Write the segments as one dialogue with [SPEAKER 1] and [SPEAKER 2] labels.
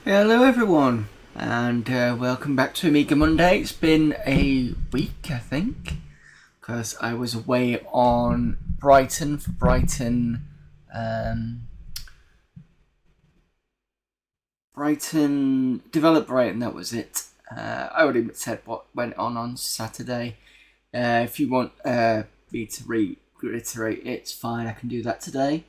[SPEAKER 1] Hello everyone, and welcome back to Amiga Monday. It's been a week, I think, because I was away on Brighton for Develop Brighton, that was it. I already said what went on Saturday. If you want me to reiterate, it's fine, I can do that today.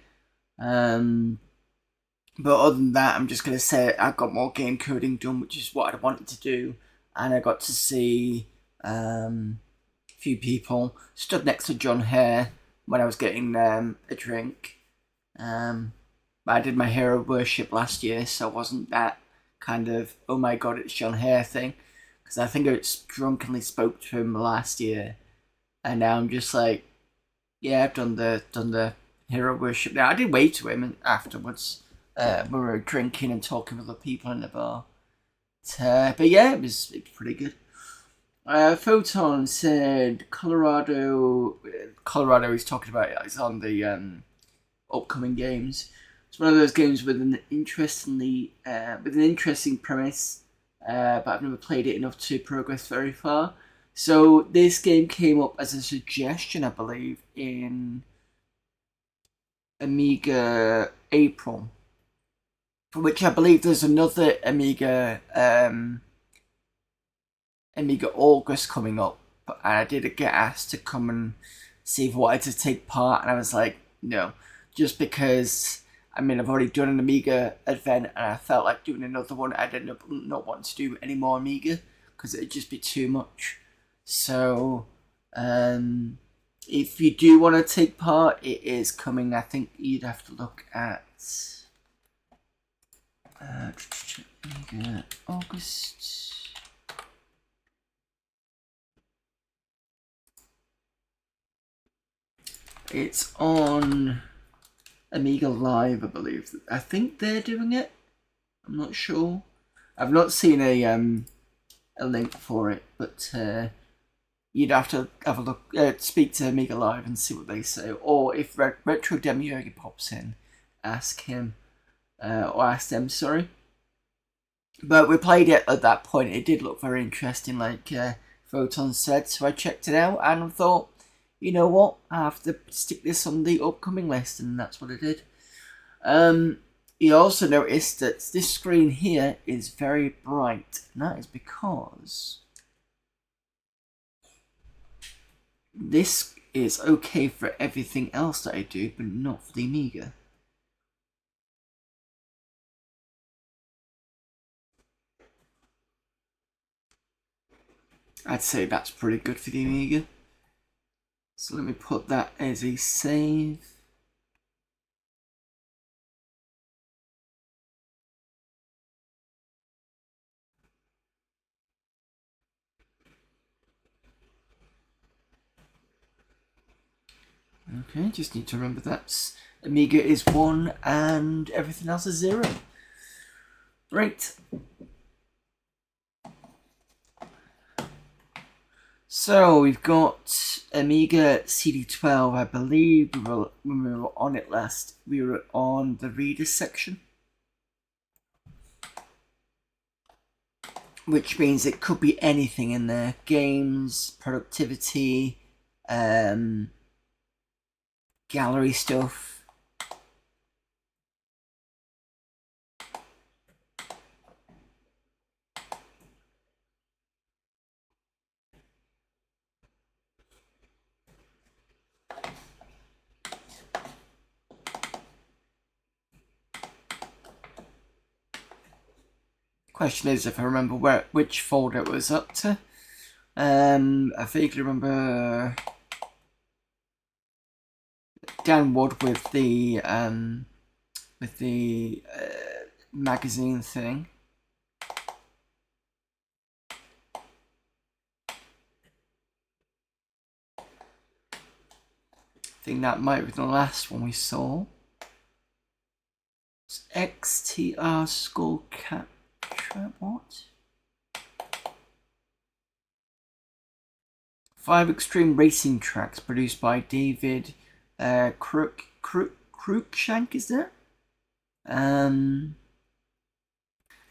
[SPEAKER 1] But other than that, I'm just going to say I got more game coding done, which is what I wanted to do. And I got to see a few people. Stood next to John Hare when I was getting a drink. I did my hero worship last year, so it wasn't that kind of, oh my god, it's John Hare thing. Because I think I drunkenly spoke to him last year. And now I'm just like, yeah, I've done the hero worship. Now I did wave to him afterwards. We were drinking and talking with other people in the bar. But yeah, it was pretty good. Photon said Colorado. Colorado he's talking about. It's on the upcoming games. It's one of those games with an interesting premise, but I've never played it enough to progress very far. So this game came up as a suggestion, I believe, in Amiga April, for which I believe there's another Amiga August coming up. And I did get asked to come and see if I wanted to take part, and I was like, no, just because I've already done an Amiga event, and I felt like doing another one. I didn't not want to do any more Amiga because it'd just be too much. So, if you do want to take part, it is coming. I think you'd have to look at August. It's on Amiga Live, I believe. I think they're doing it. I'm not sure. I've not seen a link for it, but you'd have to have a look, speak to Amiga Live and see what they say. Or if Retro Demiurge pops in, ask him or ask them. Sorry. But we played it at that point. It did look very interesting, like Photon said. So I checked it out and thought, you know what, I have to stick this on the upcoming list, and that's what I did. You also noticed that this screen here is very bright, and that is because this is okay for everything else that I do, but not for the Amiga. I'd say that's pretty good for the Amiga. So let me put that as a save. Okay, just need to remember that Amiga is 1 and everything else is 0. Right. So we've got Amiga CD12. I believe when we were on it last, we were on the reader section, which means it could be anything in there: games, productivity, gallery stuff. Question is if I remember which folder it was up to. I vaguely remember Dan Wood with the magazine thing. I think that might be the last one we saw. It's XTR Skull Cat. What? 5 extreme racing tracks produced by David Cruikshank, is that?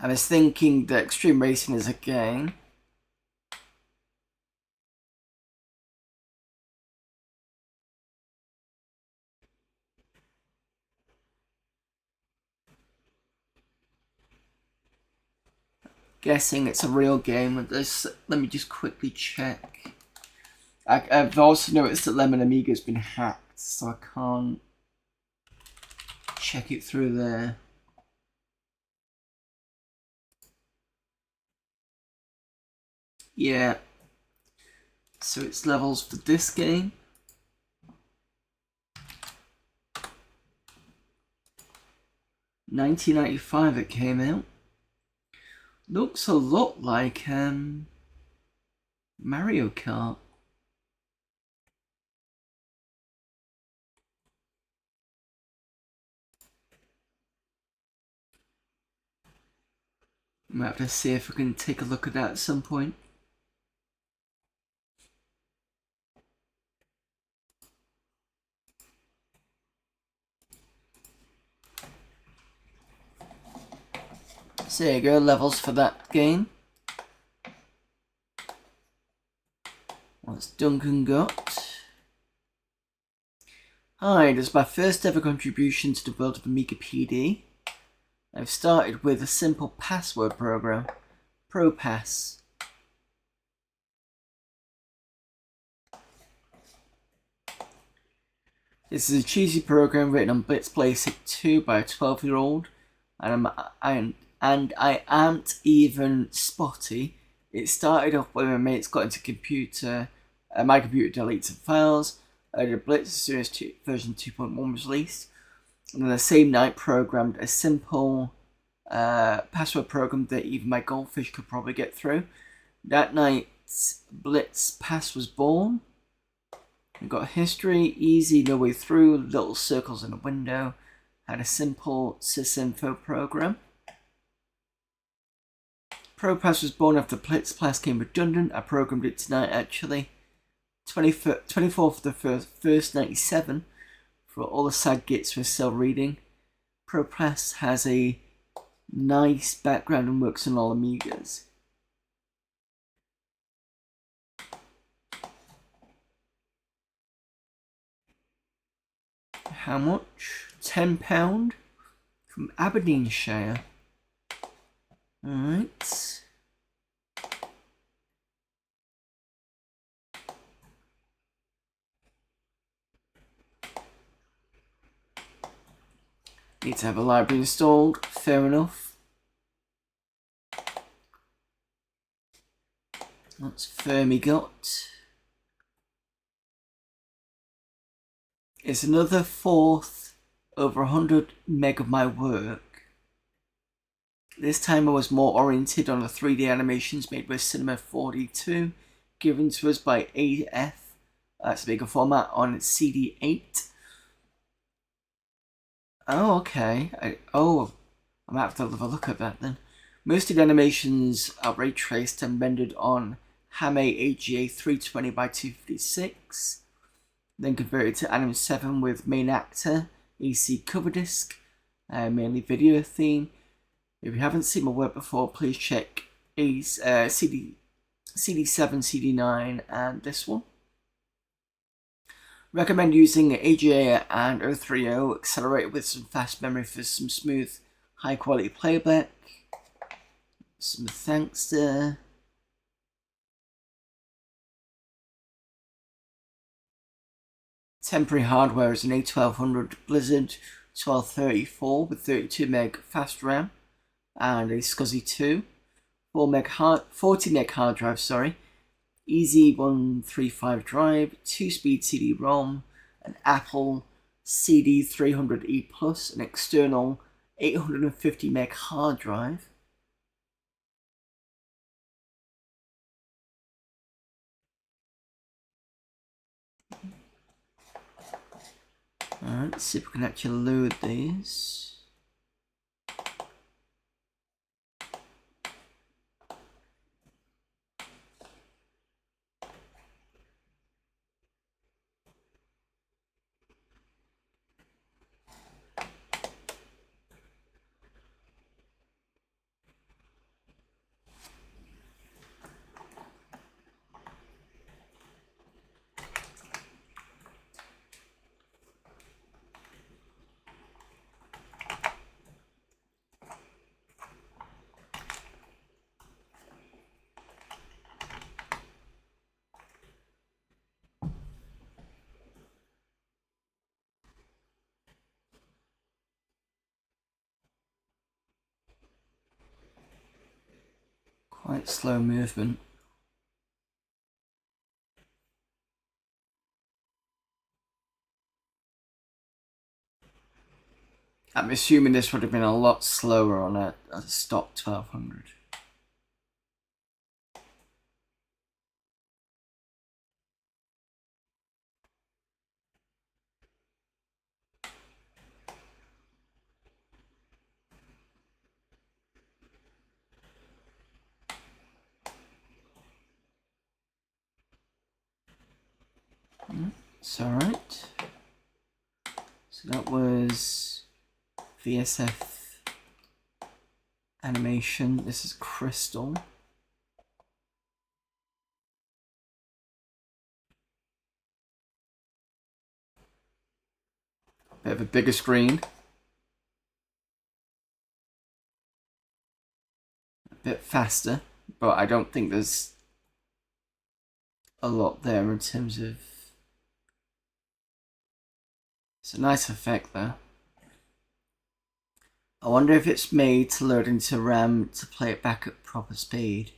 [SPEAKER 1] I I was thinking that Extreme Racing is a game. Guessing it's a real game. Let me just quickly check. I've also noticed that Lemon Amiga's been hacked, so I can't check it through there. Yeah. So it's levels for this game. 1995 it came out. Looks a lot like Mario Kart. Might have to see if I can take a look at that at some point. So there you go, levels for that game. What's Duncan got? Hi, this is my first ever contribution to the world of Amiga PD. I've started with a simple password program, ProPass. This is a cheesy program written on Blitz Basic 2 by a 12-year-old, and I aren't even spotty. It started off when my mates got into my computer deleted some files. I did Blitz as soon as version 2.1 was released, and then the same night programmed a simple password program that even my goldfish could probably get through. That night, Blitz Pass was born. We've got history, easy, no way through, little circles in a window. Had a simple sysinfo program. ProPass was born after Blitz Pass came redundant. I programmed it tonight actually. 24th of the 1st, 97. For all the sad gits we're still reading. ProPass has a nice background and works on all Amigas. How much? £10 from Aberdeenshire. Alright. Need to have a library installed. Fair enough. What's Fermi got? It's another fourth over 100 meg of my work. This time I was more oriented on the 3D animations made by Cinema 42, given to us by AF. That's a bigger format on CD8. Oh, okay. I might have to have a look at that then. Most of the animations are ray traced and rendered on Hame AGA 320 by 256. Then converted to Anim 7 with main actor, AC cover disc, mainly video theme. If you haven't seen my work before, please check CD7, CD9, and this one. Recommend using AGA and 030 accelerated with some fast memory for some smooth, high quality playback. Some thanks there. Temporary hardware is an A1200 Blizzard 1234 with 32 meg fast RAM and a SCSI 2, 40 meg hard drive, Easy 135 drive, 2-speed CD-ROM, an Apple CD300E Plus, an external 850 meg hard drive. Alright, let's see if we can actually load these. Quite slow movement. I'm assuming this would have been a lot slower on a stock 1200. It's alright. So that was VSF animation. This is Crystal. Bit of a bigger screen. A bit faster, but I don't think there's a lot there in terms of... It's a nice effect there. I wonder if it's made to load into RAM to play it back at proper speed.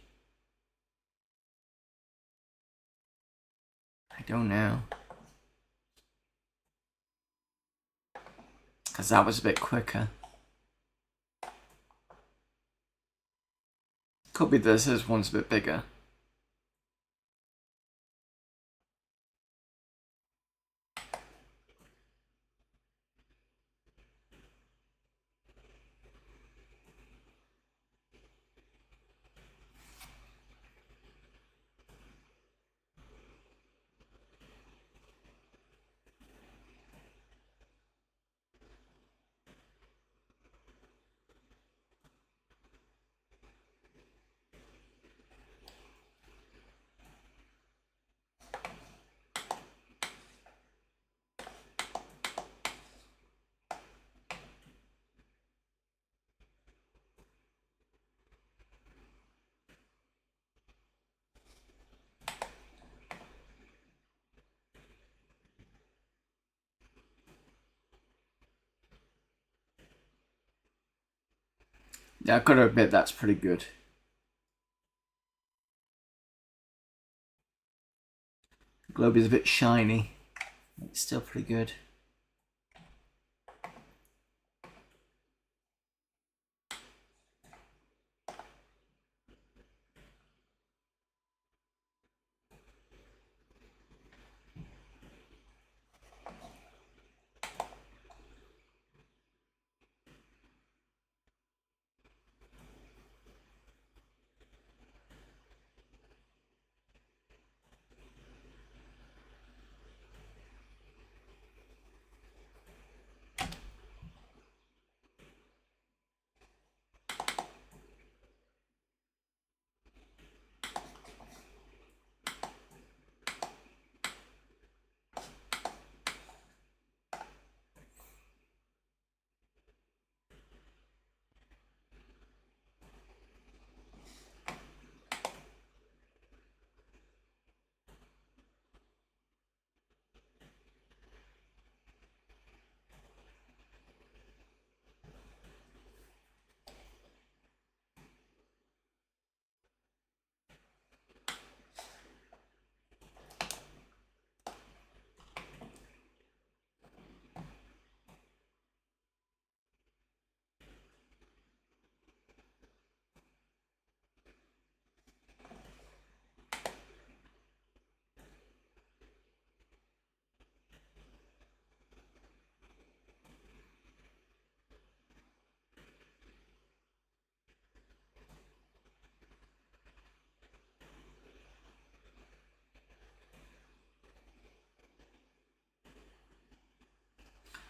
[SPEAKER 1] I don't know. Because that was a bit quicker. Could be this one's a bit bigger. Yeah, I've got to admit that's pretty good. The globe is a bit shiny. It's still pretty good.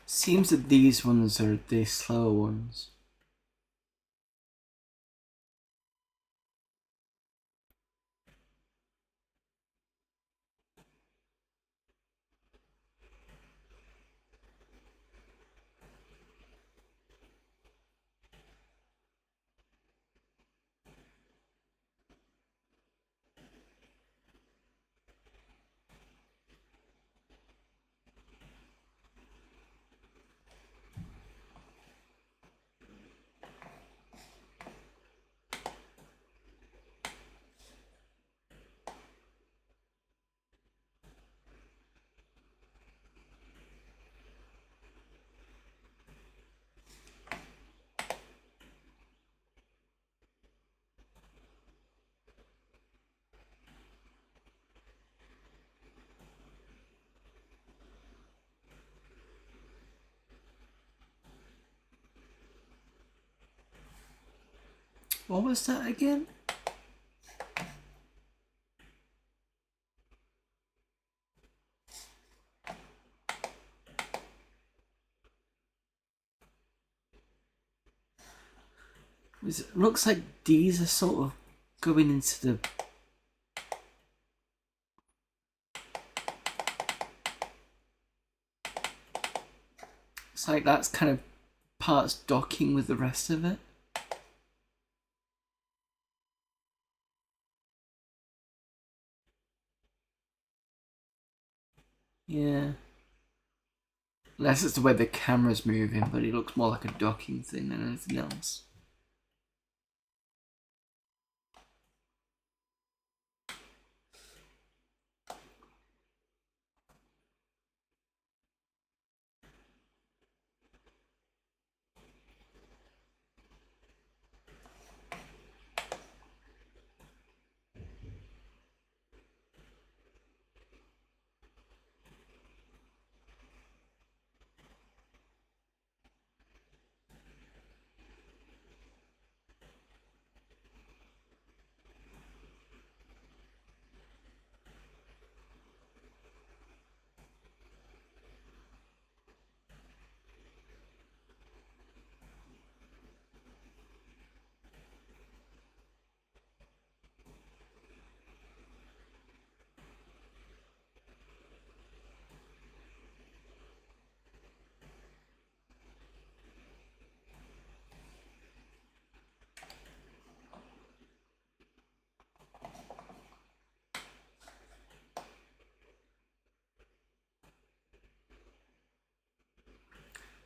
[SPEAKER 1] Seems that these ones are the slower ones. What was that again? It looks like these are sort of going into the... It's like that's kind of parts docking with the rest of it. Yeah. Unless it's the way the camera's moving, but it looks more like a docking thing than anything else.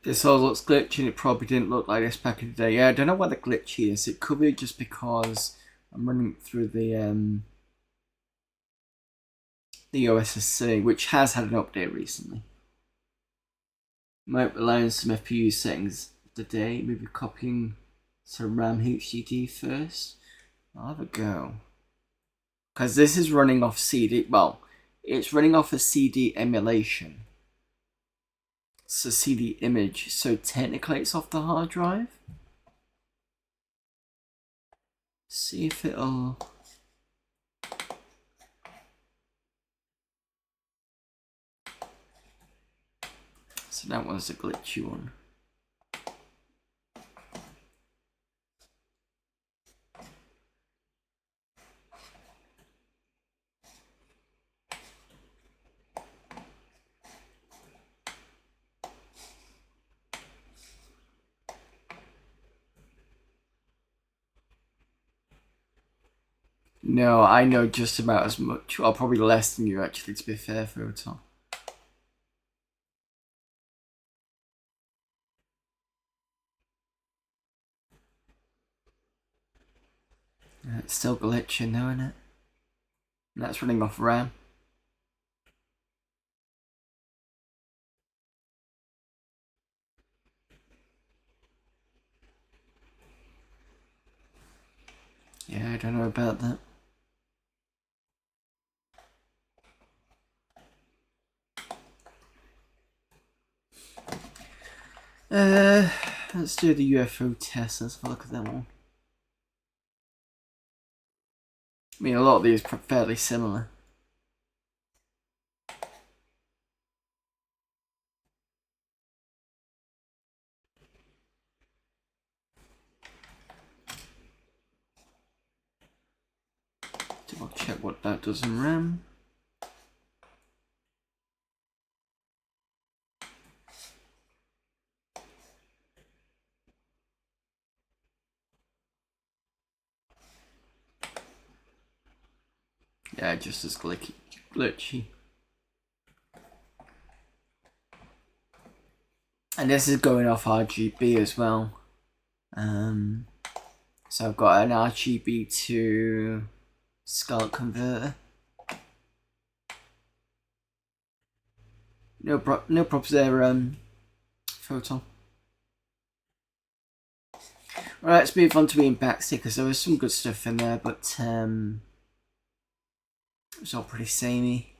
[SPEAKER 1] This all looks glitchy and it probably didn't look like this back in the day. Yeah, I don't know why the glitchy is. It could be just because I'm running through the OSSC, which has had an update recently. Might rely on some FPU settings today, maybe copying some RAM HDD first. I'll have a go. Because this is running off CD, well, it's running off a CD emulation. It's a CD image, so technically it's off the hard drive. See if it'll... So that one's a glitchy one. No, I know just about as much, or probably less than you actually, to be fair, Photon. It's still glitching though, isn't it? And that's running off RAM. Yeah, I don't know about that. Let's do the UFO test. Let's have a look at that one. I mean, a lot of these are fairly similar. Double check what that does in RAM. Yeah, just as glitchy. And this is going off RGB as well. So I've got an RGB to SCART converter. No props there, Photon. Right, let's move on to being back stickers. There was some good stuff in there, but it was all pretty samey.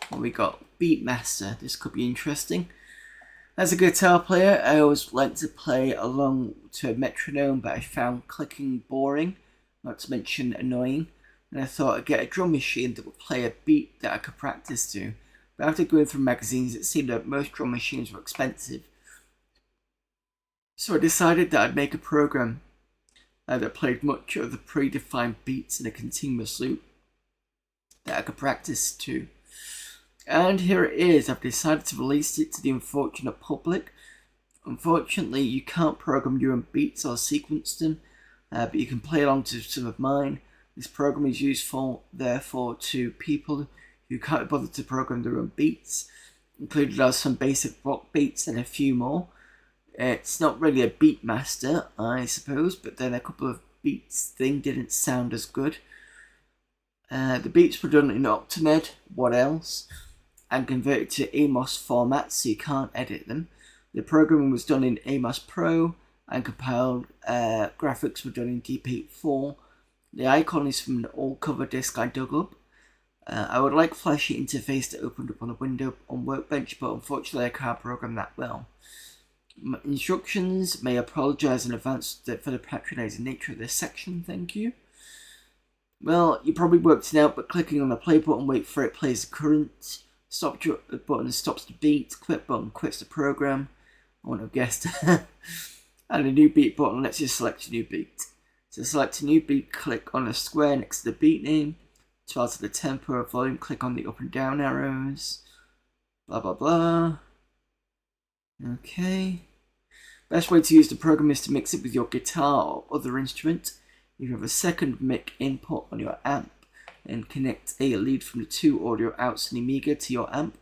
[SPEAKER 1] Well, we got Beatmaster. This could be interesting. As a guitar player, I always like to play along to a metronome, but I found clicking boring, not to mention annoying, and I thought I'd get a drum machine that would play a beat that I could practice to. But after going through magazines, it seemed that most drum machines were expensive. So I decided that I'd make a program that played much of the predefined beats in a continuous loop that I could practice to. And here it is. I've decided to release it to the unfortunate public. Unfortunately, you can't program your own beats or sequence them, but you can play along to some of mine. This program is useful, therefore, to people who can't be bothered to program their own beats. Included are some basic rock beats and a few more. It's not really a beat master, I suppose, but then a couple of beats thing didn't sound as good. The beats were done in Optimed, what else, and converted to AMOS format, so you can't edit them. The programming was done in AMOS Pro, and compiled graphics were done in Deep8 The icon is from an old cover disc I dug up. I would like flashy interface that opened up on a window on Workbench, but unfortunately I can't program that well. My instructions, may apologise in advance for the patronising nature of this section, thank you. Well, you probably worked it out, but clicking on the play button, wait for it, plays the current. Stop button stops the beat. Quit button quits the program. I wouldn't have guessed. And a new beat button lets you select a new beat. To select a new beat, click on a square next to the beat name. To alter the tempo or volume, click on the up and down arrows. Blah blah blah. Okay. Best way to use the program is to mix it with your guitar or other instrument. If you have a second mic input on your amp, and connect a lead from the two audio outs in Amiga to your amp,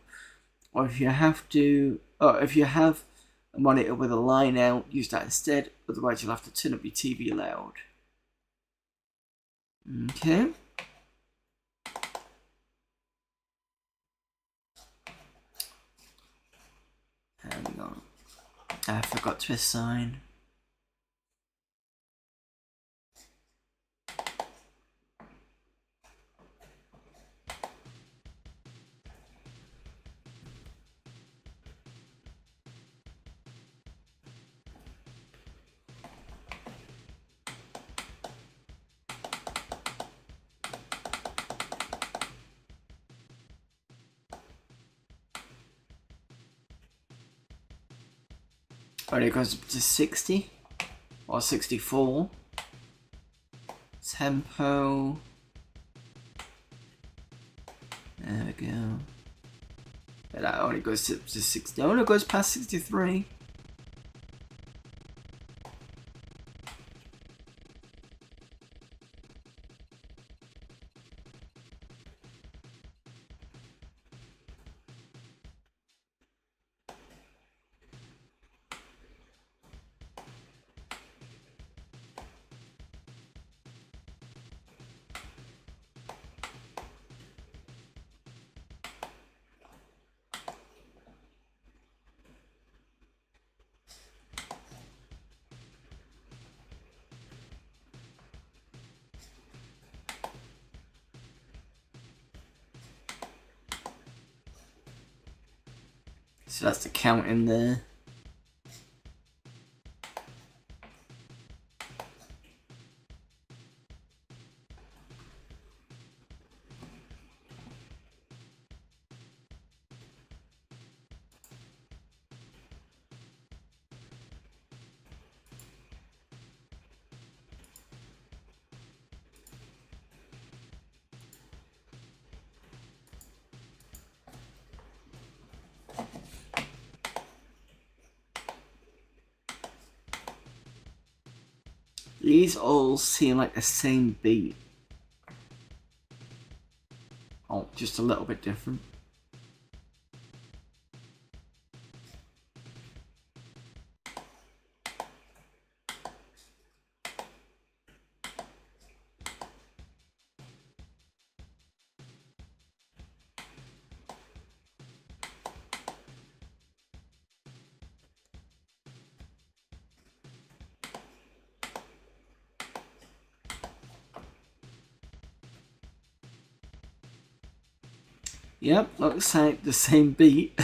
[SPEAKER 1] or if you have a monitor with a line out, use that instead. Otherwise, you'll have to turn up your TV loud. Okay. Hang on. I forgot to assign. Alright, it goes up to 60 or 64. Tempo. There we go. But that only goes up to 60. Oh, it goes past 63. So that's the count in there. These all seem like the same beat. Oh, just a little bit different. Yep, looks like the same beat.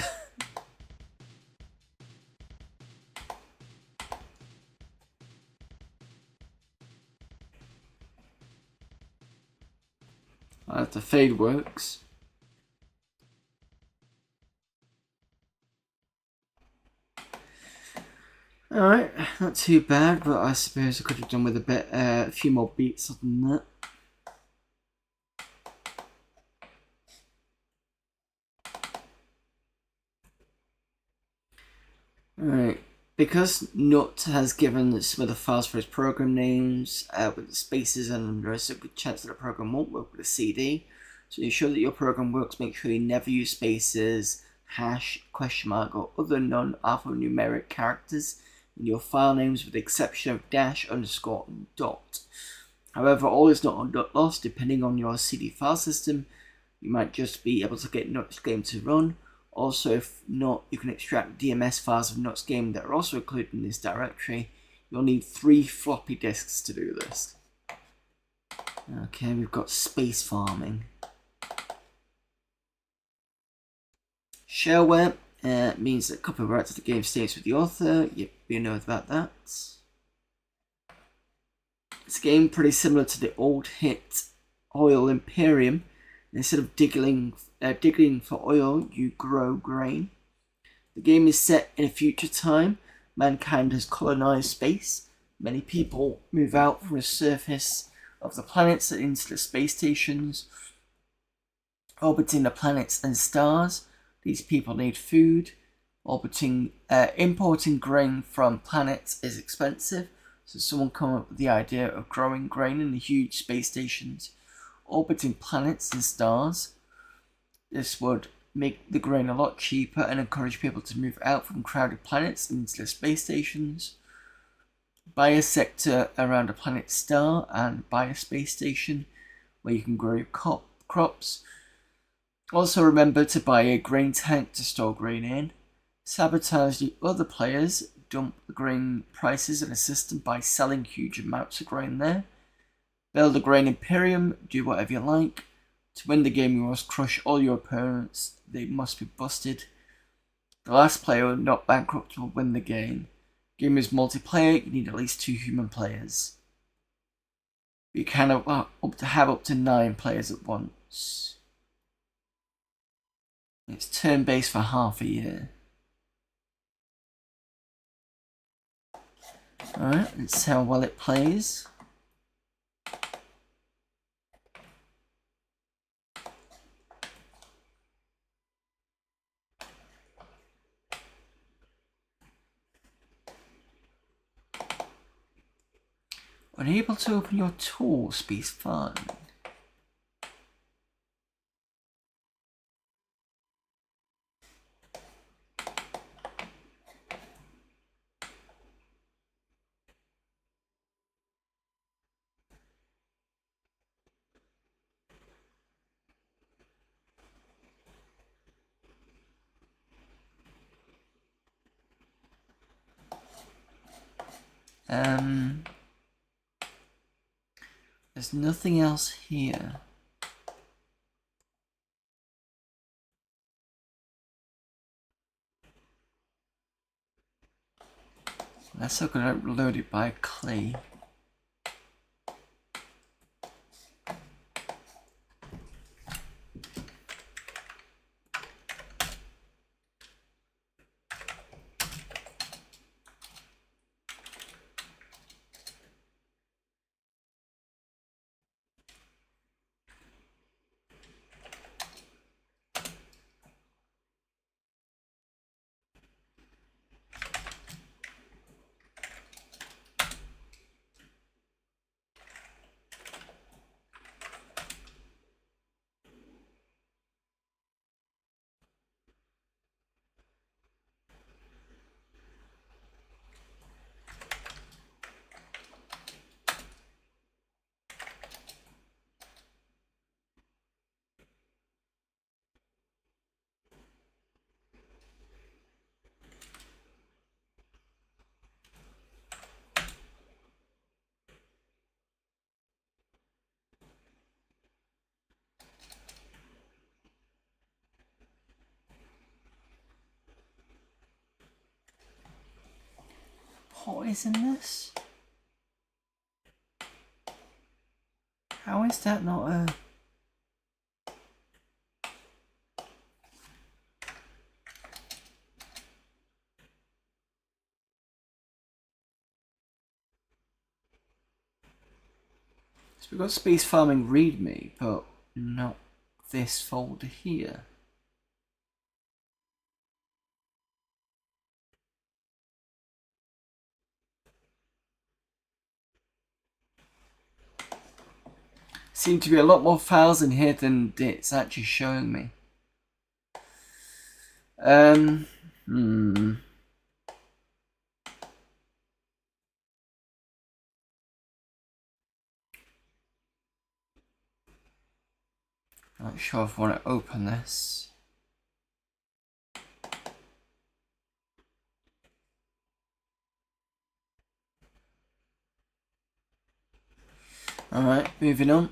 [SPEAKER 1] The fade works. Alright, not too bad, but I suppose I could have done with a few more beats other than that. Alright, because Nut has given some of the files for his program names with the spaces, and there's a good chance that the program won't work with a CD. So to ensure that your program works, make sure you never use spaces, hash, question mark, or other non-alphanumeric characters in your file names, with the exception of dash, underscore, and dot. However, all is not lost. Depending on your CD file system, you might just be able to get Nut's game to run. Also, if not, you can extract DMS files of Nut's game that are also included in this directory. You'll need 3 floppy disks to do this. Okay, we've got space farming. Shareware means that copyright to the game stays with the author. Yep, you know about that. It's a game pretty similar to the old hit Oil Imperium. Instead of digging for oil, you grow grain. The game is set in a future time. Mankind has colonized space. Many people move out from the surface of the planets and into the space stations orbiting the planets and stars. These people need food. Importing grain from planets is expensive, so someone came up with the idea of growing grain in the huge space stations orbiting planets and stars. This would make the grain a lot cheaper and encourage people to move out from crowded planets into the space stations. Buy a sector around a planet star and buy a space station where you can grow your crops. Also remember to buy a grain tank to store grain in. Sabotage the other players, dump the grain prices in a system by selling huge amounts of grain there. Build a grain imperium, do whatever you like. To win the game, you must crush all your opponents. They must be busted. The last player, not bankrupt, will win the game. Game is multiplayer, you need at least 2 human players. You can have up to 9 players at once. It's turn-based for half a year. Alright, let's see how well it plays. Unable to open your tool, space fine. There's nothing else here. Let's look at it loaded by clay. What is in this? How is that not a... So we've got Space Farming README, but not this folder here. Seem to be a lot more files in here than it's actually showing me. Not sure if I want to open this. Alright, moving on.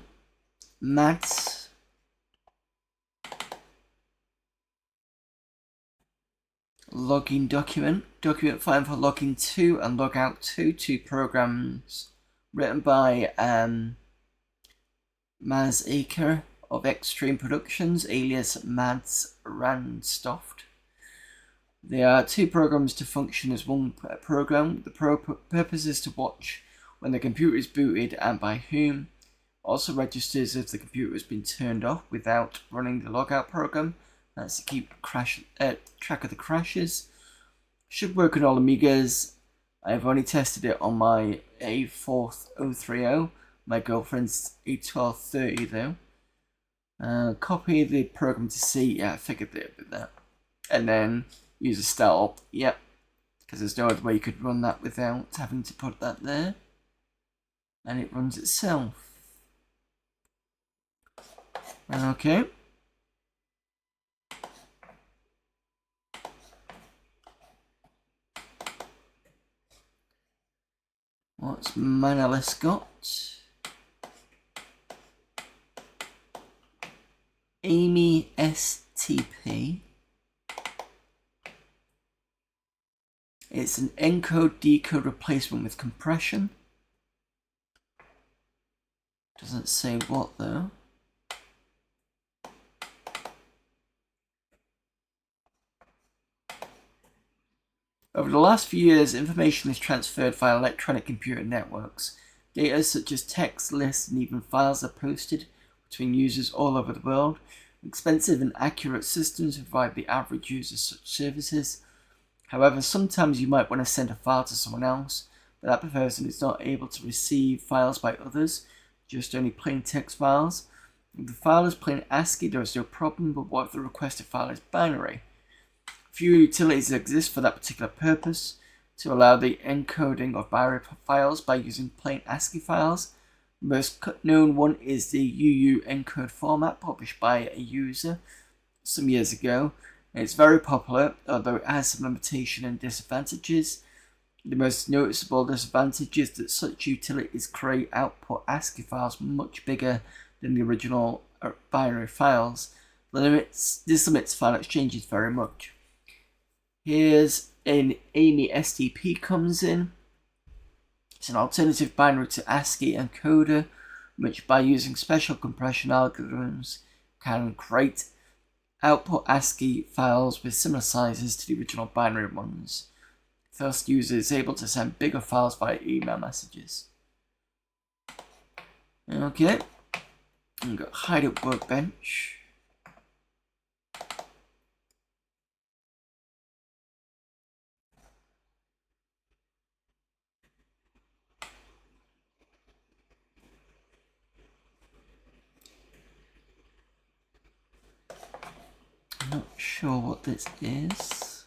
[SPEAKER 1] Maths. Login document. Document file for login 2 and logout 2. Two programs written by Maz Aker of Extreme Productions, alias Mads Randstoft. There are two programs to function as one program. The purpose is to watch when the computer is booted and by whom. Also registers if the computer has been turned off without running the logout program. That's to keep track of the crashes. Should work on all Amigas. I've only tested it on my A4030. My girlfriend's A1230 though. Copy the program to C. Yeah, I figured that. And then use a start. Yep. Because there's no other way you could run that without having to put that there. And it runs itself. Okay. What's Manalice got? Amy STP. It's an encode decode replacement with compression. Doesn't say what though. Over the last few years, information is transferred via electronic computer networks. Data such as text, lists, and even files are posted between users all over the world. Expensive and accurate systems provide the average user such services. However, sometimes you might want to send a file to someone else, but that person is not able to receive files by others, just only plain text files. If the file is plain ASCII, there is no problem, but what if the requested file is binary? Few utilities exist for that particular purpose to allow the encoding of binary files by using plain ASCII files. The most known one is the UU encode format published by a user some years ago. It's very popular, although it has some limitations and disadvantages. The most noticeable disadvantage is that such utilities create output ASCII files much bigger than the original binary files. This limits file exchanges very much. Here's an Amy STP comes in. It's an alternative binary to ASCII encoder, which by using special compression algorithms can create output ASCII files with similar sizes to the original binary ones. Thus, the user is able to send bigger files via email messages. Okay, we've got hide at workbench. Not sure what this is.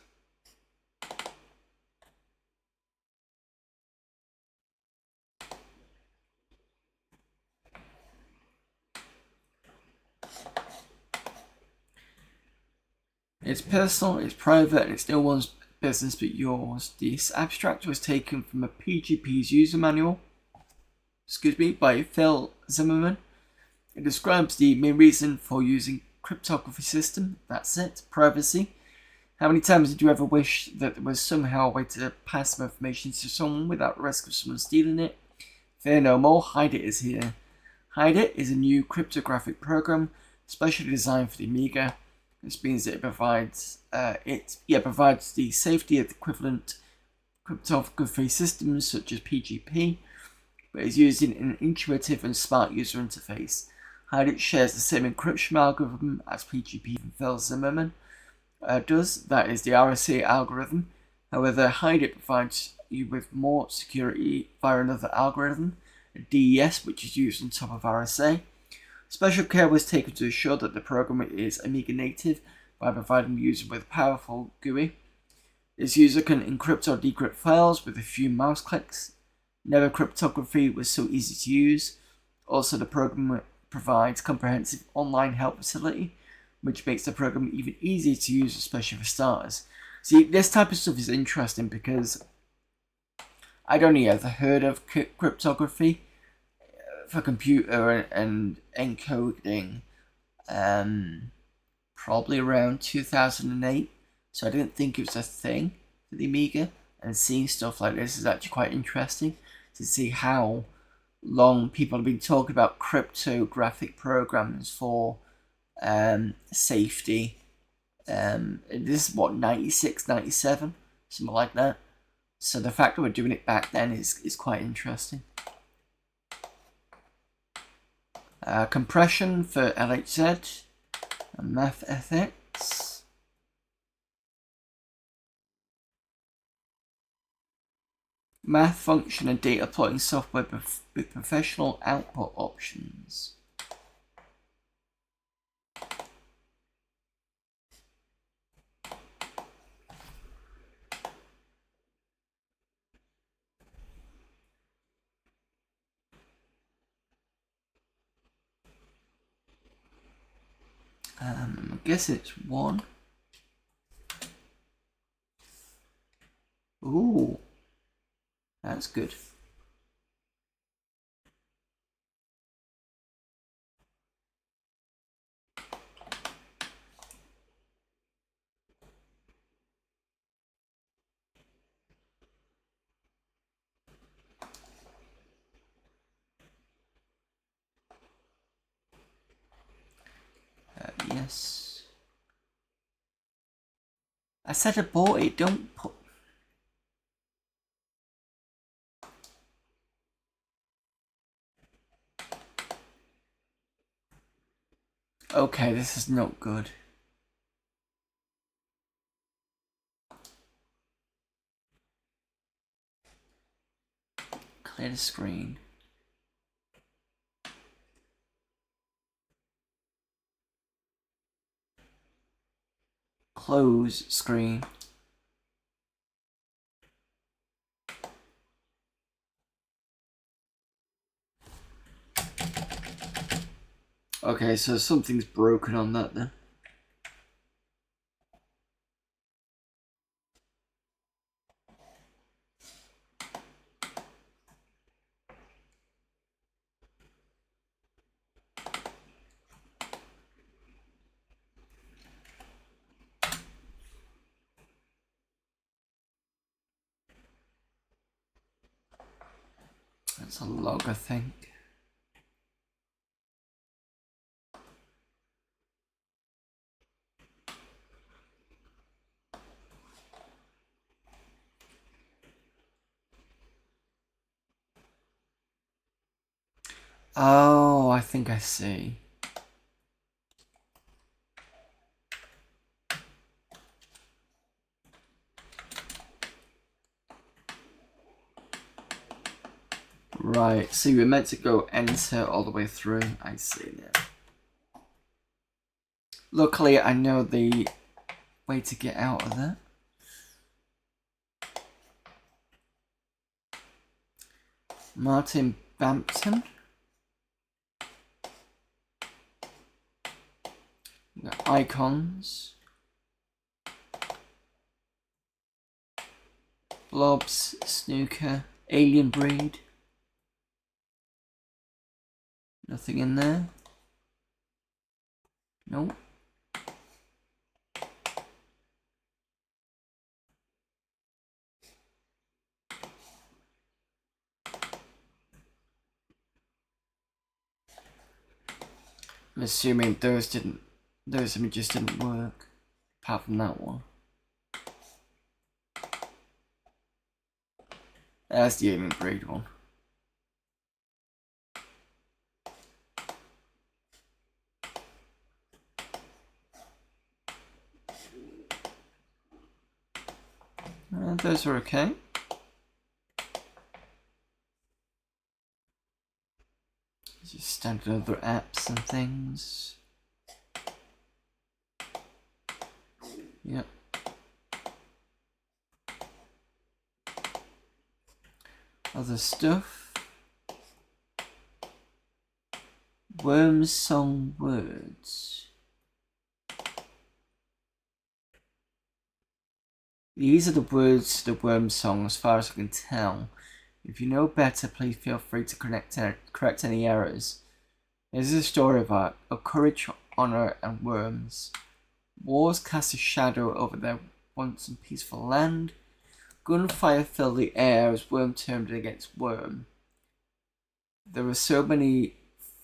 [SPEAKER 1] It's personal, it's private, and it's no one's business but yours. This abstract was taken from a PGP's user manual, by Phil Zimmerman. It describes the main reason for using cryptography system. That's it. Privacy. How many times did you ever wish that there was somehow a way to pass some information to someone without risk of someone stealing it? Fear no more. Hide It is here. Hide It is a new cryptographic program specially designed for the Amiga. This means that it provides the safety of equivalent cryptography systems such as PGP, but is used in an intuitive and smart user interface. Hide shares the same encryption algorithm as PGP from Phil Zimmerman does, that is the RSA algorithm. However, Hide provides you with more security via another algorithm, a DES, which is used on top of RSA. Special care was taken to ensure that the program is Amiga native by providing the user with a powerful GUI. This user can encrypt or decrypt files with a few mouse clicks. Never cryptography was so easy to use. Also, the program provides comprehensive online help facility, which makes the program even easier to use, especially for starters. See, this type of stuff is interesting because I'd only ever heard of cryptography for computer and encoding probably around 2008, so I didn't think it was a thing for the Amiga, and seeing stuff like this is actually quite interesting to see how long people have been talking about cryptographic programs for safety. This is what, 96, 97, something like that. So the fact that we're doing it back then is quite interesting. Compression for LHZ and MathFX. Math function and data plotting software with professional output options. I guess it's one. Ooh, that's good. Yes. I said abort it, don't put... Okay, this is not good. Clear the screen. Close screen. Okay, so something's broken on that then. That's a log, I think. Oh, I think I see. Right, so you were meant to go enter all the way through. I see now. Luckily, I know the way to get out of that. Martin Bampton. The icons. Blobs, snooker, alien breed. Nothing in there. Nope. I'm assuming those images didn't work, apart from that one. That's the alien breed one. Those are okay. Just standard other apps and things. Yep. Other stuff. Worm song words. These are the words to the Worm song as far as I can tell. If you know better, please feel free to correct any errors. This is a story about courage, honor, and worms. Wars cast a shadow over their once peaceful land. Gunfire filled the air as worm turned against worm. There were so many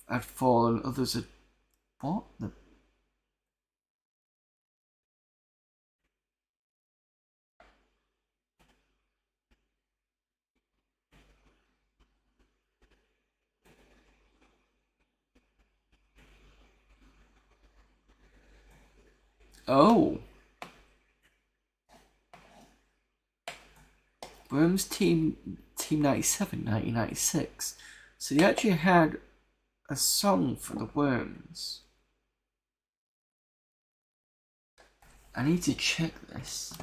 [SPEAKER 1] had fallen, others had... What? Oh! Worms Team 97, 1996. So they actually had a song for the Worms. I need to check this.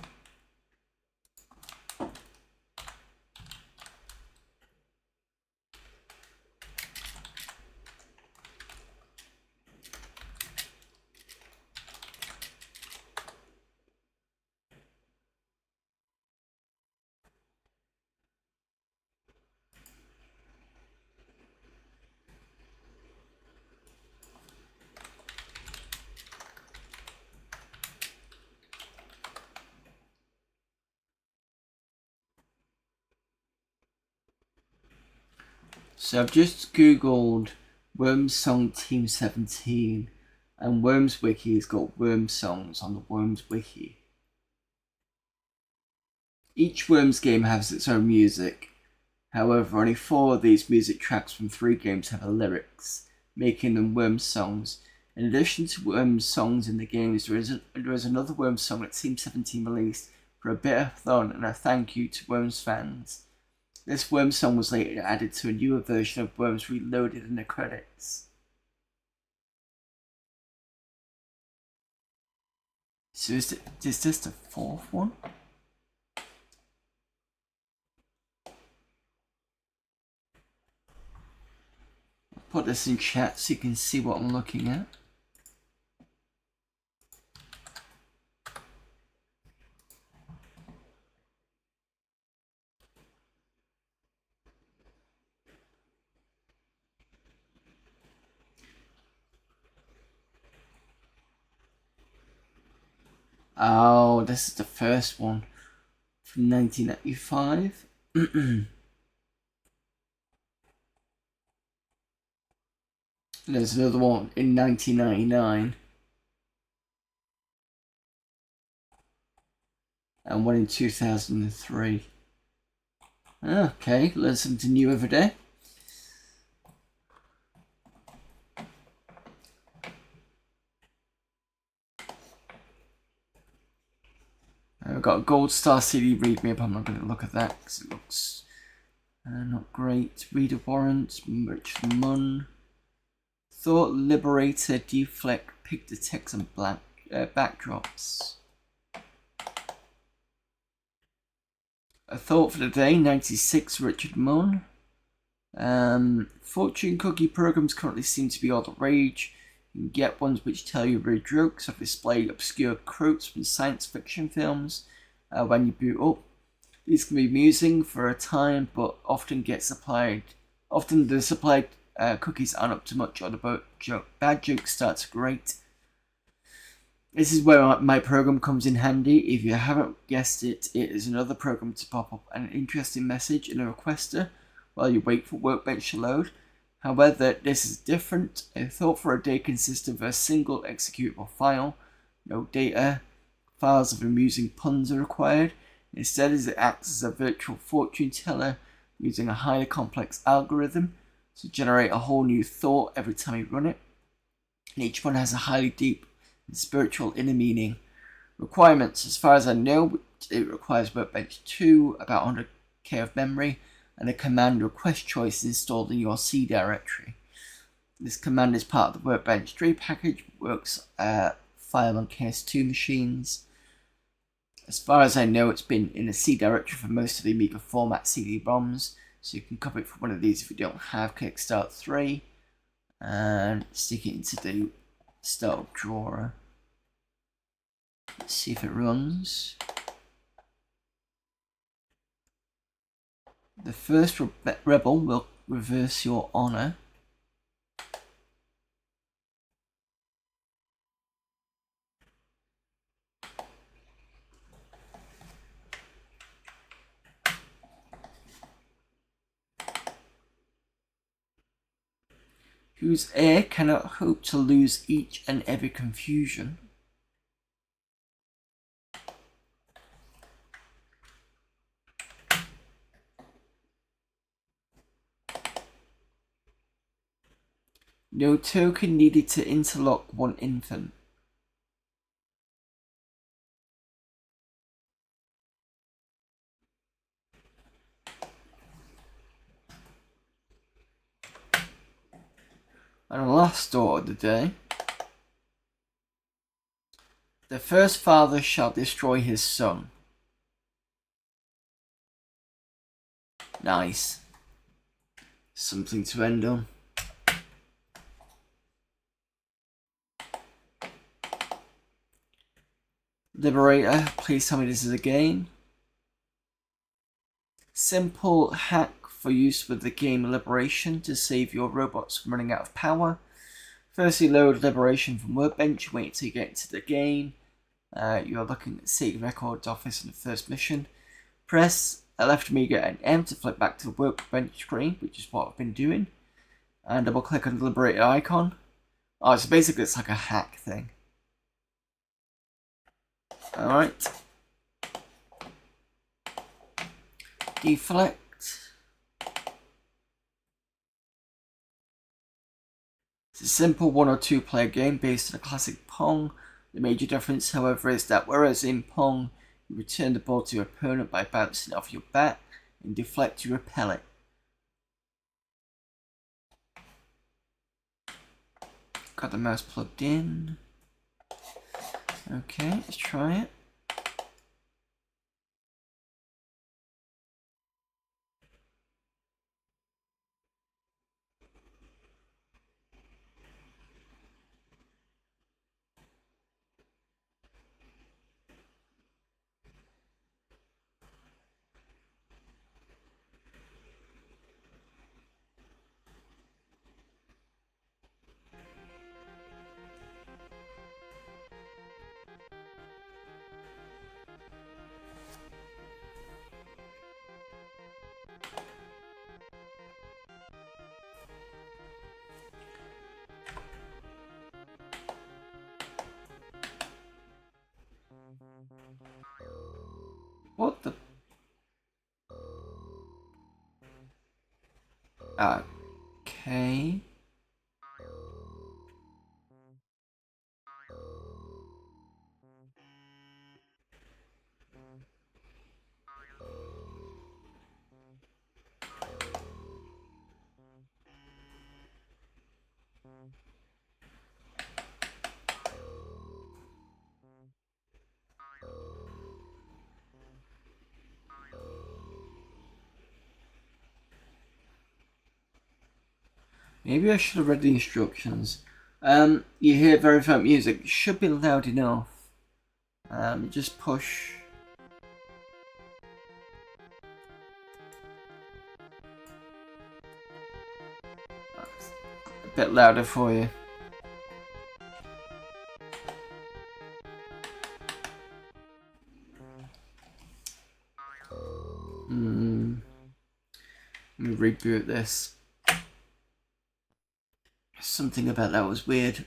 [SPEAKER 1] So I've just googled Worms Song Team 17 and Worms Wiki has got Worms songs on the Worms Wiki. Each Worms game has its own music. However, only 4 of these music tracks from 3 games have lyrics, making them Worms songs. In addition to Worms songs in the games, there is another Worms song that Team 17 released for a bit of fun and a thank you to Worms fans. This Worms song was later added to a newer version of Worms Reloaded in the credits. So is this the 4th one? I'll put this in chat so you can see what I'm looking at. Oh, this is the first one from 1995. There's another one in 1999. And one in 2003. Okay, learn something new every day. I've got a Gold Star CD readme, but I'm not going to look at that because it looks not great. Reader Warrant, Richard Munn. Thought Liberator, Deflect, Pick the Text and Black Backdrops. A Thought for the Day, 96, Richard Munn. Fortune cookie programs currently seem to be all the rage. You can get ones which tell you weird jokes or display obscure quotes from science fiction films when you boot up. These can be amusing for a time, but often the supplied cookies aren't up to much, or the bad jokes start to grate. This is where my program comes in handy. If you haven't guessed it, it is another program to pop up an interesting message in a requester while you wait for Workbench to load. However, this is different. A Thought for a Day consists of a single executable file. No data. Files of amusing puns are required. Instead, it acts as a virtual fortune teller using a highly complex algorithm to generate a whole new thought every time you run it. And each one has a highly deep and spiritual inner meaning. Requirements. As far as I know, it requires Workbench 2, about 100k of memory, and a command request choice installed in your C directory. This command is part of the Workbench 3 package, works file on KS2 machines. As far as I know, it's been in the C directory for most of the Amiga format CD-ROMs, so you can copy it from one of these if you don't have Kickstart 3, and stick it into the startup drawer. Let's see if it runs. The first rebel will reverse your honor. Whose heir cannot hope to lose each and every confusion. No token needed to interlock one infant. And the last thought of the day. The first father shall destroy his son. Nice. Something to end on. Liberator, please tell me this is a game. Simple hack for use with the game Liberation to save your robots from running out of power. Firstly, load Liberation from Workbench, wait till you get into the game. You're looking at State Records Office in the first mission. Press left Amiga and M to flip back to the Workbench screen, which is what I've been doing. And double click on the Liberator icon. Oh, so basically it's like a hack thing. Alright. Deflect. It's a simple 1 or 2 player game based on a classic Pong. The major difference, however, is that whereas in Pong you return the ball to your opponent by bouncing off your bat, in Deflect you repel it. Got the mouse plugged in. Okay, let's try it. What the? Okay. Maybe I should have read the instructions. You hear very faint music. It should be loud enough. Just push. A bit louder for you. Let me reboot this. Something about that was weird.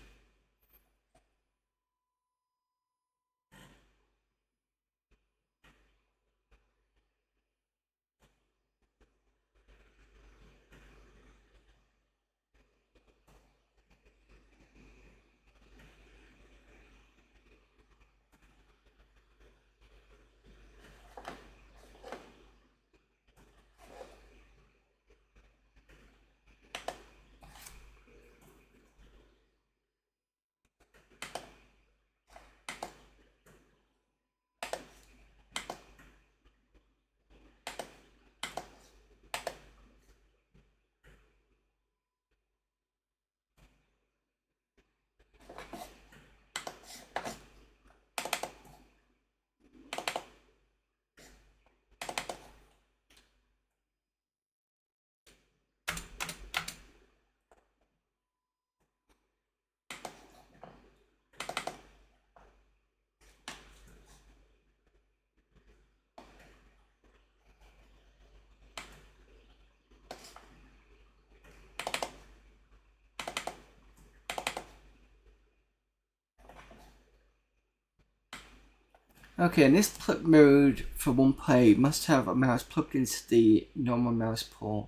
[SPEAKER 1] Okay, in this mode for one player, you must have a mouse plugged into the normal mouse port.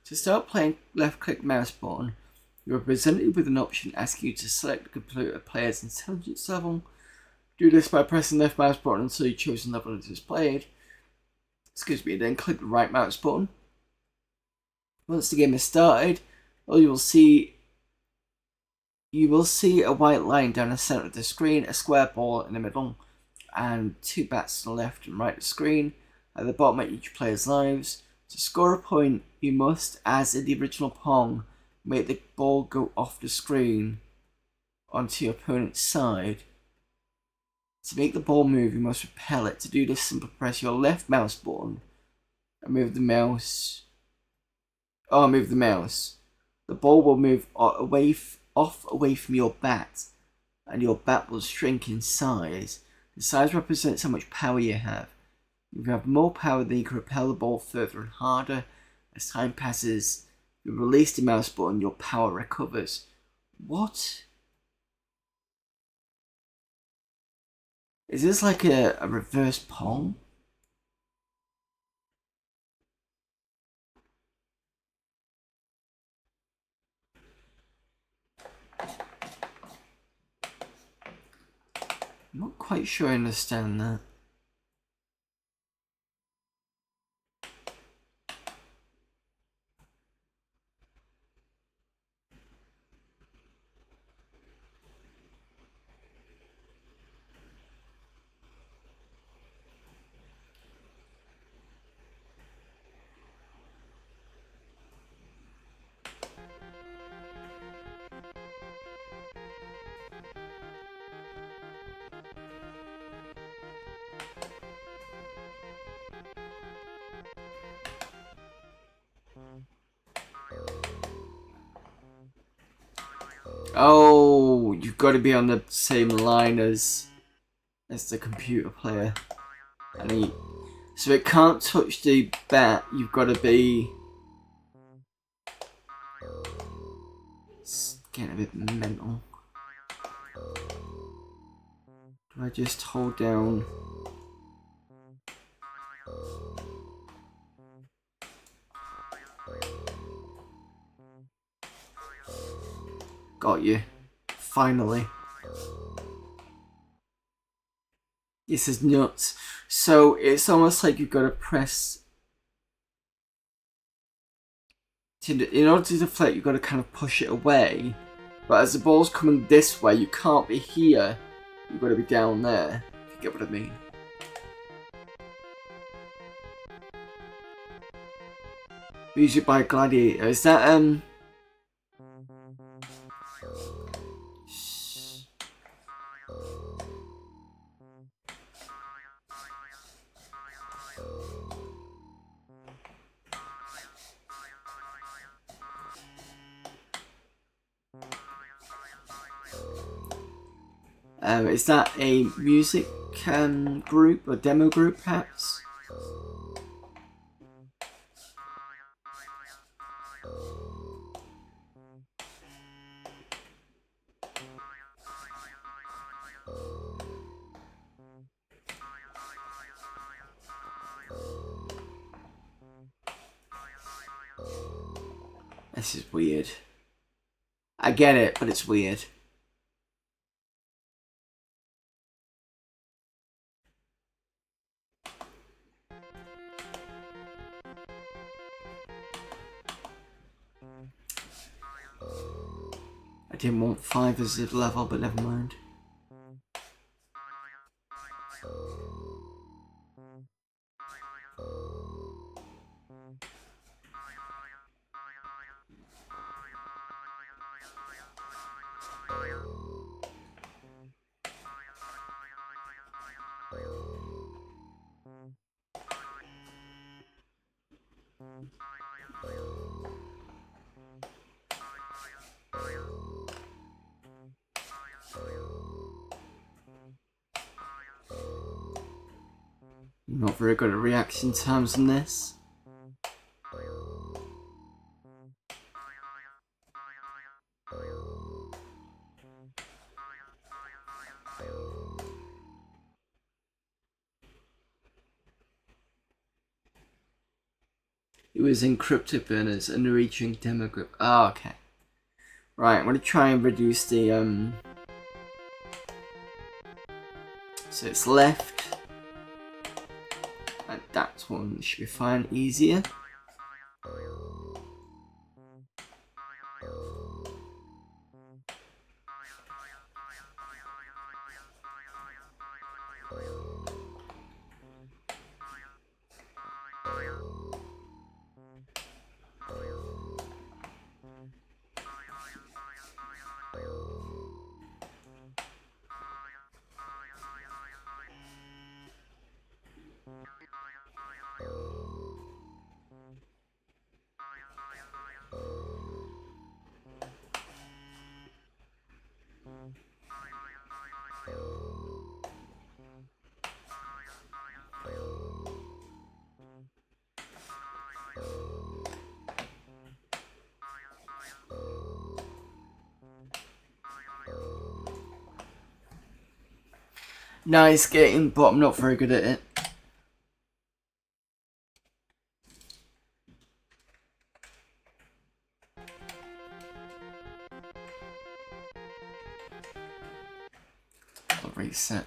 [SPEAKER 1] To start playing, left-click mouse button. You are presented with an option asking you to select the computer player's intelligence level. Do this by pressing left mouse button until your chosen level is displayed. Excuse me, then click the right mouse button. Once the game is started, you will see a white line down the center of the screen, a square ball in the middle, and 2 bats to the left and right of the screen. At the bottom of each player's lives. To score a point, you must, as in the original Pong, make the ball go off the screen onto your opponent's side. To make the ball move, you must repel it. To do this, simply press your left mouse button and move the mouse. Move the mouse. The ball will move away from your bat, and your bat will shrink in size. The size represents how much power you have. If you have more power, then you can repel the ball further and harder. As time passes, you release the mouse button, your power recovers. What? Is this like a reverse Pong? I'm not quite sure I understand that. Oh, you've got to be on the same line as the computer player. So it can't touch the bat. You've got to be. It's getting a bit mental. Do I just hold down? Got you. Finally. This is nuts. So it's almost like you've got to press. In order to deflect, you've got to kind of push it away. But as the ball's coming this way, you can't be here. You've got to be down there. If you get what I mean. Music by Gladiator. Is that is that a music group or demo group perhaps? This is weird. I get it, but it's weird. I didn't want 5 as a level, but never mind. Not very good at reaction times in this. It was encrypted burners and reaching demographic. Oh, okay. Right, I'm gonna try and reduce the so it's left. And that one should be fine, easier. Nice game, but I'm not very good at it. I'll reset.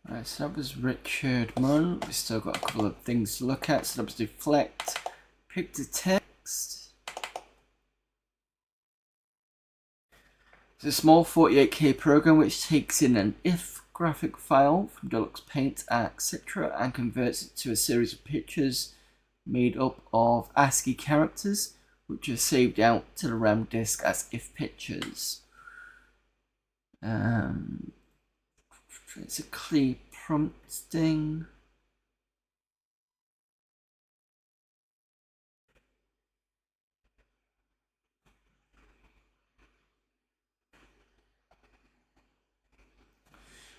[SPEAKER 1] Right, so that was Richard Munn. We've still got a couple of things to look at. So that was deflect, pick to text. It's a small 48K program which takes in an if graphic file from Deluxe Paint, etc. and converts it to a series of pictures made up of ASCII characters which are saved out to the RAM disk as if pictures. It's a clear prompting.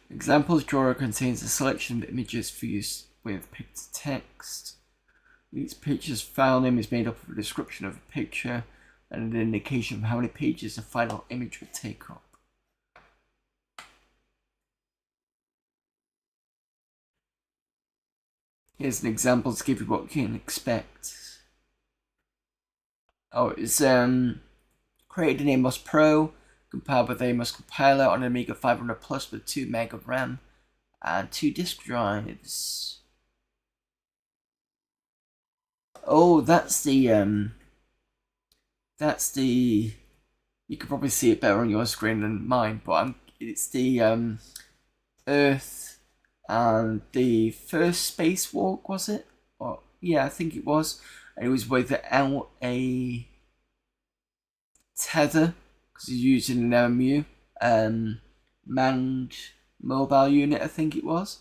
[SPEAKER 1] Examples drawer contains a selection of images for use with pic-to-text. Each picture's file name is made up of a description of a picture and an indication of how many pages the final image would take up. Here's an example to give you what you can expect. Oh, it's created in Amos Pro, compiled with Amos Compiler on an Amiga 500 Plus with 2 meg of RAM and 2 disk drives. Oh, that's the you can probably see it better on your screen than mine, but it's the Earth and the first spacewalk, was it? Or yeah, I think it was. And it was without a tether because he's using an MMU, manned mobile unit, I think it was.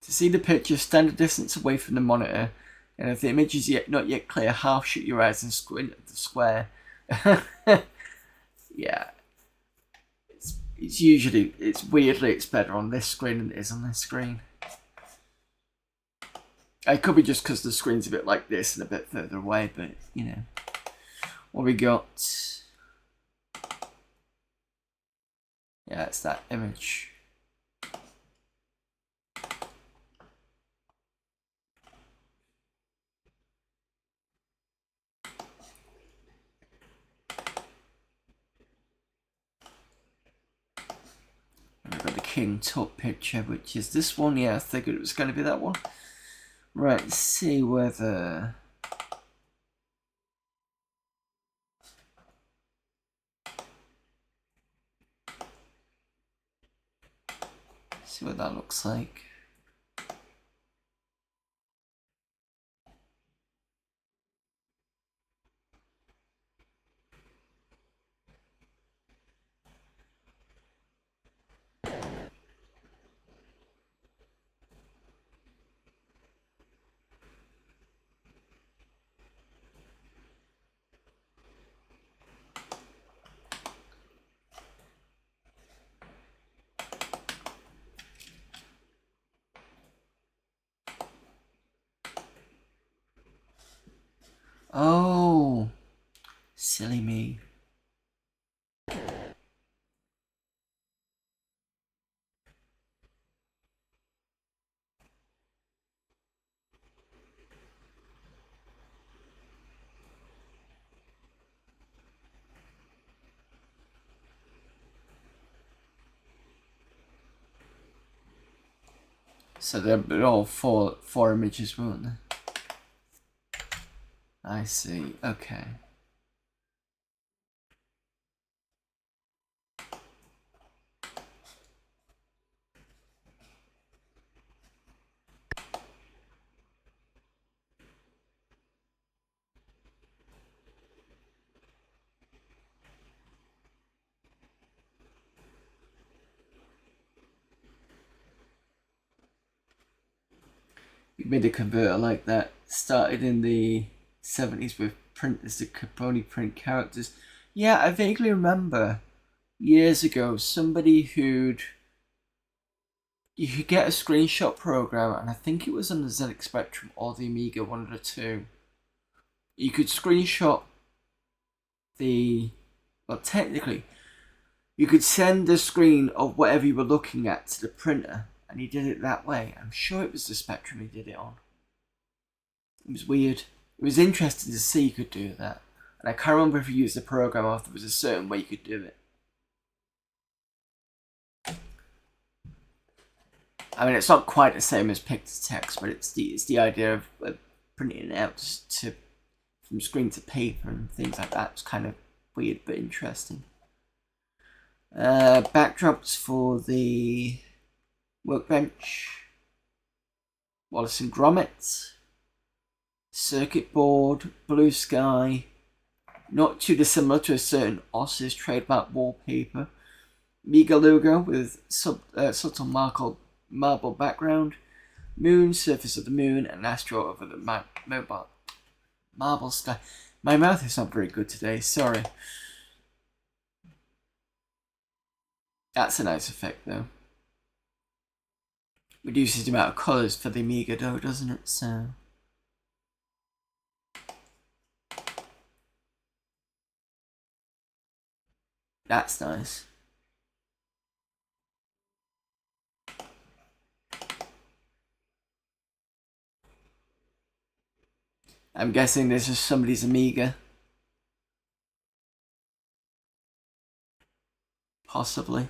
[SPEAKER 1] To see the picture, stand a distance away from the monitor, and if the image is not yet clear, half shut your eyes and squint at the square. Yeah, it's weirdly it's better on this screen than it is on this screen. It could be just because the screen's a bit like this and a bit further away, but you know. What we got? Yeah, it's that image. looking top picture, which is this one. Yeah, I figured it was going to be that one. Right, let's see whether... see what that looks like. Oh, silly me. So they're all four images, weren't they? I see. Okay. You made a converter like that. Started in the 70s with printers that could only print characters. Yeah, I vaguely remember years ago somebody who'd... you could get a screenshot program, and I think it was on the ZX Spectrum or the Amiga, one of the two. You could screenshot the... well, technically, you could send the screen of whatever you were looking at to the printer, and he did it that way. I'm sure it was the Spectrum he did it on. It was weird. It was interesting to see you could do that. And I can't remember if you used the program or if there was a certain way you could do it. I mean, it's not quite the same as pick to text, but it's the idea of printing it out from screen to paper and things like that. It's kind of weird but interesting. Backdrops for the workbench. Wallace and Gromit. Circuit board. Blue sky. Not too dissimilar to a certain Oss's trademark wallpaper. Amiga logo with subtle marble background. Moon, surface of the moon, and astro over the marble sky. My mouth is not very good today, sorry. That's a nice effect though. Reduces the amount of colours for the Amiga though, doesn't it? So that's nice. I'm guessing this is somebody's Amiga. Possibly.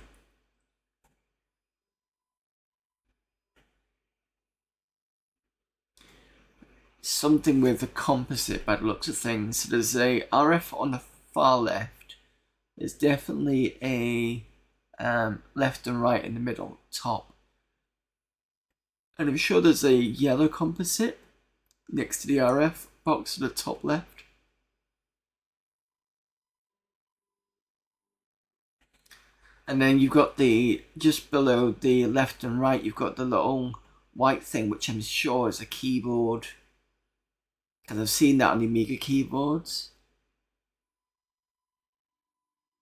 [SPEAKER 1] Something with the composite by the looks of things. So there's a RF on the far left. There's definitely a left and right in the middle, top. And I'm sure there's a yellow composite next to the RF box to the top left. And then you've got just below the left and right, you've got the little white thing, which I'm sure is a keyboard. Because I've seen that on the Amiga keyboards.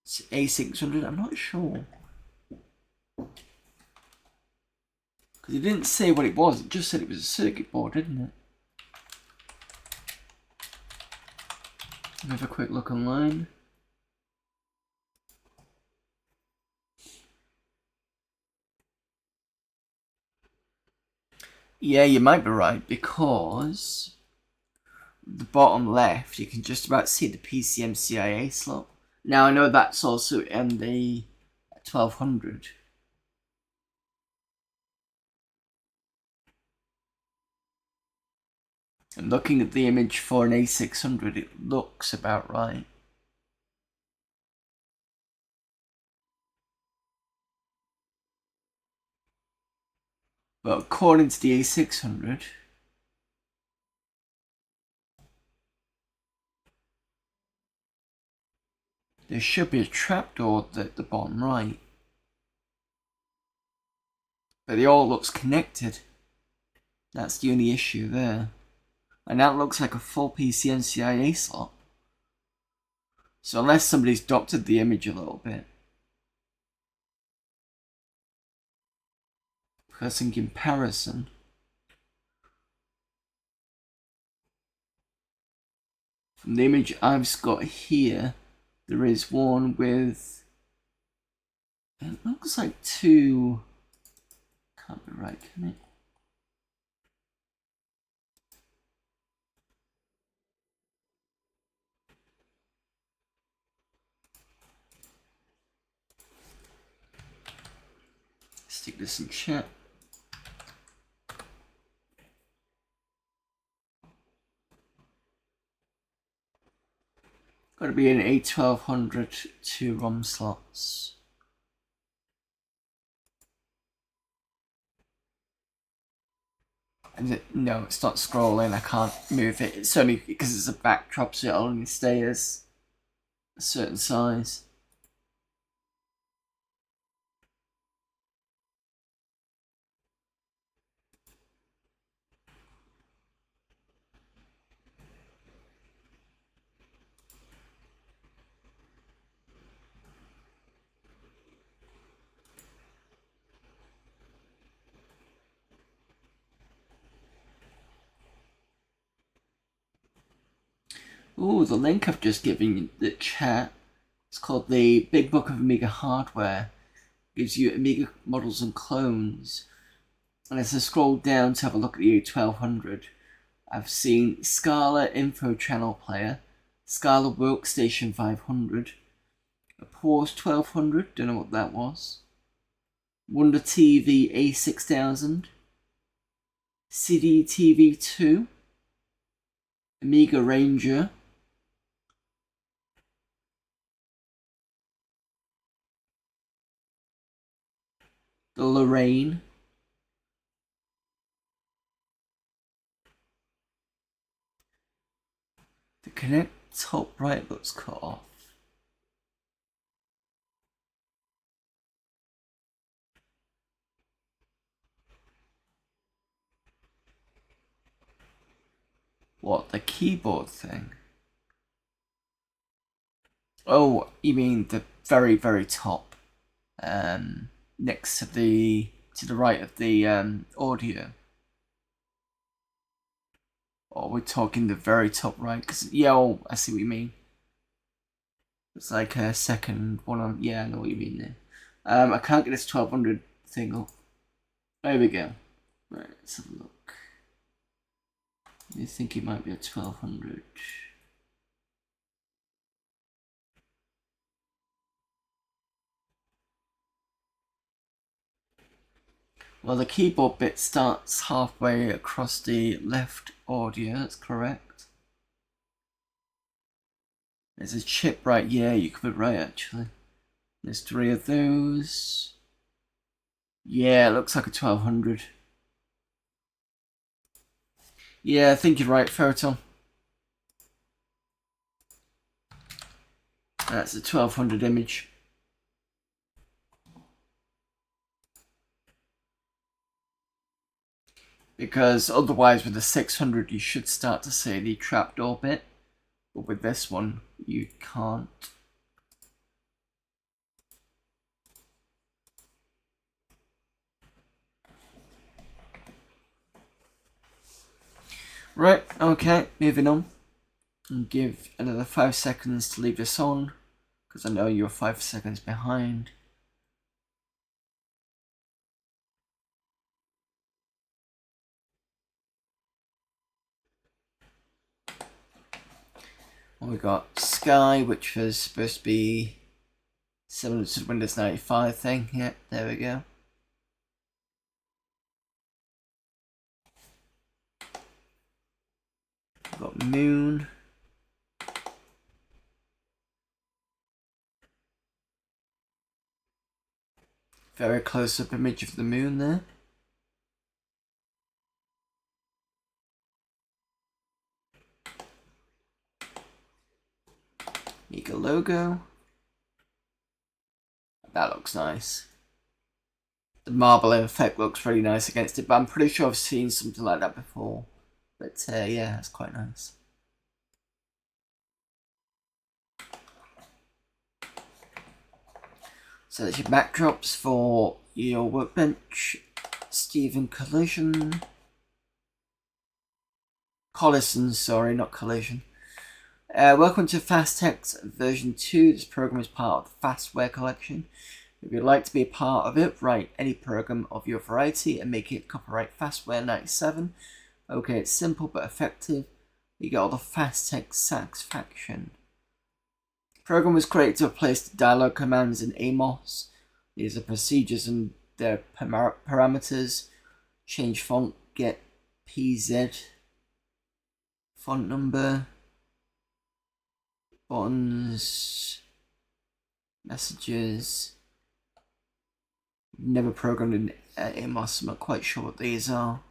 [SPEAKER 1] It's A600, I'm not sure. Because it didn't say what it was, it just said it was a circuit board, didn't it? Have a quick look online. Yeah, you might be right, because the bottom left, you can just about see the PCMCIA slot. Now, I know that's also in the 1200. And looking at the image for an A600, it looks about right. But according to the A600, there should be a trapdoor at the bottom right. But it all looks connected. That's the only issue there. And that looks like a full PCNCIA slot. So unless somebody's doctored the image a little bit. Because in comparison, from the image I've got here, there is one with, it looks like two, can't be right, can it? Stick this in chat. Got to be an A1200 two ROM slots. And no, it's not scrolling. I can't move it. It's only because it's a backdrop, so it'll only stay as a certain size. Ooh, the link I've just given you the chat. It's called the Big Book of Amiga Hardware. It gives you Amiga models and clones. And as I scroll down to have a look at the A1200, I've seen Scala Info Channel Player, Scala Workstation 500, a Pause 1200, don't know what that was, Wonder TV A6000, CD TV 2, Amiga Ranger, the Lorraine, the Connect top right looks cut off. What, the keyboard thing? Oh, you mean the very, very top, next to the right of the audio? Or we're talking the very top right? Because yeah, oh, I see what you mean. It's like a second one on. Yeah, I know what you mean there. I can't get this 1200 thing up. There we go. Right, let's have a look. You think it might be a 1200? Well, the keyboard bit starts halfway across the left audio, that's correct. There's a chip right, yeah, you could be right actually. There's three of those. Yeah, it looks like a 1200. Yeah, I think you're right, Photon. That's a 1200 image. Because otherwise with the 600 you should start to see the trapdoor bit. But with this one, you can't. Right, okay, moving on. And give another 5 seconds to leave this on, because I know you're 5 seconds behind. Well, we got Sky, which was supposed to be similar to the Windows 95 thing. Yeah, there we go. got moon. Very close-up image of the moon there. Amiga logo. That looks nice. The marbling effect looks really nice against it, but I'm pretty sure I've seen something like that before. But yeah, it's quite nice. So there's your backdrops for your workbench. Steven Collison, sorry, not Collision. Welcome to FastText version 2. This program is part of the Fastware collection. If you'd like to be a part of it, write any program of your variety and make it copyright Fastware 97. Okay, it's simple but effective. You get all the FastText satisfaction. The program was created to replace the dialog commands in Amos. These are procedures and their parameters. Change font, get PZ, font number, buttons, messages. Never programmed in Amos, I'm not quite sure what these are.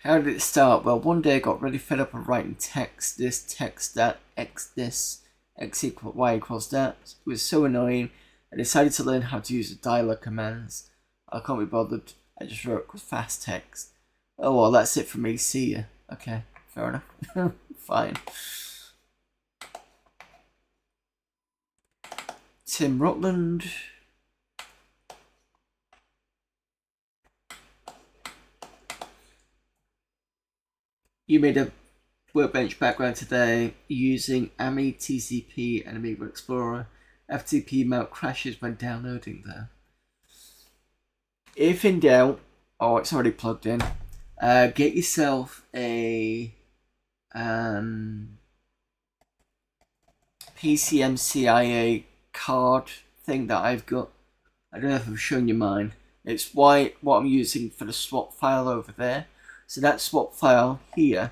[SPEAKER 1] How did it start? Well, one day I got really fed up of writing text, this, text, that, x this, x equals y equals that. It was so annoying. I decided to learn how to use the dialer commands. I can't be bothered. I just wrote with fast text. Oh well, that's it for me. See ya. Okay, fair enough. Fine. Tim Rutland. You made a workbench background today using AMI, TCP, and Amiga Explorer. FTP mount crashes when downloading there. If in doubt, oh, it's already plugged in. Get yourself a PCMCIA card thing that I've got. I don't know if I've shown you mine. It's what I'm using for the swap file over there. So that swap file here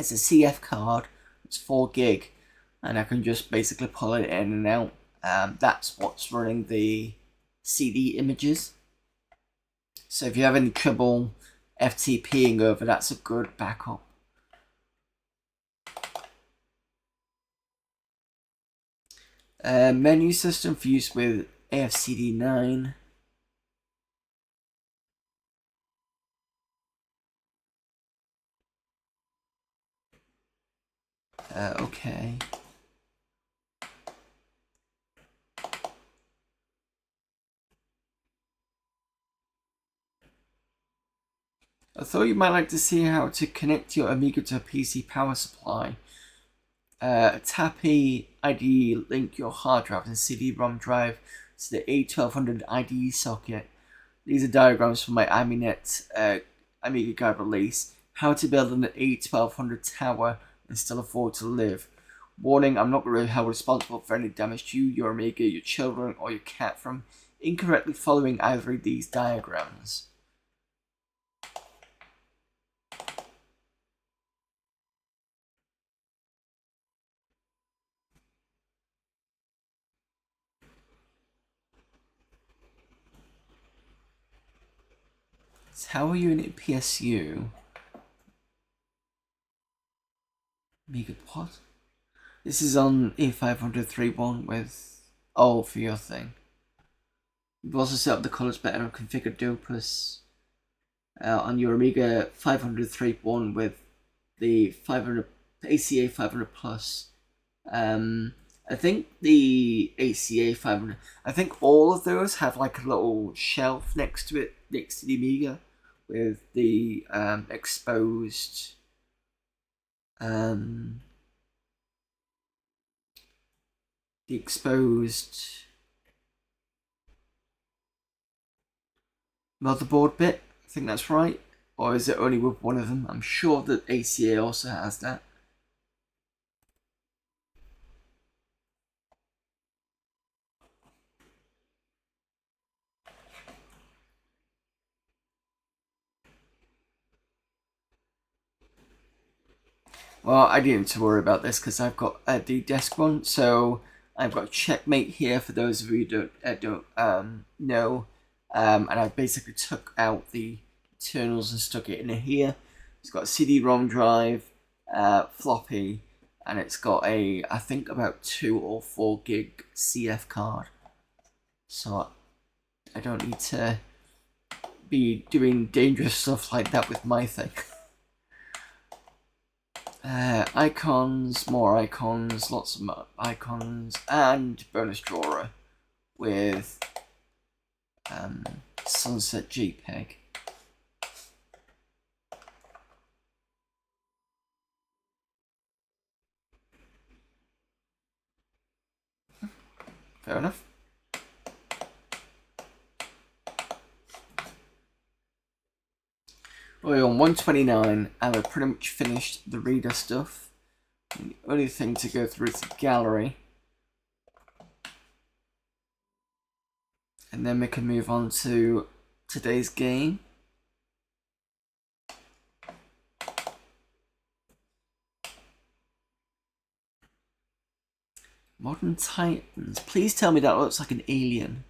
[SPEAKER 1] is a CF card. It's 4 gig, and I can just basically pull it in and out. That's what's running the CD images. So if you have any trouble FTPing over, that's a good backup. Menu system for use with AFCD9. Okay. I thought you might like to see how to connect your Amiga to a PC power supply. Tap IDE, link your hard drive and CD-ROM drive to the A1200 IDE socket. These are diagrams from my AmiNet Amiga guide release. How to build an A1200 tower and still afford to live. Warning, I'm not really held responsible for any damage to you, your Amiga, your children, or your cat from incorrectly following either of these diagrams. So how are you in PSU? Amiga what? This is on A500.3.1 with for your thing. You've also set up the colours better and configured Dopus on your Amiga 500.3.1 with the 500 ACA 500 plus. I think the ACA 500. I think all of those have like a little shelf next to it, next to the Amiga, with the exposed. The exposed motherboard bit. I think that's right. Or is it only with one of them? I'm sure that ACA also has that. Well, I didn't need to worry about this because I've got the desk one. So I've got Checkmate here for those of you who don't know. And I basically took out the internals and stuck it in here. It's got a CD-ROM drive, floppy, and it's got a, I think, about 2 or 4 gig CF card. So I don't need to be doing dangerous stuff like that with my thing. Icons, more icons, lots of more icons, and bonus drawer with Sunset JPEG. Fair enough. We're on 129 and we've pretty much finished the reader stuff. And the only thing to go through is the gallery. And then we can move on to today's game. Modern Titans. Please tell me that looks like an alien.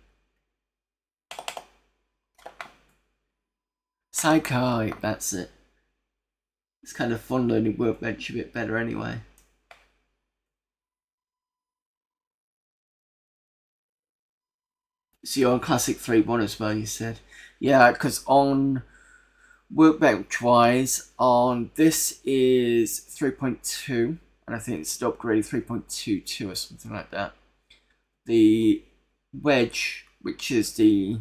[SPEAKER 1] Psychi, that's it. It's kind of fun learning Workbench a bit better anyway. So you're on Classic 3.1 as well, you said? Yeah, because on Workbench wise, on this is 3.2, and I think it's an upgrade 3.22 or something like that. The Wedge, which is the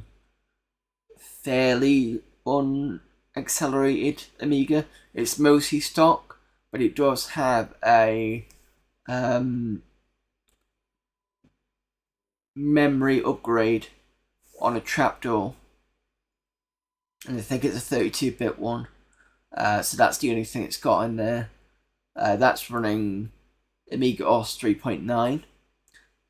[SPEAKER 1] fairly unaccelerated Amiga, it's mostly stock, but it does have a memory upgrade on a trapdoor, and I think it's a 32-bit one. So that's the only thing it's got in there. That's running Amiga OS 3.9,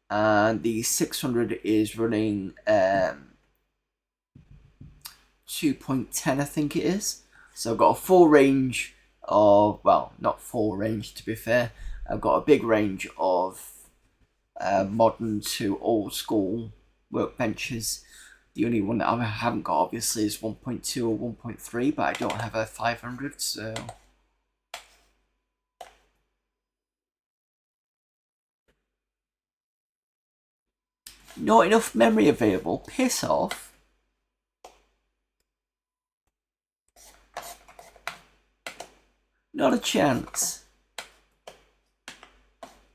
[SPEAKER 1] and the 600 is running 2.10, I think it is. So I've got a full range of, well, not full range to be fair. I've got a big range of modern to old school workbenches. The only one that I haven't got obviously is 1.2 or 1.3, but I don't have a 500, so not enough memory available. Piss off. Not a chance.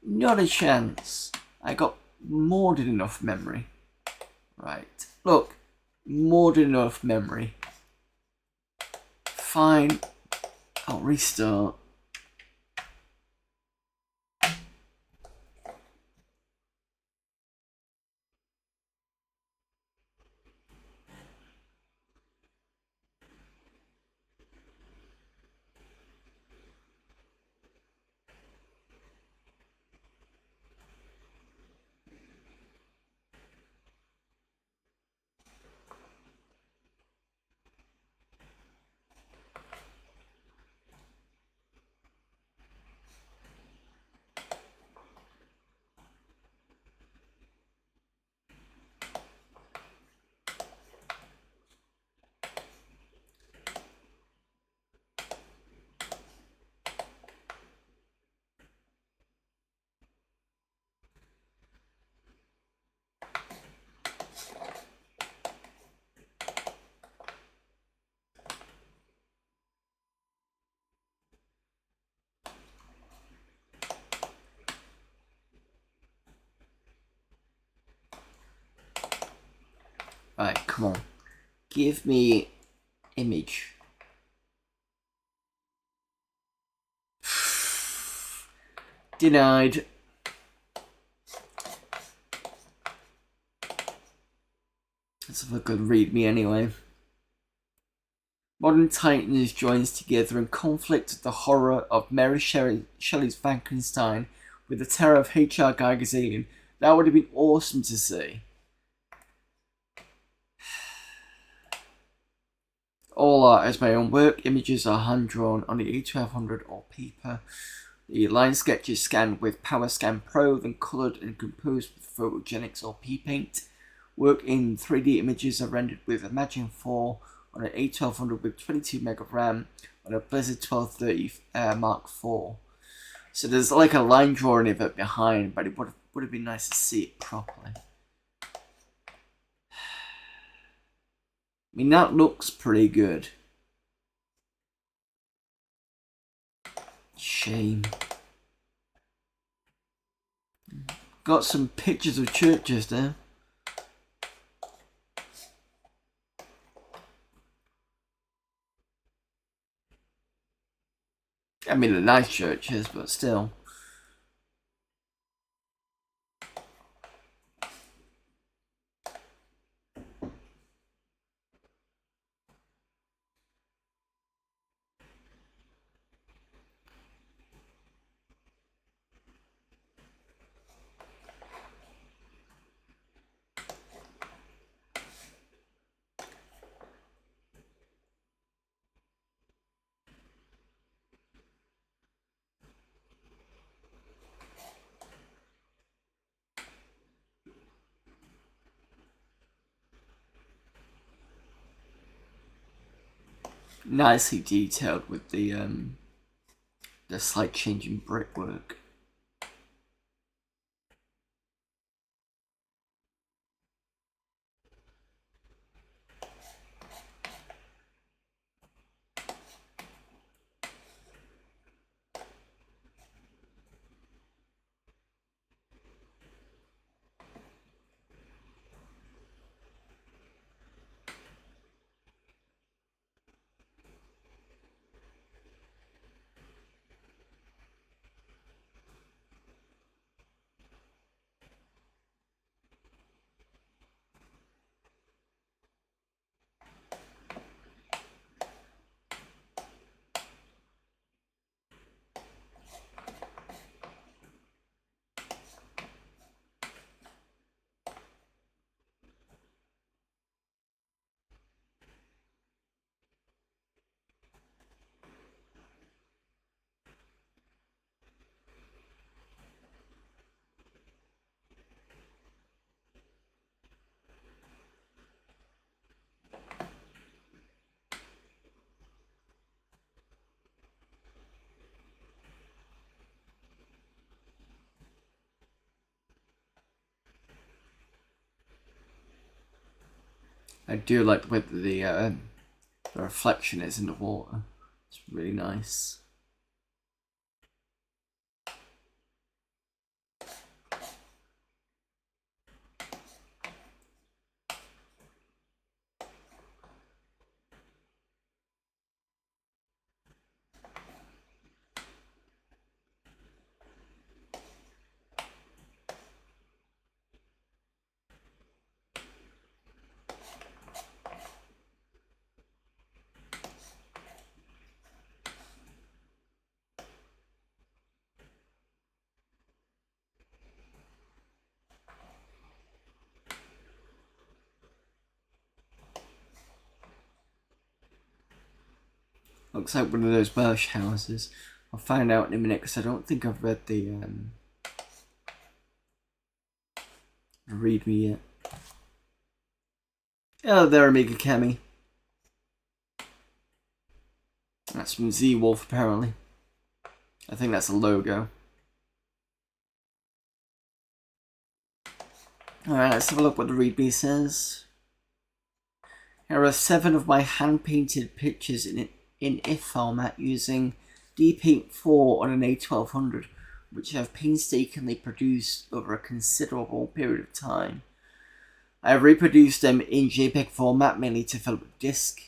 [SPEAKER 1] Not a chance. I got more than enough memory. Right. Look. More than enough memory. Fine. I'll restart. Right, come on. Give me image. Denied. Let's have a good read me anyway. Modern Titans joins together in conflict with the horror of Mary Shelley's Frankenstein with the terror of H.R. Geiger's Alien. That would have been awesome to see. All art is my own work. Images are hand-drawn on the A1200 or paper. The line sketch is scanned with PowerScan Pro, then coloured and composed with Photogenics or P-Paint. Work in 3D images are rendered with Imagine 4 on an A1200 with 22 meg of RAM on a Blizzard 1230 Mark IV. So there's like a line drawing of it behind, but it would have been nice to see it properly. I mean, that looks pretty good. Shame. Got some pictures of churches there. I mean, they're nice churches, but still. Nicely detailed with the slight change in brickwork. I do like the way the reflection is in the water. It's really nice. Looks like one of those Welsh houses. I'll find out in a minute because I don't think I've read the read me yet. Oh, there, Amiga Kemi. That's from Z-Wolf, apparently. I think that's a logo. Alright, let's have a look what the readme says. Here are 7 of my hand-painted pictures in IF format using D-Paint 4 on an A1200, which I have painstakingly produced over a considerable period of time. I have reproduced them in JPEG format mainly to fill up a disk.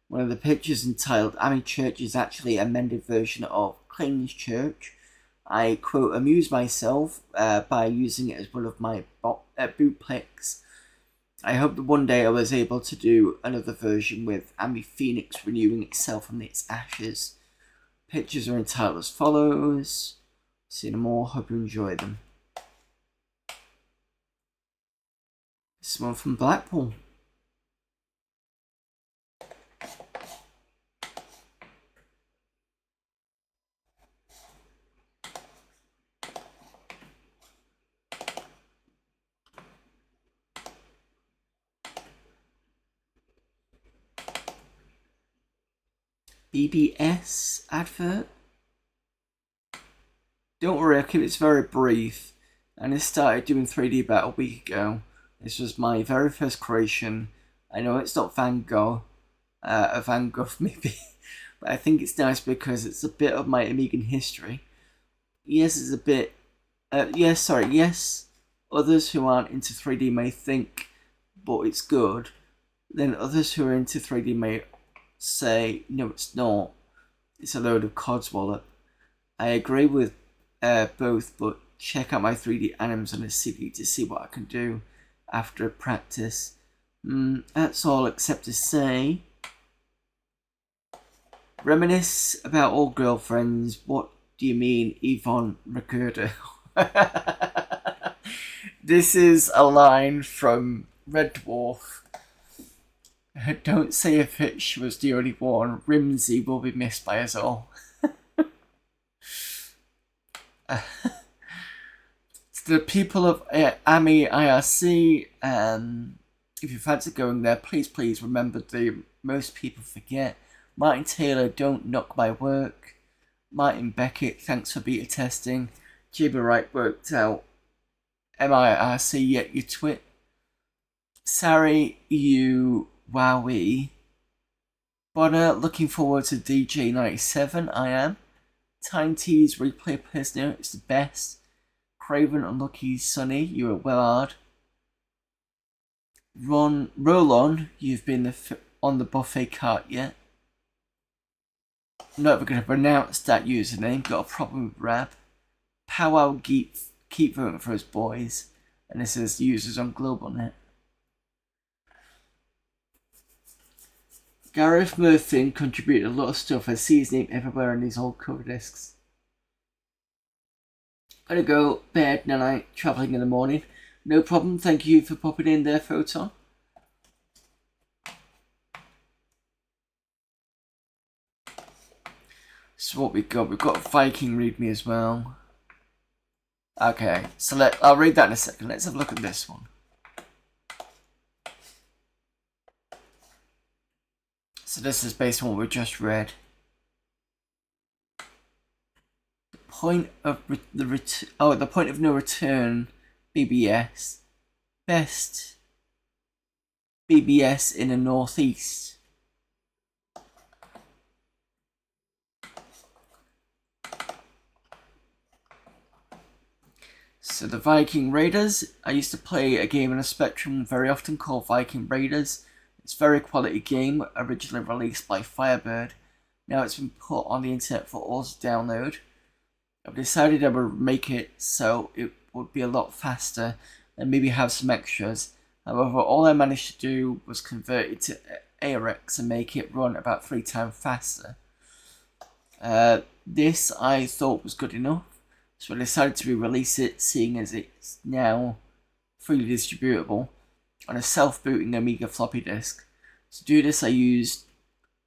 [SPEAKER 1] One of the pictures entitled Ami Church is actually an amended version of Clayton's Church. I, quote, amuse myself by using it as one of my bootlegs. I hope that one day I was able to do another version with Ami Phoenix renewing itself from its ashes. Pictures are entitled as follows. See no more, hope you enjoy them. This one from Blackpool. BBS advert. Don't worry, it's very brief. And I started doing 3D about a week ago. This was my very first creation. I know it's not Van Gogh, a Van Gogh maybe, but I think it's nice because it's a bit of my Amiga history. Yes, it's a bit. Yes. Others who aren't into 3D may think, but it's good. Then others who are into 3D may say, no, it's not. It's a load of codswallop. I agree with both, but check out my 3D anims on a CD to see what I can do after practice. That's all except to say, reminisce about old girlfriends. What do you mean, Yvonne Ricardo? This is a line from Red Dwarf. Don't say a fish was the only one. Rimsey will be missed by us all. To the people of AMI IRC, if you fancy going there, please remember the most people forget. Martin Taylor, don't knock my work. Martin Beckett, thanks for beta testing. Jibber Wright worked out. MIRC, yet you twit. Sorry, you wowie. Bonner, looking forward to DJ97, I am. Time T's replay prisoner is the best. Craven, unlucky Sonny, you are Willard. Roll on, you've been on the buffet cart yet. I'm not ever going to pronounce that username, got a problem with rap. Powwow Geek, keep voting for us boys. And this is users on GlobalNet. Gareth Murphy contributed a lot of stuff. I see his name everywhere on these old cover discs. Gotta go bed night, travelling in the morning. No problem, thank you for popping in there, Photon. So what we've got Viking readme as well. Okay, so I'll read that in a second. Let's have a look at this one. So this is based on what we just read. The point of the point of no return, BBS. Best BBS in the Northeast. So the Viking Raiders, I used to play a game on a Spectrum very often called Viking Raiders. It's a very quality game, originally released by Firebird. Now it's been put on the internet for all to download. I've decided I would make it so it would be a lot faster and maybe have some extras. However, all I managed to do was convert it to ARX and make it run about 3 times faster. This I thought was good enough, so I decided to re-release it, seeing as it's now freely distributable on a self-booting Amiga floppy disk. To do this, I used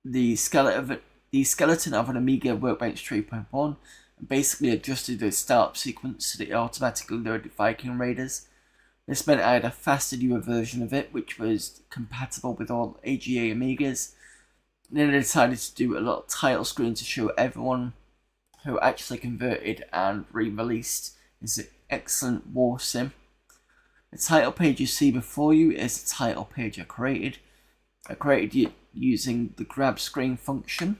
[SPEAKER 1] the skeleton of an Amiga Workbench 3.1 and basically adjusted the startup sequence so that it automatically loaded Viking Raiders. This meant I had a faster newer version of it, which was compatible with all AGA Amigas. And then I decided to do a little title screen to show everyone who actually converted and re-released this excellent war sim. The title page you see before you is the title page I created. I created it using the grab screen function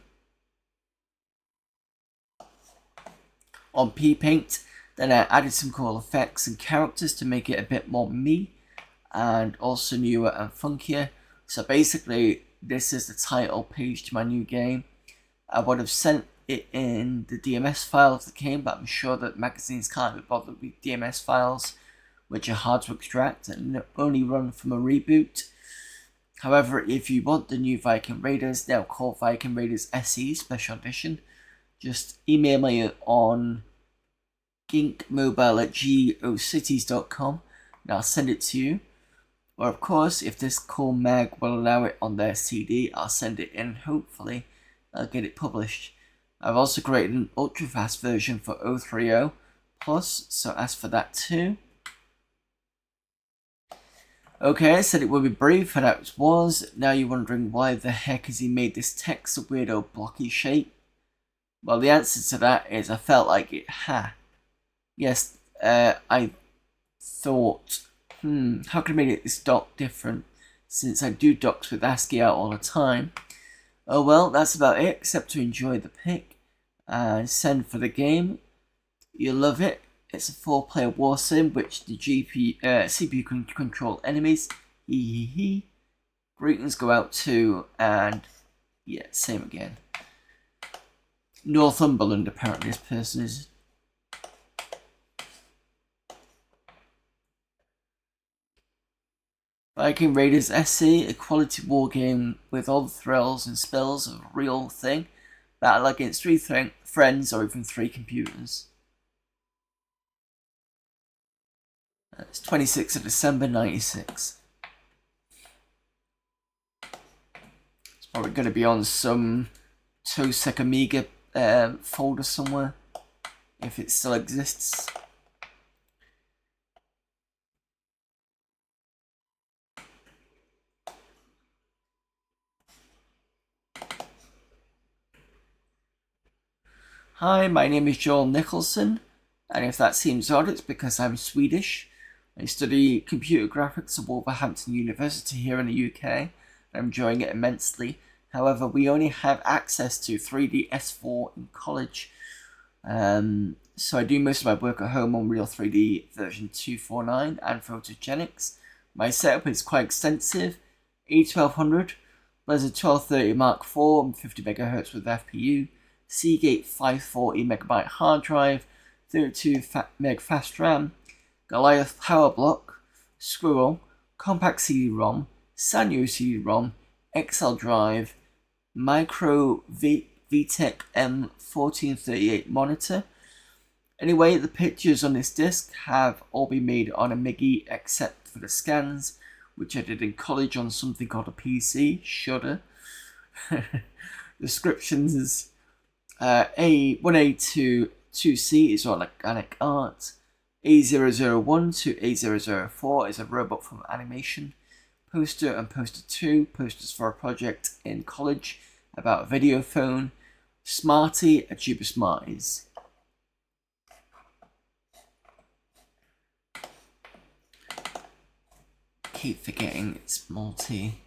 [SPEAKER 1] on P-Paint. Then I added some cool effects and characters to make it a bit more me and also newer and funkier. So basically, this is the title page to my new game. I would have sent it in the DMS file of the game, but I'm sure that magazines can't be bothered with DMS files, which are hard to extract and only run from a reboot. However, if you want the new Viking Raiders, now called Viking Raiders SE Special Edition, just email me on ginkmobile@gocities.com and I'll send it to you. Or of course, if this cool mag will allow it on their CD, I'll send it in. Hopefully, I'll get it published. I've also created an ultra-fast version for 030 Plus, so ask for that too. Okay, I said it would be brief, and that was. Now you're wondering why the heck has he made this text a weirdo blocky shape? Well, the answer to that is I felt like it. Yes, I thought, how can I make this doc different? Since I do docs with ASCII out all the time. Oh well, that's about it, except to enjoy the pick and send for the game. You'll love it. It's a 4-player war sim which the CPU can control enemies. Hee hee hee. Greetings go out to, and yeah, same again. Northumberland, apparently, this person is. Viking Raiders SC, a quality war game with all the thrills and spills of a real thing. Battle against 3 friends or even 3 computers. It's 26th of December 96. It's probably going to be on some Tosec Amiga folder somewhere, if it still exists. Hi, my name is Joel Nicholson, and if that seems odd, it's because I'm Swedish. I study computer graphics at Wolverhampton University here in the UK. I'm enjoying it immensely. However, we only have access to 3D S4 in college. So I do most of my work at home on Real 3D version 249 and Photogenics. My setup is quite extensive. E1200, Blizzard 1230 Mark IV and 50MHz with FPU, Seagate 540 MB hard drive, 32 meg fast RAM, Goliath power block, Squirrel, compact CD-ROM, Sanyo CD-ROM, XL drive, micro VTech M1438 monitor. Anyway, the pictures on this disc have all been made on a MIGI except for the scans, which I did in college on something called a PC, Shudder. Descriptions is A1A to 2C is organic art. A001 to A004 is a robot from animation. Poster and poster 2, posters for a project in college about a video phone. Smarty, a tube of Smarties. Keep forgetting it's multi.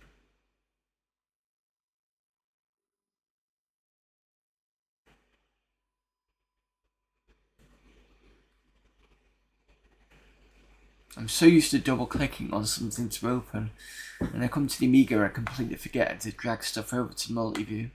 [SPEAKER 1] I'm so used to double clicking on something to open, and I come to the Amiga and I completely forget to drag stuff over to multi-view.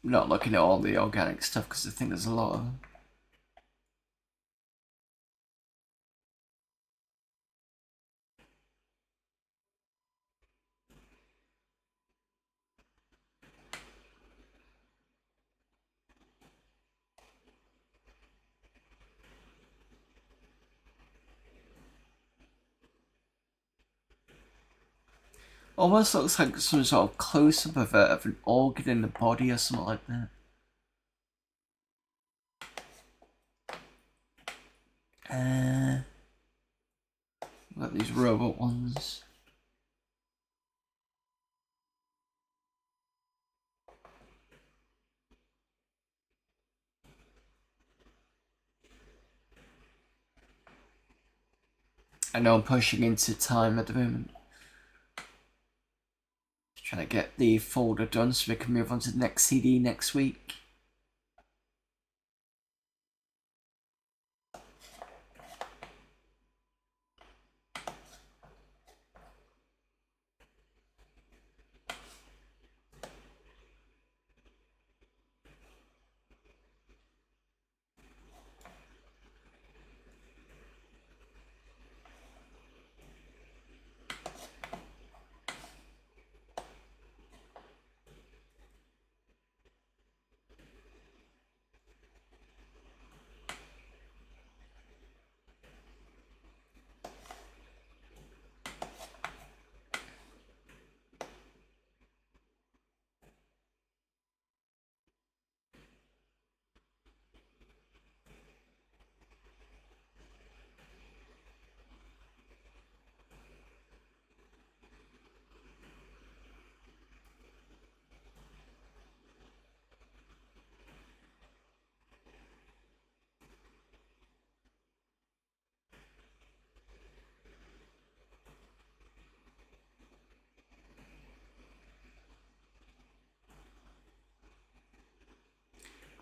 [SPEAKER 1] I'm not looking at all the organic stuff because I think there's a lot of them. Almost looks like some sort of close-up of an organ in the body or something like that. Got these robot ones. I know I'm pushing into time at the moment. Trying to get the folder done so we can move on to the next CD next week.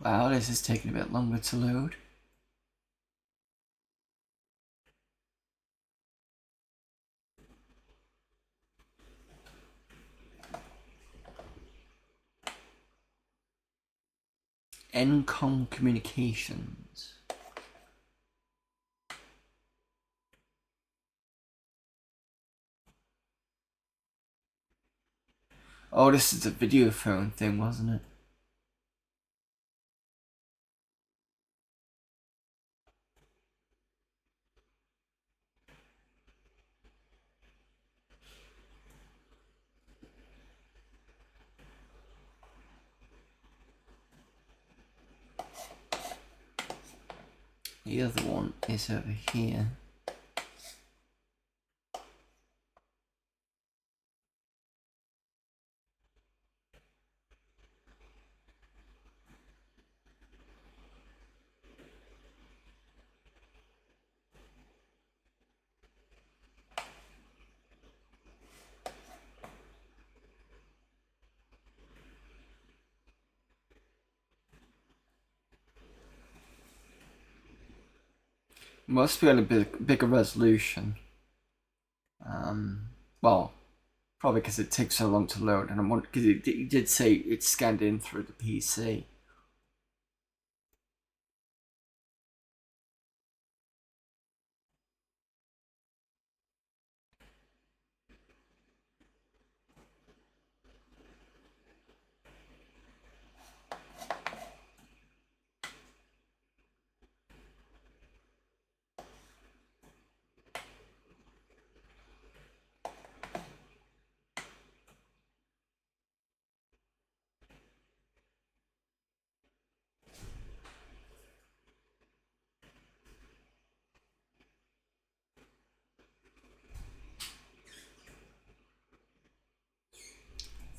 [SPEAKER 1] Wow, this is taking a bit longer to load. Encom Communications. Oh, this is a video phone thing, wasn't it? The other one is over here. Must be on a bigger resolution. Well, probably because it takes so long to load, and I'm because it did say it scanned in through the PC.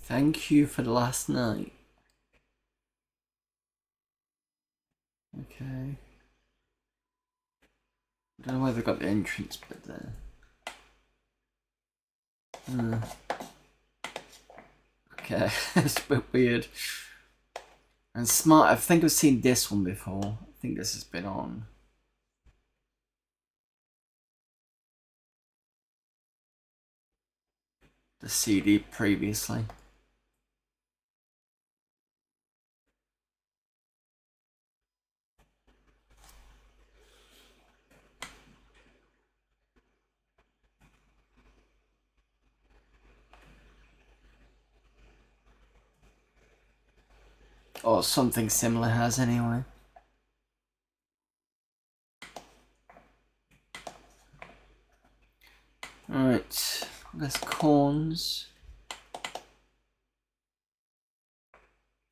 [SPEAKER 1] Thank you for the last night. Okay. I don't know why they got the entrance bit there. Okay, it's a bit weird. And smart, I think I've seen this one before. I think this has been on. The CD previously. Or something similar has anyway. Alright, there's corns.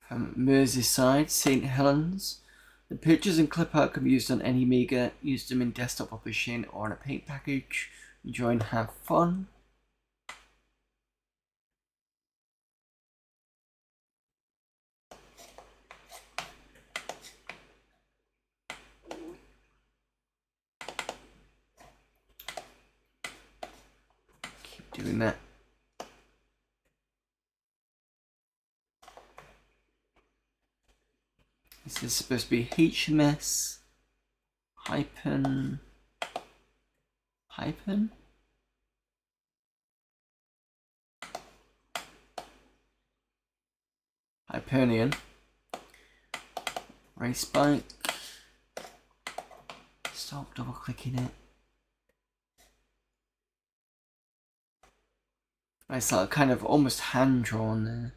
[SPEAKER 1] From Merseyside, St. Helens. The pictures and clip art can be used on any Amiga. Use them in desktop or machine or in a paint package. Enjoy and have fun. Keep doing that. This is supposed to be HMS hyphen Hyperion race bike. Stop double clicking it. It's like kind of almost hand drawn there.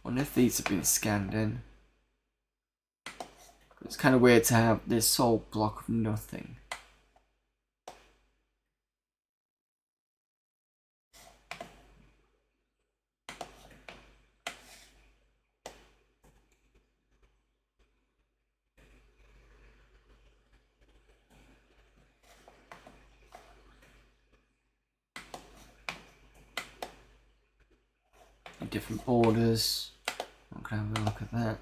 [SPEAKER 1] Wonder if these have been scanned in. It's kind of weird to have this whole block of nothing. different borders. I'm gonna have a look at that.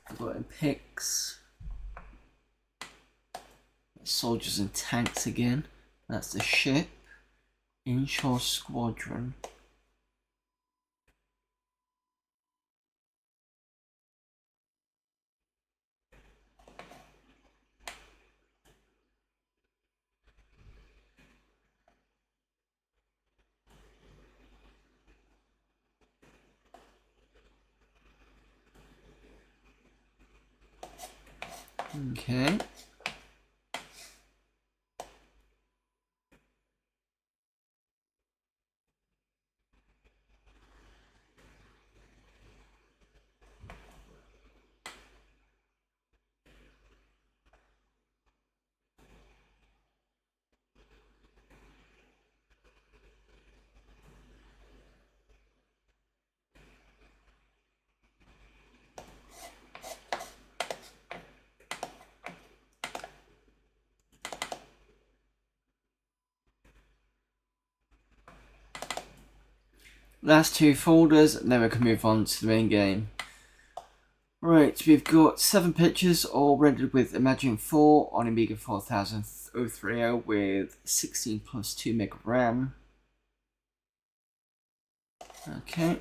[SPEAKER 1] I've got in pics. Soldiers and tanks again. That's the ship. Inshore squadron. Okay. Last two folders, and then we can move on to the main game. Right, we've got 7 pictures, all rendered with Imagen 4 on Amiga 4030 with 16 plus 2 meg of RAM. Okay.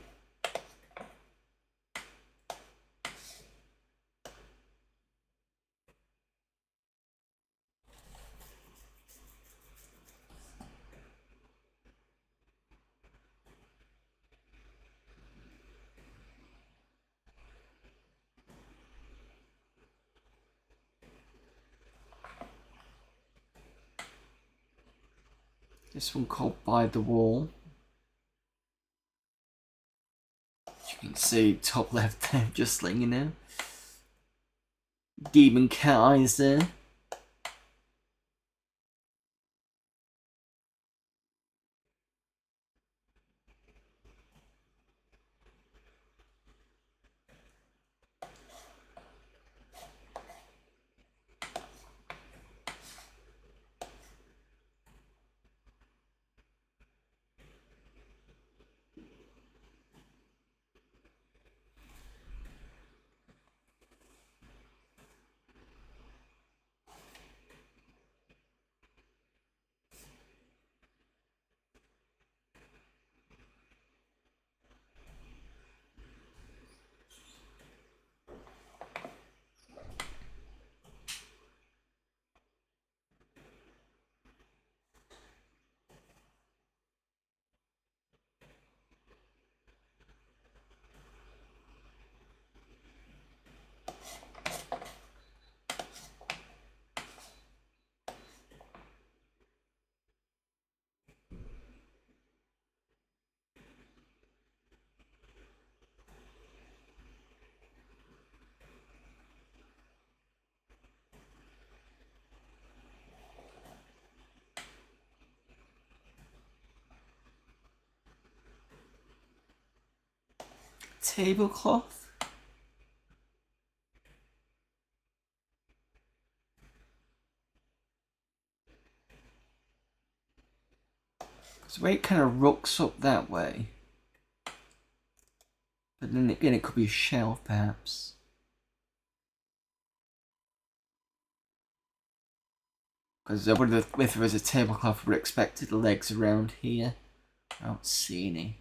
[SPEAKER 1] This one called By the Wall. As you can see, top left there, just slinging in. Demon cat eyes there. Tablecloth. The way it kind of rocks up that way. But then again, it could be a shelf, perhaps. Because if there was a tablecloth, I would have expected the legs around here. I don't see any.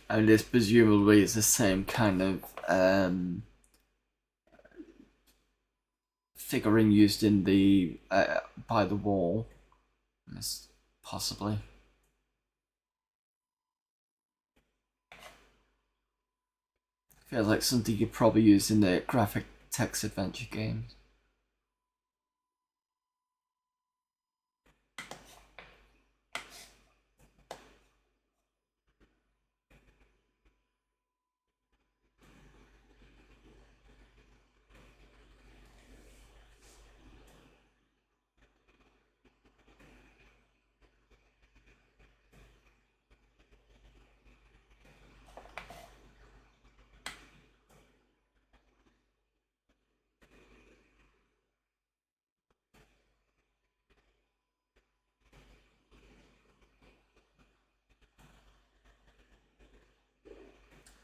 [SPEAKER 1] And this presumably is the same kind of figurine used in the By the Wall. Possibly. Feels like something you'd probably use in the graphic text adventure games.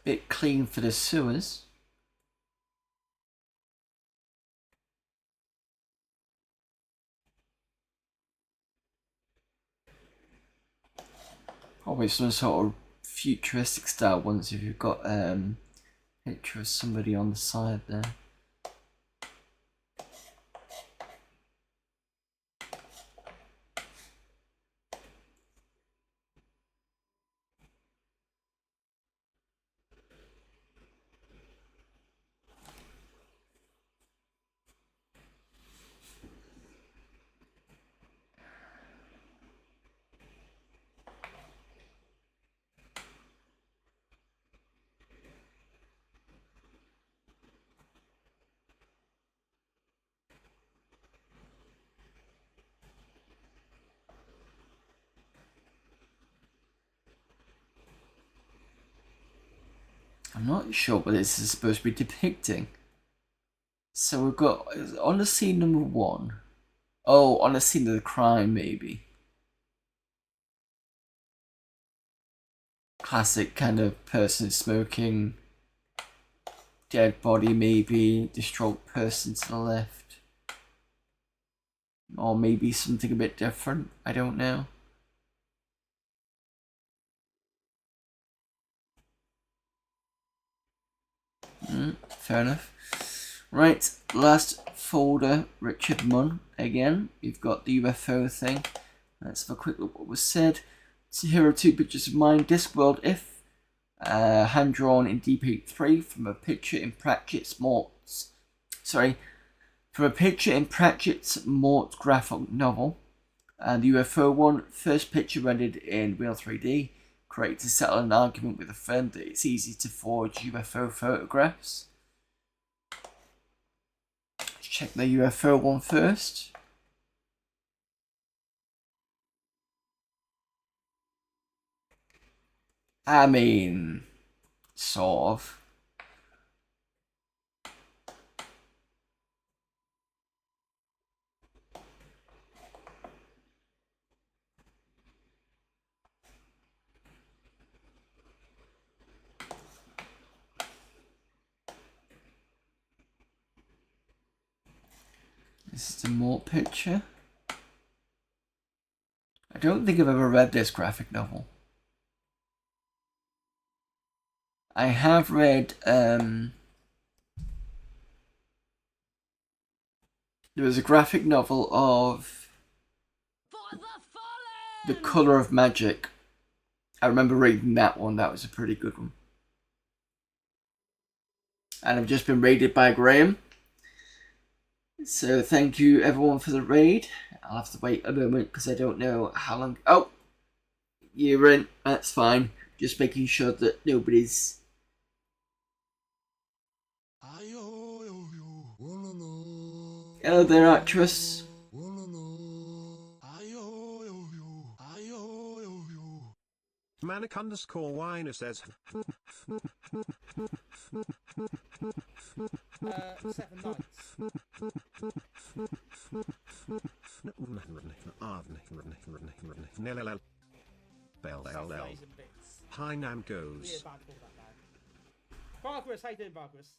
[SPEAKER 1] Bit clean for the sewers. Probably some sort of futuristic style ones if you've got picture of somebody on the side there. I'm not sure what this is supposed to be depicting. So we've got on the scene number 1. Oh, on the scene of the crime, maybe. Classic kind of person smoking, dead body, maybe distraught person to the left, or maybe something a bit different. I don't know. Fair enough. Right, last folder, Richard Munn again. We've got the UFO thing. Let's have a quick look at what was said. So here are 2 pictures of mine. Discworld if hand drawn in DP3 from a picture in Pratchett's Mort's Mort graphic novel. And the UFO one, first picture rendered in Real 3D, created to settle an argument with a friend that it's easy to forge UFO photographs. Let's check the UFO one first. I mean, sort of. This is the Mort picture. I don't think I've ever read this graphic novel. I have read, there was a graphic novel of The Colour of Magic. I remember reading that one. That was a pretty good one. And I've just been raided by Graham. So thank you everyone for the raid. I'll have to wait a moment because I don't know how long. Oh, you're in. That's fine. Just making sure that nobody's. Hello there, actress.
[SPEAKER 2] Manic _ Winer says
[SPEAKER 3] 7 nights.
[SPEAKER 2] Hi Nam goes.
[SPEAKER 3] Barbarous, how you doing, Barbarous?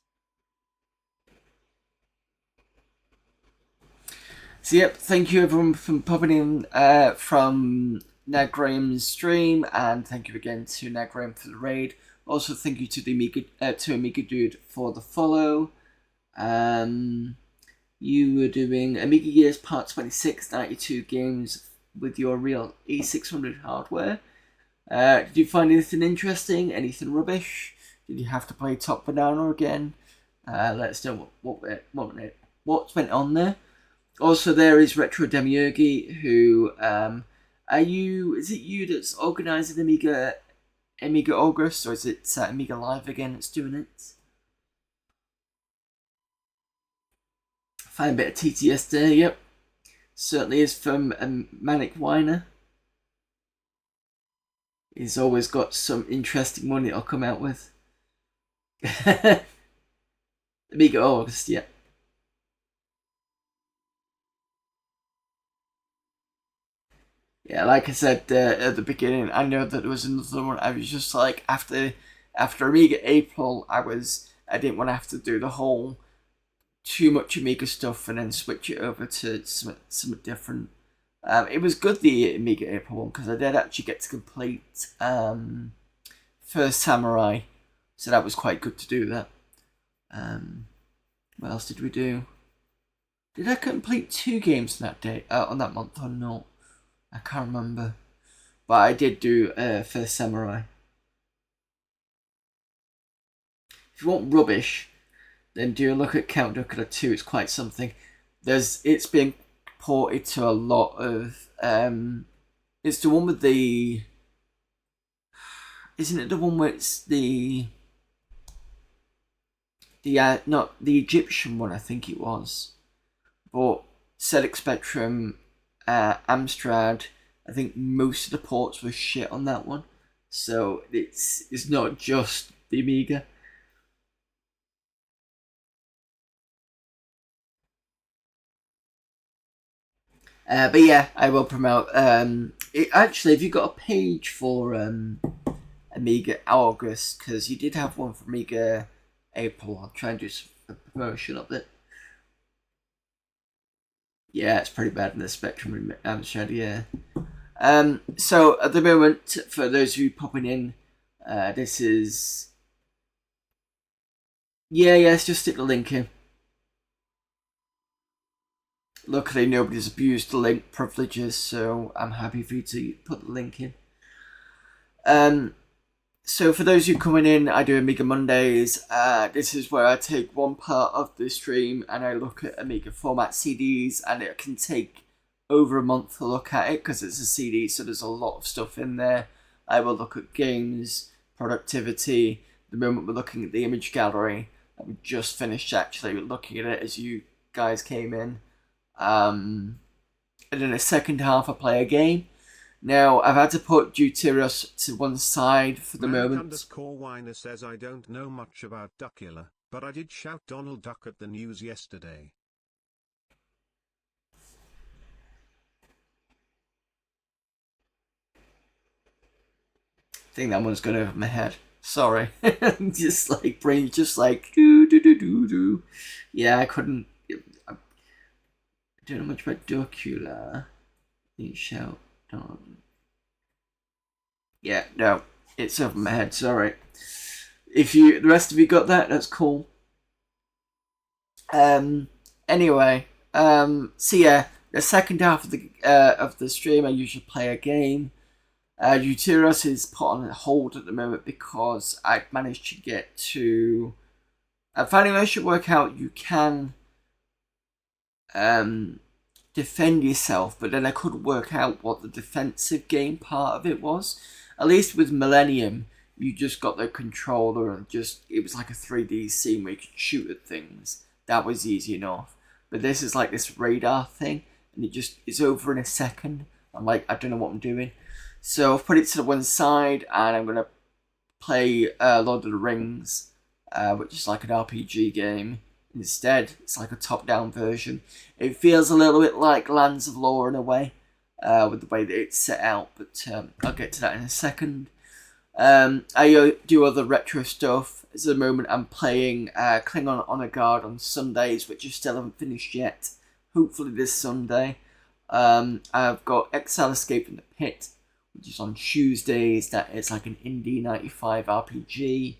[SPEAKER 1] So yep, thank you everyone for popping in from Ned Graham's stream, and thank you again to Ned Graham for the raid. Also, thank you to the Amiga Dude for the follow. You were doing Amiga Years Part 26, 92 games with your real E600 hardware. Did you find anything interesting? Anything rubbish? Did you have to play Top Banana again? Let us know what went on there. Also, there is Retro Demiurgi, who is it you that's organising Amiga August, or is it Amiga Live again that's doing it? Fine bit of TTS there, yep. Certainly is from Manic Whiner. He's always got some interesting one he'll come out with. Amiga August, yeah. Yeah, like I said at the beginning, I know that there was another one. I was just like, after Amiga April, I didn't want to have to do the whole too much Amiga stuff and then switch it over to something different. It was good, the Amiga April one, because I did actually get to complete First Samurai, so that was quite good to do that. What else did we do? Did I complete 2 games on that day, on that month or not? I can't remember. But I did do First Samurai. If you want rubbish, then do a look at Count Dracula 2. It's quite something. It's been ported to a lot of. It's the one with the. Isn't it the one where it's the not the Egyptian one? I think it was, but ZX Spectrum, Amstrad. I think most of the ports were shit on that one, so it's not just the Amiga. But yeah, I will promote. Actually, have you got a page for Amiga August? Because you did have one for Amiga April. I'll try and do some promotion of it. Yeah, it's pretty bad in the Spectrum Amstrad, yeah. So at the moment, for those of you popping in, this is. Yeah, let's just stick the link in. Luckily, nobody's abused the link privileges, so I'm happy for you to put the link in. So for those of you coming in, I do Amiga Mondays. This is where I take one part of the stream and I look at Amiga format CDs, and it can take over a month to look at it because it's a CD, so there's a lot of stuff in there. I will look at games, productivity. The moment we're looking at the image gallery, we just finished actually looking at it as you guys came in. And in the second half, I play a game. Now, I've had to put Deuterios to one side for the moment.
[SPEAKER 2] _Whiner says, I don't know much about Duckula, but I did shout Donald Duck at the news yesterday.
[SPEAKER 1] I think that one's gone over my head. Sorry. Just like, brain just like, do. Yeah, I couldn't. I don't know much about Duckula. You shout Donald. Yeah, no, it's over my head. Sorry. If the rest of you got that, that's cool. Anyway, so yeah, the second half of the stream, I usually play a game. Euteros is put on hold at the moment because I managed to get to. Finally, I should work out you can defend yourself, but then I couldn't work out what the defensive game part of it was. At least with Millennium, you just got the controller and it was like a 3D scene where you could shoot at things. That was easy enough. But this is like this radar thing, and it's over in a second. I'm like, I don't know what I'm doing. So I've put it to the one side, and I'm gonna play Lord of the Rings, which is like an RPG game. Instead, it's like a top-down version. It feels a little bit like Lands of Lore in a way, with the way that it's set out, but I'll get to that in a second. I do other retro stuff. At the moment, I'm playing Klingon Honor Guard on Sundays, which I still haven't finished yet. Hopefully this Sunday. I've got Exile Escape from the Pit, which is on Tuesdays. That is like an Indie 95 RPG.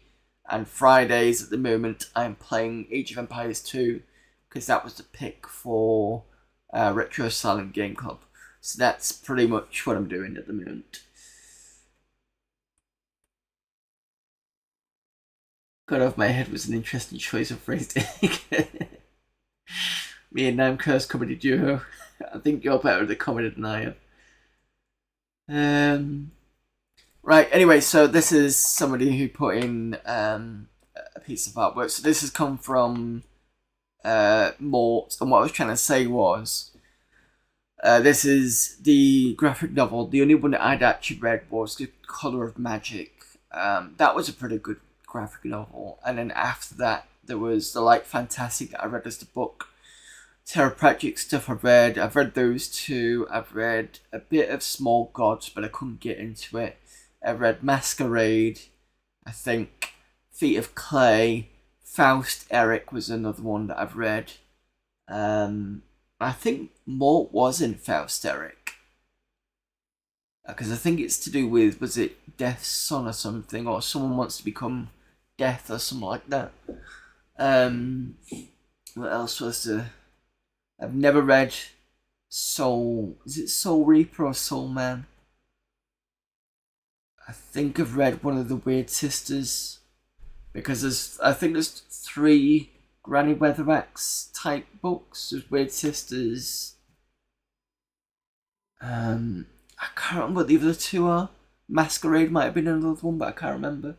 [SPEAKER 1] And Fridays at the moment, I'm playing Age of Empires 2, because that was the pick for Retro Silent Game Club. So that's pretty much what I'm doing at the moment. got off my head was an interesting choice of phrase to take. Me and Namco's comedy duo. I think you're better at the comedy than I am. Right, anyway, so this is somebody who put in a piece of artwork. So this has come from Mort, and what I was trying to say was this is the graphic novel. The only one that I'd actually read was The Colour of Magic. That was a pretty good graphic novel. And then after that, there was The Light Fantastic that I read as the book. Therapeutic stuff I've read those two. I've read a bit of Small Gods, but I couldn't get into it. I've read Masquerade, I think. Feet of Clay. Faust Eric was another one that I've read. I think Mort was in Faust Eric. Because I think it's to do with, was it Death's Son or something? Or someone wants to become Death or something like that. What else was there? I've never read Soul... Is it Soul Reaper or Soul Man? I think I've read one of the Weird Sisters. Because I think there's 3 Granny Weatherax type books. There's Weird Sisters. I can't remember what the other 2 are. Masquerade might have been another one, but I can't remember.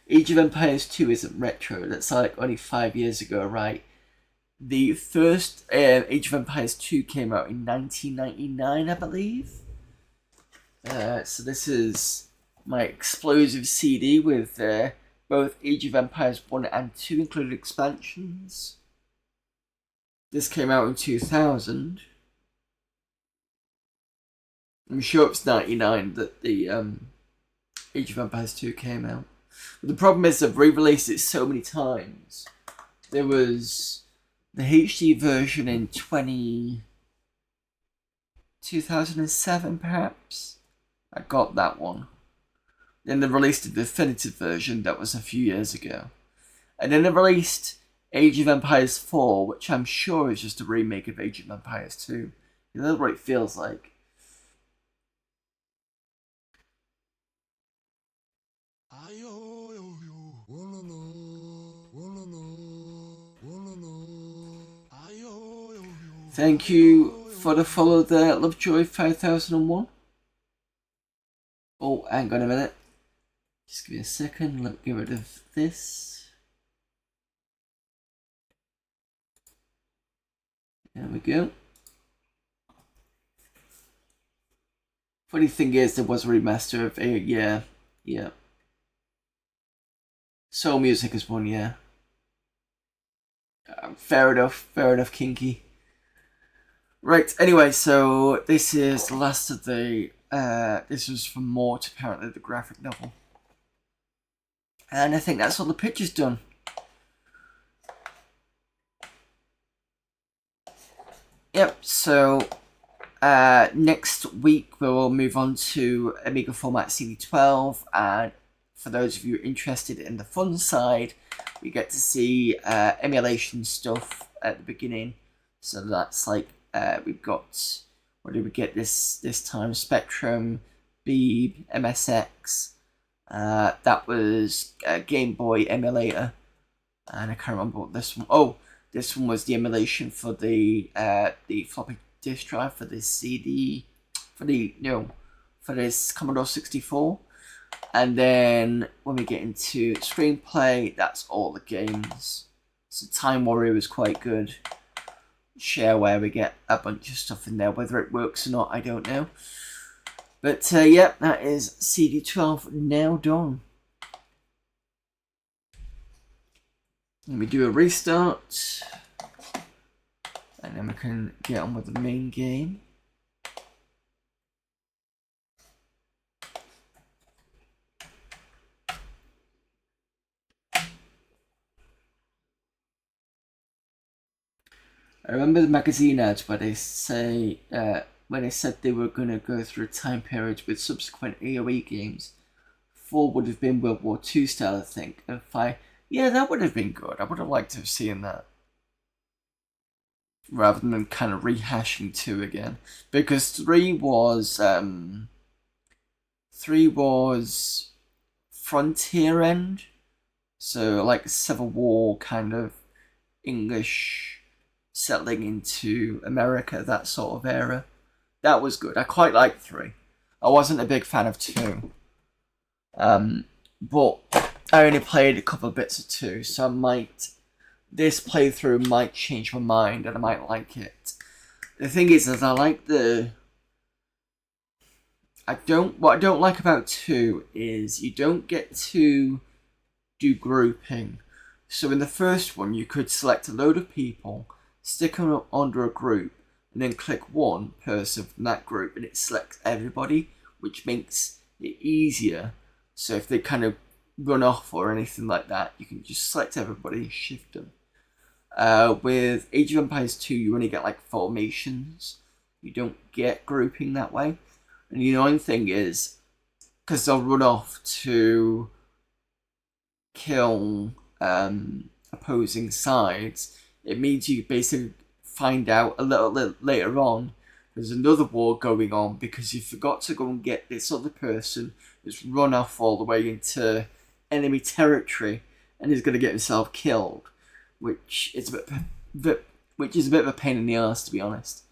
[SPEAKER 1] Age of Empires 2 isn't retro. That's like only 5 years ago, right? The first Age of Empires 2 came out in 1999, I believe. So this is my explosive CD with both Age of Empires 1 and 2 included expansions. This came out in 2000. I'm sure it's 99 that the Age of Empires 2 came out. But the problem is they've re-released it so many times. There was the HD version in 2007 perhaps. I got that one. Then they released the definitive version that was a few years ago. And then they released Age of Empires 4, which I'm sure is just a remake of Age of Empires 2. That's what it feels like. Thank you for the follow there, Lovejoy 5001. Oh, hang on a minute. Just give me a second, let me get rid of this. There we go. Funny thing is, there was a remaster of a, yeah. Soul Music is one, yeah. Fair enough, Kinky. Right, anyway, so this is the last of the, this was from Mort, apparently, the graphic novel. And I think that's all the picture's done. Yep, so next week we will move on to Amiga format CD12, and for those of you interested in the fun side, we get to see emulation stuff at the beginning. So that's like, we've got, what did we get this time? Spectrum, Beeb, MSX. That was a Game Boy emulator, and I can't remember what this one. Oh, this one was the emulation for the floppy disk drive for this CD, for this Commodore 64. And then when we get into screenplay, that's all the games. So Time Warrior was quite good. Shareware, we get a bunch of stuff in there. Whether it works or not, I don't know. But yeah, that is CD12 now done. Let me do a restart. And then we can get on with the main game. I remember the magazine ads where they say, when they said they were going to go through a time period with subsequent AOE games. 4 would have been World War II style, I think, and 5, yeah, that would have been good. I would have liked to have seen that. Rather than kind of rehashing 2 again. Because 3 was, 3 was frontier end, so like Civil War kind of English settling into America, that sort of era. That was good. I quite liked 3. I wasn't a big fan of 2. But I only played a couple of bits of 2, so this playthrough might change my mind and I might like it. The thing is I like what I don't like about 2 is you don't get to do grouping. So in the first one, you could select a load of people, stick them under a group, and then click one person from that group, and it selects everybody, which makes it easier. So if they kind of run off or anything like that, you can just select everybody and shift them. With Age of Empires 2, you only get like formations. You don't get grouping that way. And the annoying thing is, because they'll run off to kill opposing sides, it means you basically find out a little later on there's another war going on because you forgot to go and get this other person who's run off all the way into enemy territory and is going to get himself killed, which is a bit of a pain in the ass, to be honest.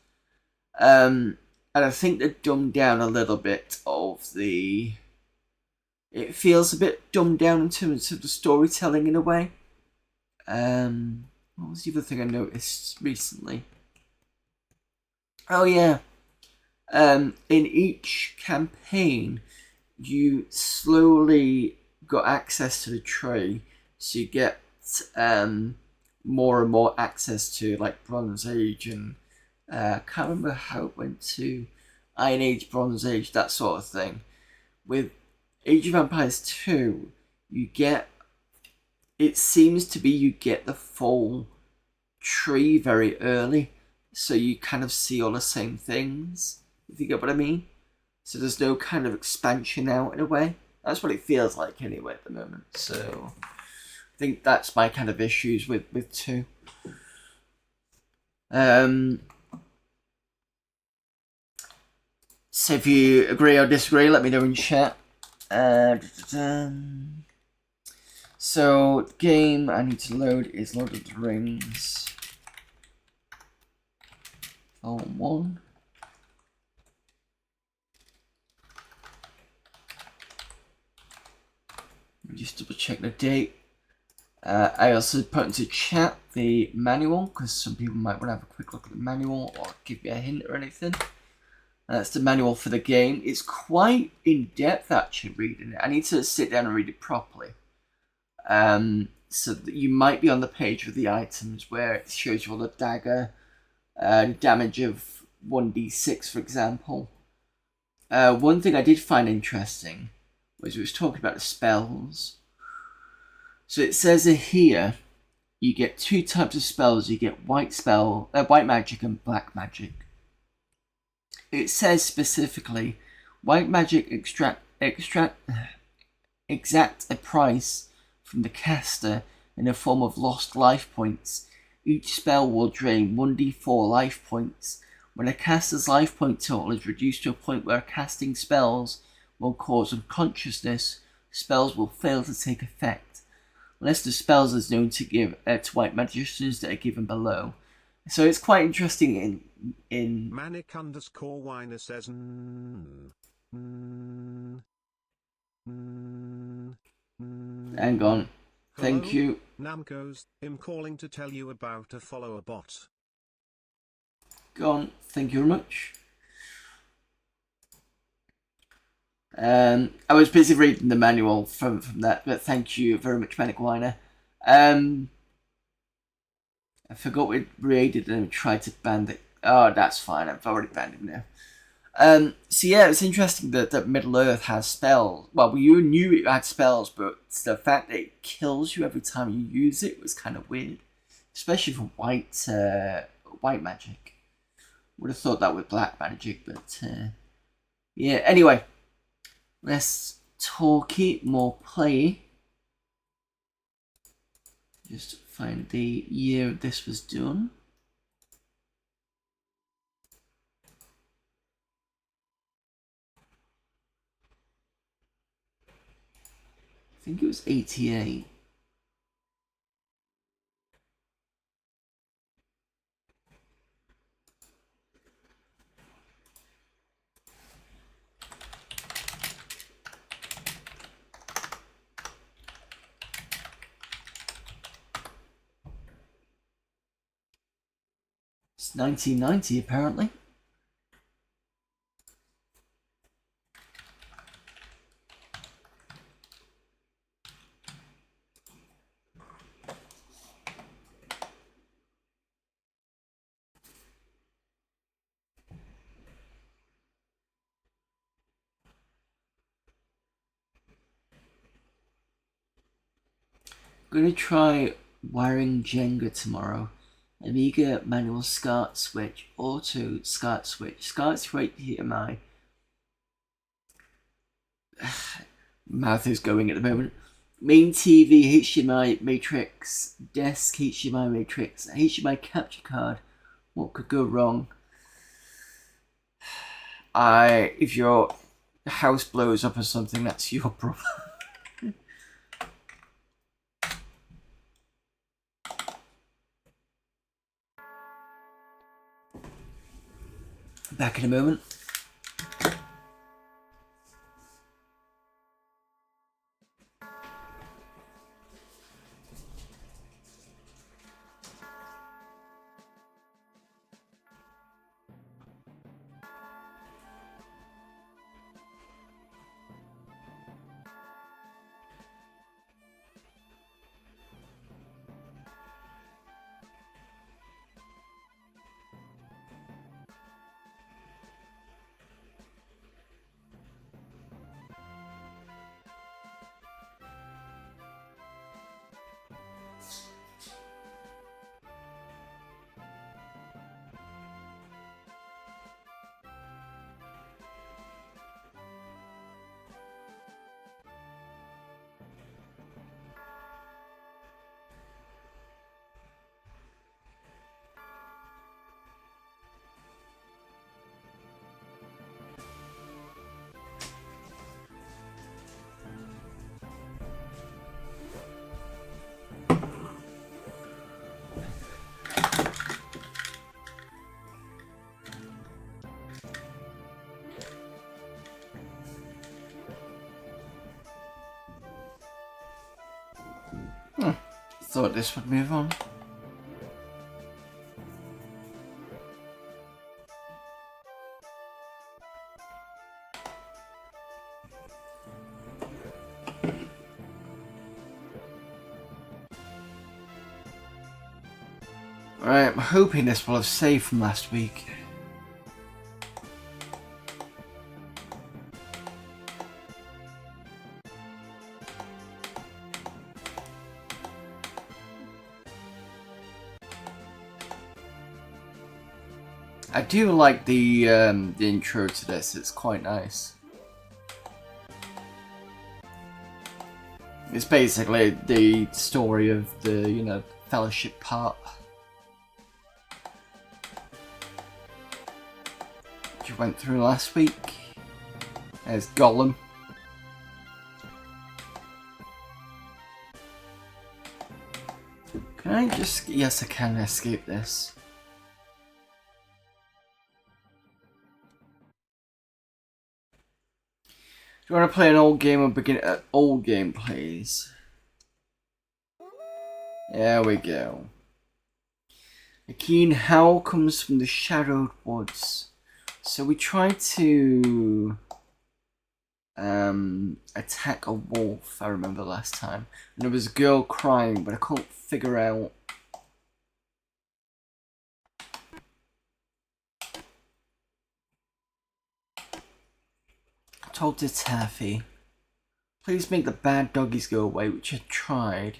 [SPEAKER 1] And I think they've dumbed down a little bit of the. It feels a bit dumbed down in terms of the storytelling in a way. What was the other thing I noticed recently? Oh yeah. In each campaign, you slowly got access to the tree, so you get more and more access to like Bronze Age and I can't remember how it went to Iron Age, Bronze Age, that sort of thing. With Age of Empires 2, it seems to be you get the full tree very early, so you kind of see all the same things, if you get what I mean. So there's no kind of expansion out in a way. That's what it feels like anyway at the moment. So I think that's my kind of issues with 2. So if you agree or disagree, let me know in chat. So the game I need to load is Lord of the Rings Volume 1. Let me just double check the date. I also put into chat the manual because some people might want to have a quick look at the manual or give me a hint or anything. That's the manual for the game. It's quite in-depth actually reading it. I need to sit down and read it properly. So that you might be on the page with the items where it shows you all the dagger damage of 1d6, for example. One thing I did find interesting was it was talking about the spells. So it says here you get 2 types of spells. You get white magic and black magic. It says specifically, white magic exact a price from the caster in the form of lost life points. Each spell will drain 1d4 life points. When a caster's life point total is reduced to a point where casting spells will cause unconsciousness, spells will fail to take effect. List of spells is known to give to white magicians that are given below. So it's quite interesting in
[SPEAKER 2] Manic_Winer says
[SPEAKER 1] hang on. Thank
[SPEAKER 2] Hello?
[SPEAKER 1] you.
[SPEAKER 2] Namco's, I'm calling to tell you about a follower bot.
[SPEAKER 1] Go on. Thank you very much. I was busy reading the manual from that, but thank you very much, Manic Winer. I forgot we raided and tried to ban it. Oh, that's fine. I've already banned it now. So yeah, it's interesting that Middle Earth has spells. Well, you knew it had spells, but the fact that it kills you every time you use it was kind of weird, especially for white magic. Would have thought that with black magic, but yeah. Anyway, let's talk it more play. Just find the year this was done. think it was 88. It's 1990 apparently. I'm gonna try wiring Jenga tomorrow. Amiga manual SCART switch, auto SCART switch, SCART switch HDMI. Mouth is going at the moment. Main TV, HDMI matrix, desk, HDMI matrix, HDMI capture card. What could go wrong? If your house blows up or something, that's your problem. Back in a moment. Thought this would move on. Right, I'm hoping this will have saved from last week. I do like the intro to this. It's quite nice. It's basically the story of the fellowship part. Which we went through last week. There's Gollum. Can I just... Yes, I can escape this. Do you want to play an old game or begin at old game, please? There we go. A keen howl comes from the shadowed woods. So we tried to attack a wolf, I remember last time. And there was a girl crying, but I couldn't figure out told to Taffy, please make the bad doggies go away, which I tried.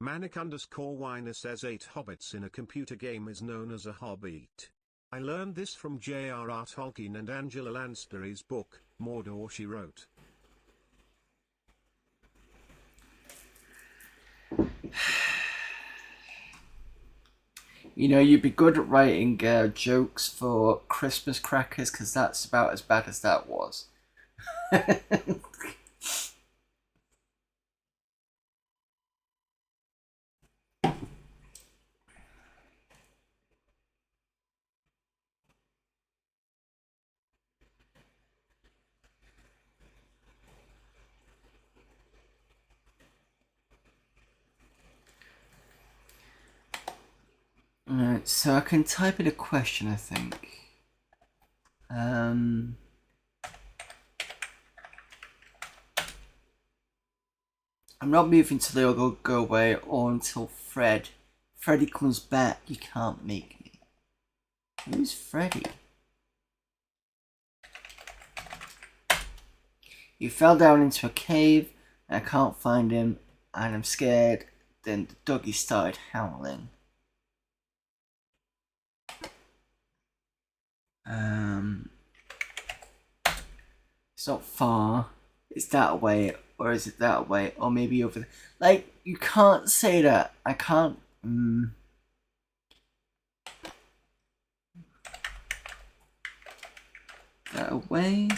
[SPEAKER 2] Manic_Winer says 8 hobbits in a computer game is known as a hobbit. I learned this from J.R.R. Tolkien and Angela Lansbury's book, Mordor She Wrote.
[SPEAKER 1] You know, you'd be good at writing jokes for Christmas crackers, because that's about as bad as that was. Alright, so I can type in a question, I think. I'm not moving till they all go away or until Freddy comes back. You can't make me. Who's Freddy? He fell down into a cave and I can't find him and I'm scared. Then the doggy started howling. It's not far. It's that way, or is it that way, or maybe over there? Like, you can't say that. I can't. That way.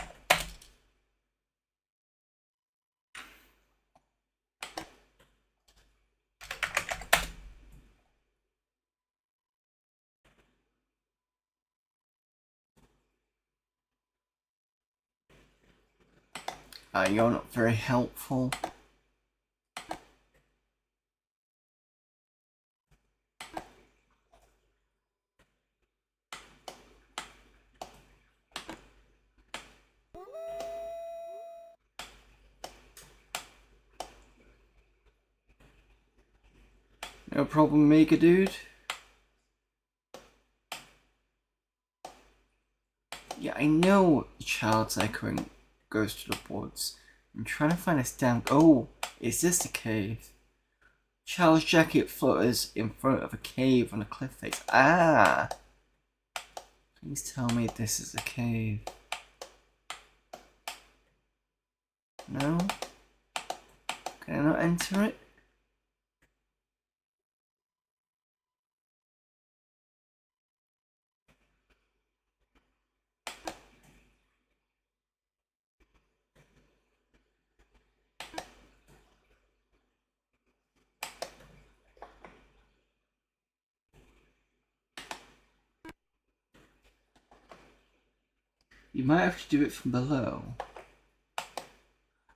[SPEAKER 1] You're not very helpful. No problem, Amiga dude. Yeah, I know the child's echoing goes to the woods. I'm trying to find this damn. Oh, is this the cave? Child's jacket flutters in front of a cave on a cliff face. Ah! Please tell me this is a cave. No? Can I not enter it? You might have to do it from below.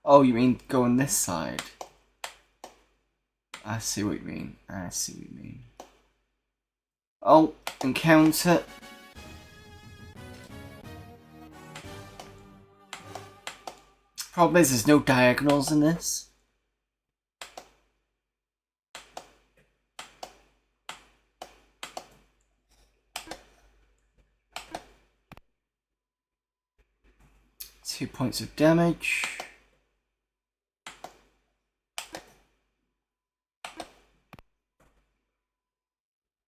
[SPEAKER 1] Oh, you mean go on this side? I see what you mean. I see what you mean. Oh, encounter. Problem is, there's no diagonals in this. Two points of damage.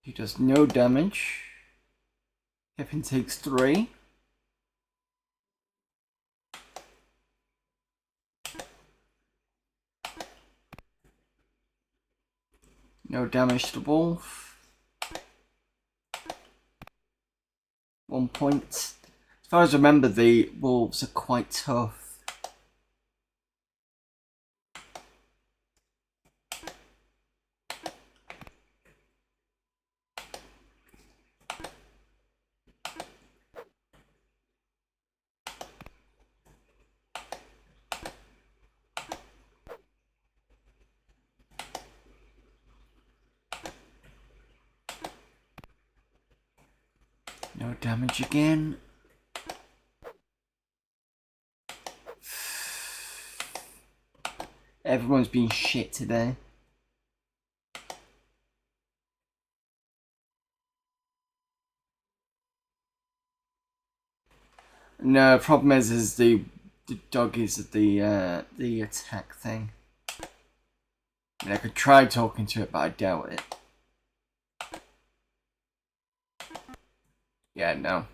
[SPEAKER 1] He does no damage. Pippin takes 3. No damage to the wolf. 1 point. As far as I remember, the wolves are quite tough. No damage again. Everyone's been shit today. No, problem is the dog is the attack thing. I mean, I could try talking to it, but I doubt it. Yeah, no.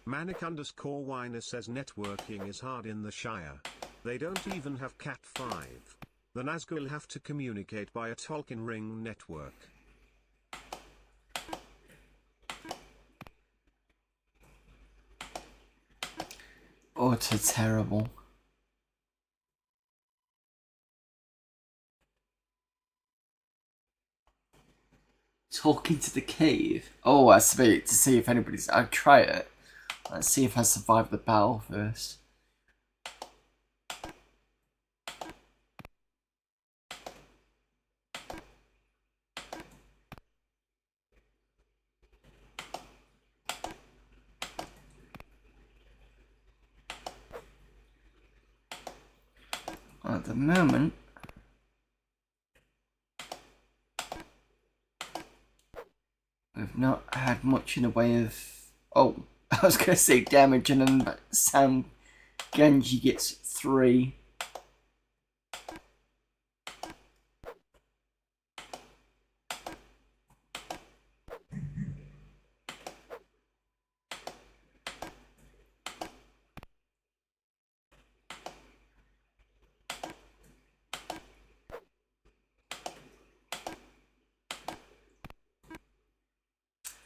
[SPEAKER 2] Manic_Winer says networking is hard in the Shire. They don't even have Cat 5. The Nazgul have to communicate by a Tolkien ring network.
[SPEAKER 1] Utter terrible. Talking to the cave. Oh, I see. To see if anybody's. I'll try it. Let's see if I survive the battle first. At the moment, we've not had much in the way of. Oh, I was going to say damage, and then Sam Genji gets 3.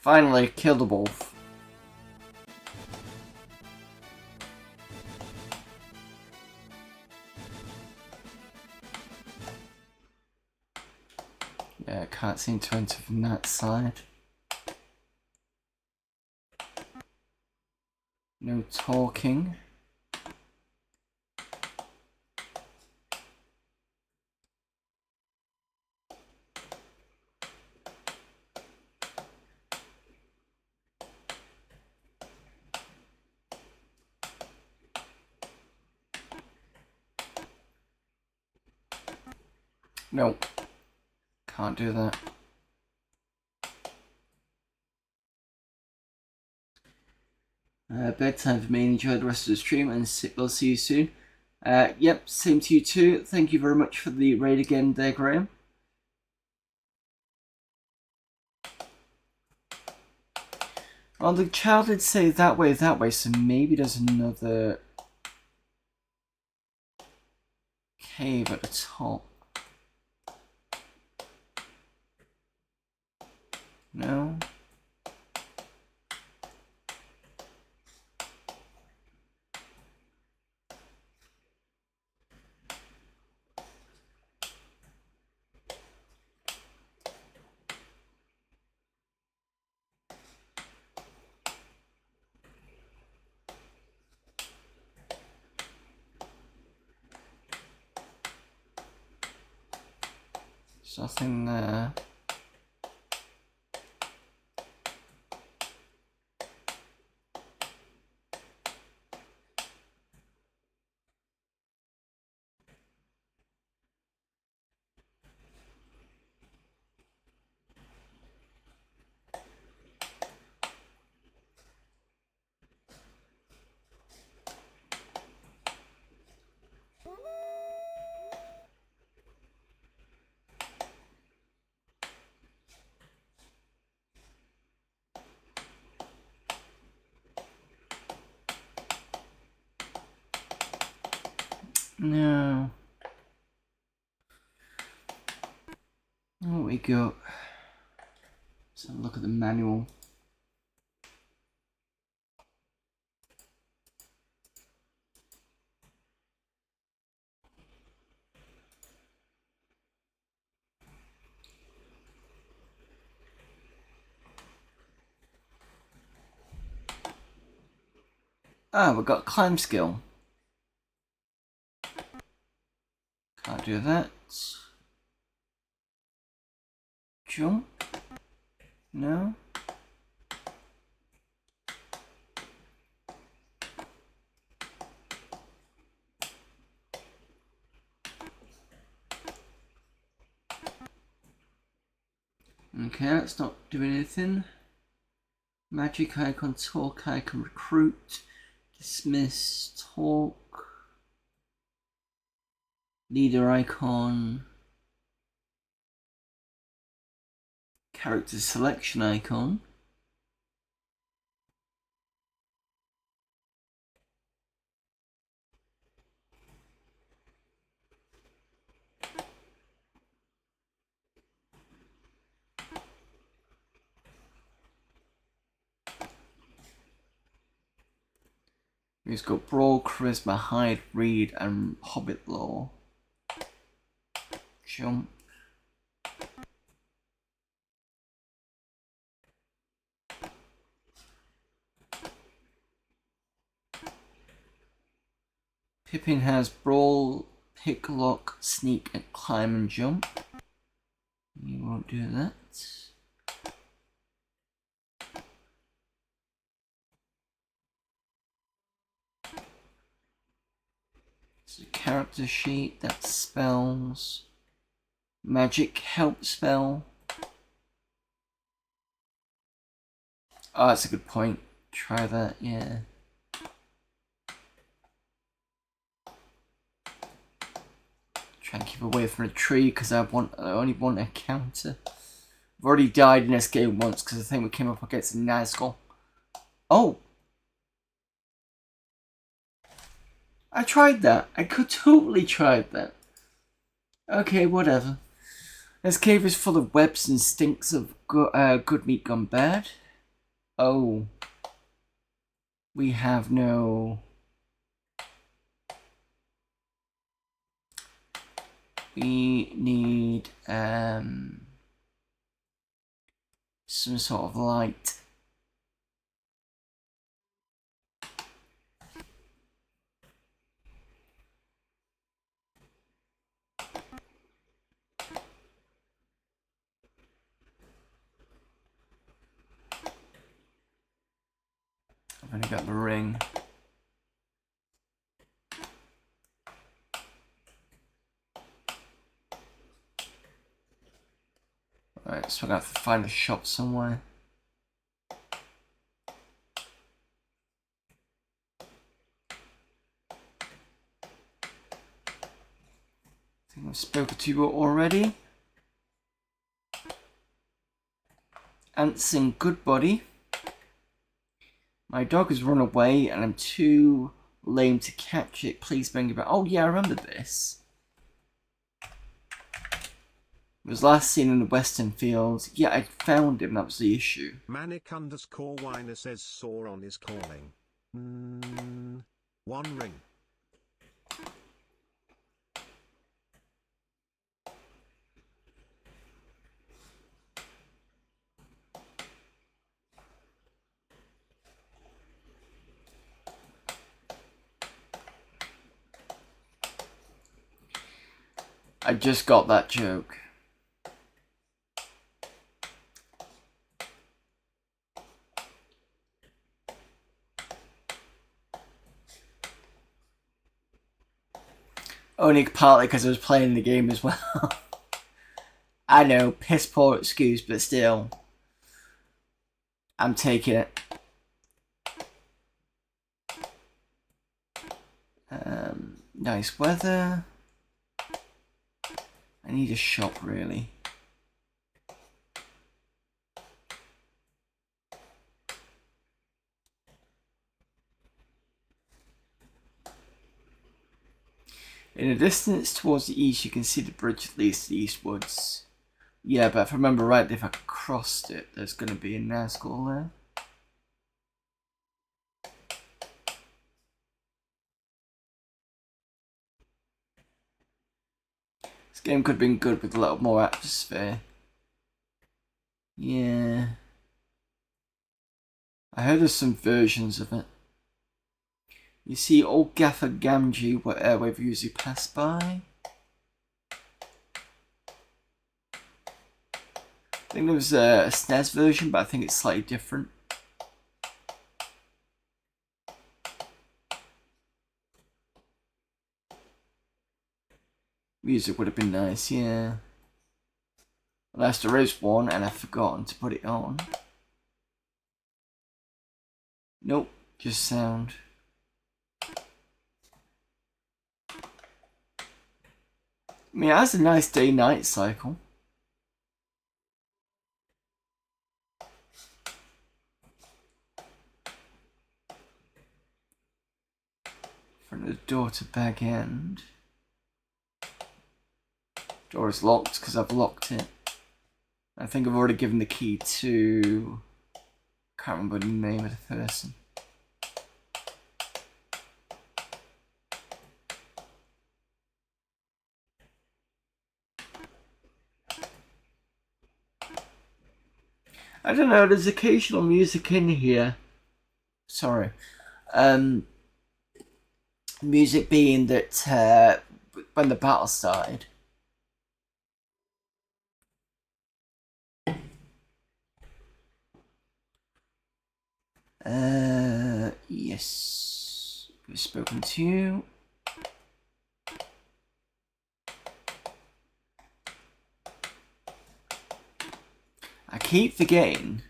[SPEAKER 1] Finally, kill the wolf. Yeah, can't seem to enter from that side. No talking. Nope. Can't do that. Bedtime for me. Enjoy the rest of the stream and we'll see you soon. Yep, same to you too. Thank you very much for the raid again there, Graham. Well, the child did say that way, so maybe there's another cave at the top. No? There's nothing there. No. What we got? Let's have a look at the manual. Ah, we've got climb skill. Can't do that. Jump? No? Okay, that's not doing anything. Magic icon, talk icon, recruit, dismiss, talk, leader icon, character selection icon. He's got Brawl, Charisma, Hide, Read, and Hobbit Lore. Jump. Pippin has Brawl, Pick, Lock, Sneak, and Climb and Jump. You won't do that. It's a character sheet, that's spells. Magic help spell. Oh, that's a good point. Try that, yeah. Try and keep away from a tree because I only want a counter. I've already died in this game once because I think we came up against a Nazgul. Oh! I tried that. I could totally tried that. Okay, whatever. This cave is full of webs and stinks of good meat gone bad. Oh. We have no... We need some sort of light. I've only got the ring. Alright, so I'm gonna have to find a shop somewhere. I think I've spoken to you already. Anson Goodbody. My dog has run away and I'm too lame to catch it. Please bring it back. Oh yeah, I remember this. It was last seen in the Western Fields. Yeah, I found him, that was the issue.
[SPEAKER 2] Manic_Winer says Sauron is calling. One ring.
[SPEAKER 1] I just got that joke. Only partly because I was playing the game as well. I know, piss poor excuse, but still. I'm taking it. Nice weather. I need a shop, really. In the distance towards the east, you can see the bridge that leads to the eastwards. Yeah, but if I remember right, if I crossed it, there's going to be a Nazgul there. This game could have been good with a little more atmosphere. Yeah. I heard there's some versions of it. You see old Gaffer Gamgee wherever you usually pass by. I think there was a SNES version, but I think it's slightly different. Music would have been nice, yeah. Unless there is one and I've forgotten to put it on. Nope, just sound. I mean, it has a nice day-night cycle. Front of the door to back end. Door is locked because I've locked it. I think I've already given the key to... Can't remember the name of the person. I don't know, there's occasional music in here. Sorry. Music being that when the battle started. Yes. We've spoken to you. I keep forgetting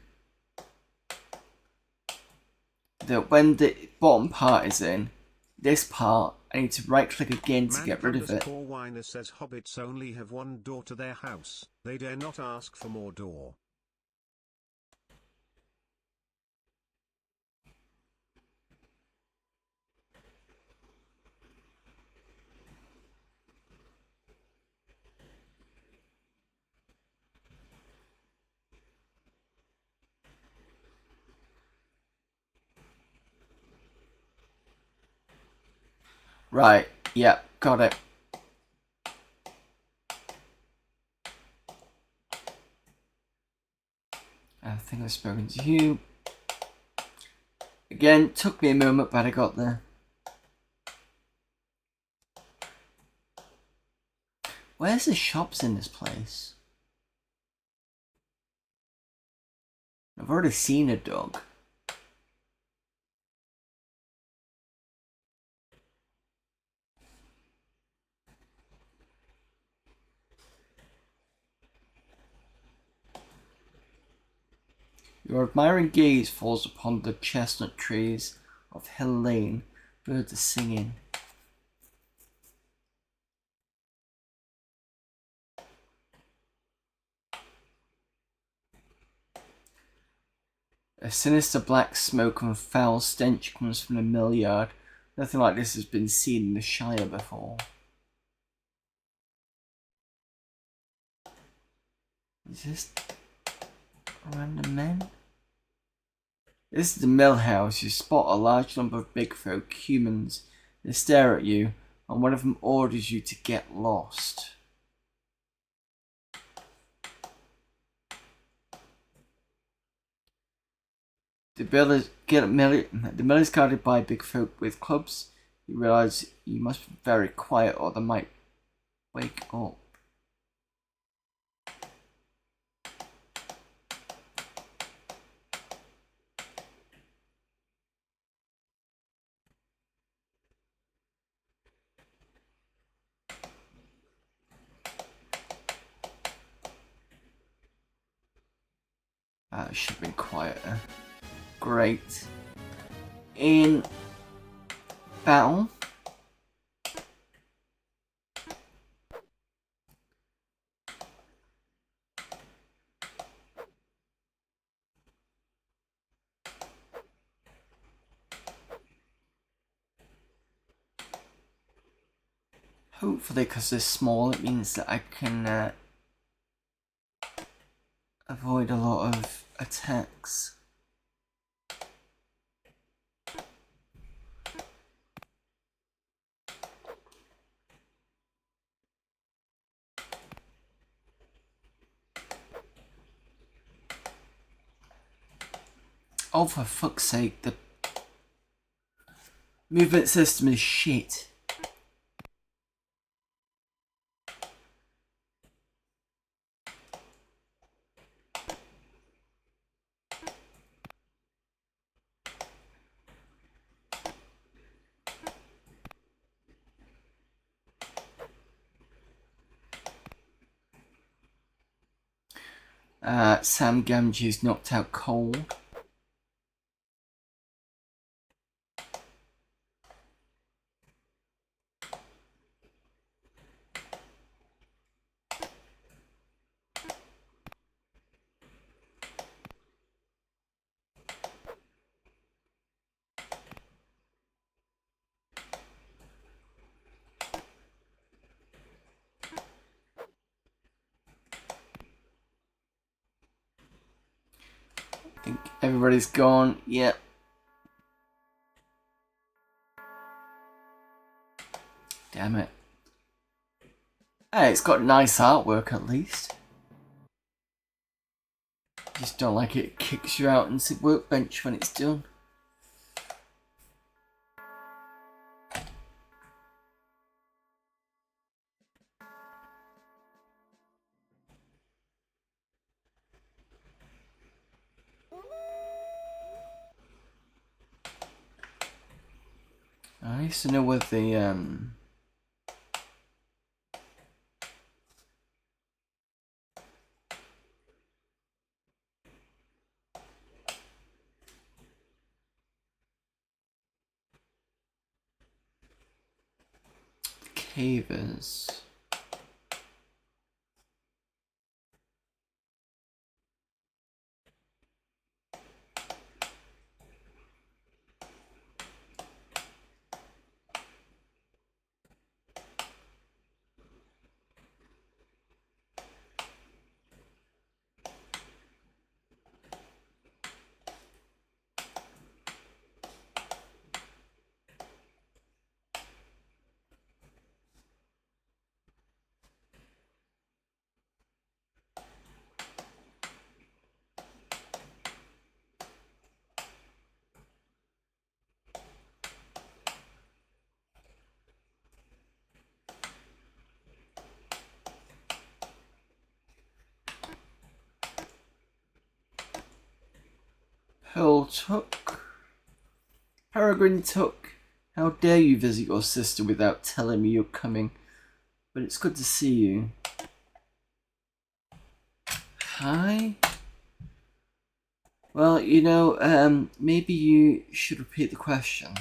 [SPEAKER 1] that when the bottom part is in, this part, I need to right click again to get rid of it.
[SPEAKER 2] Winer says hobbits only have one door to their house. They dare not ask for more door.
[SPEAKER 1] Right, yeah, got it. I think I've spoken to you. Again, took me a moment, but I got there. Where's the shops in this place? I've already seen a dog. Your admiring gaze falls upon the chestnut trees of Hill Lane. Birds are singing. A sinister black smoke and foul stench comes from the mill yard. Nothing like this has been seen in the Shire before. Is this random men? This is the mill house. You spot a large number of big folk, humans. They stare at you, and one of them orders you to get lost. The mill is guarded by big folk with clubs. You realise you must be very quiet or they might wake up. It should have been quieter. Great. In battle. Hopefully, because they're small, it means that I can avoid a lot of attacks. Oh, for fuck's sake, the movement system is shit. Sam Gamgee is knocked out cold. I think everybody's gone. Yep. Damn it. Hey, it's got nice artwork at least. Just don't like it kicks you out into the workbench when it's done. I used to know where the cave is. Pearl Tuck. Peregrine Tuck. How dare you visit your sister without telling me you're coming? But it's good to see you. Hi? Well, you know, maybe you should repeat the question.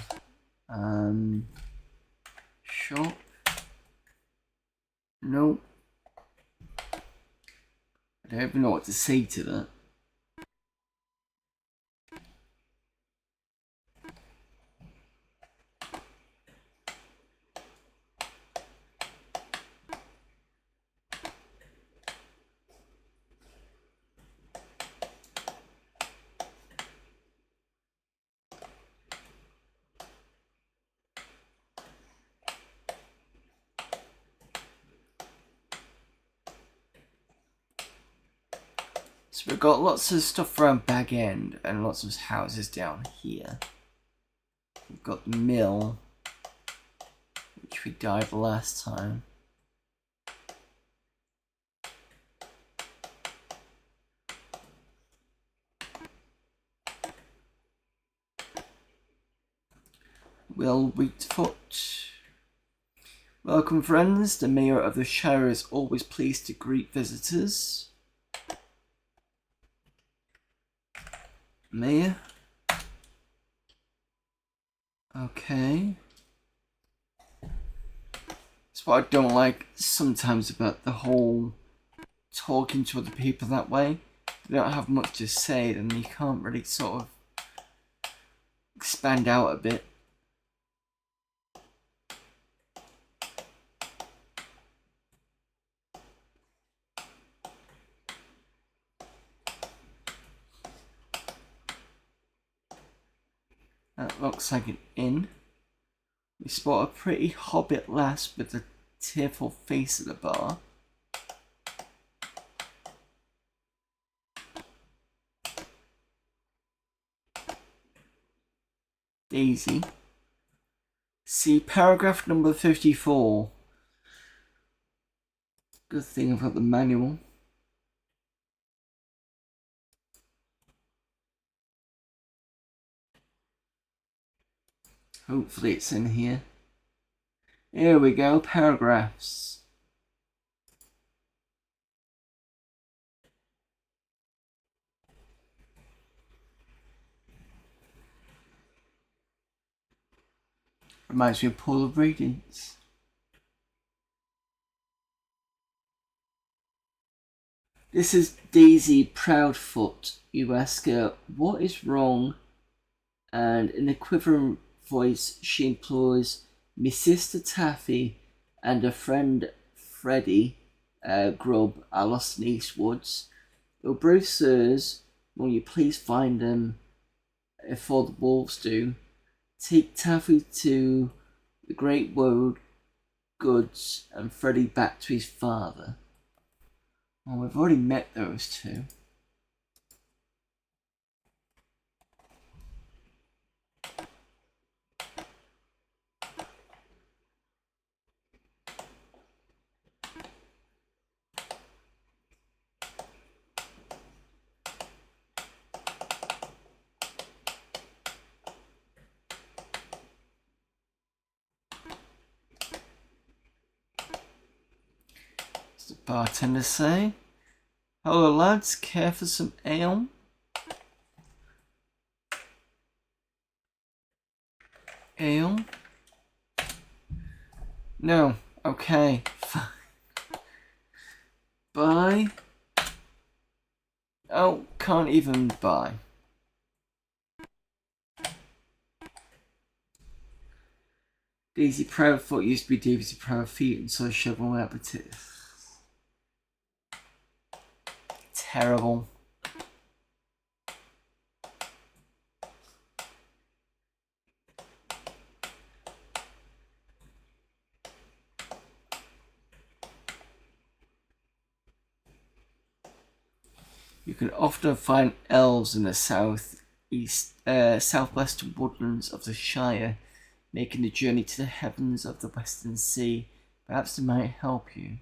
[SPEAKER 1] Shop? No. I don't even know what to say to that. So we've got lots of stuff around Bag End and lots of houses down here. We've got the mill, which we died last time. Will Wheatfoot. Welcome friends, the Mayor of the Shire is always pleased to greet visitors. Mayor? Okay. That's what I don't like sometimes about the whole talking to other people that way. They don't have much to say, then you can't really sort of expand out a bit. That looks like an inn. We spot a pretty hobbit lass with a tearful face at the bar. Daisy. See paragraph number 54. Good thing I've got the manual. Hopefully it's in here. Here we go, paragraphs. Reminds me of Pool of Radiance. This is Daisy Proudfoot. You ask her, what is wrong? And in a quivering voice, she implores me sister Taffy and a friend Freddie Grubb are lost in East Woods. Your brave sirs, will you please find them before the wolves do? Take Taffy to the Great Woad Goods and Freddie back to his father. Well, we've already met those two. Bartender say, "Hello lads, care for some ale?" Ale? No. Okay. Fine. Buy? Oh, can't even buy. Daisy Proudfoot used to be Daisy Proudfeet, and so Chevron Appetite. Terrible. You can often find elves in the southwestern woodlands of the Shire, making the journey to the heavens of the Western Sea. Perhaps they might help you.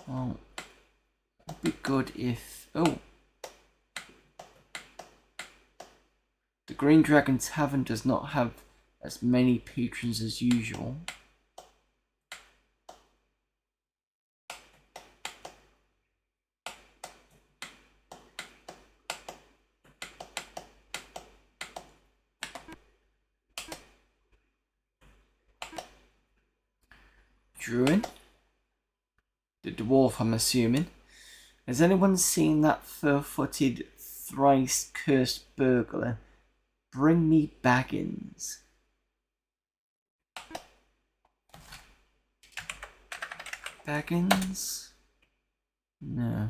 [SPEAKER 1] Well, it'd be good if... Oh! The Green Dragon Tavern does not have as many patrons as usual. Druid? The dwarf, I'm assuming. Has anyone seen that fur-footed, thrice-cursed burglar? Bring me Baggins. Baggins? No.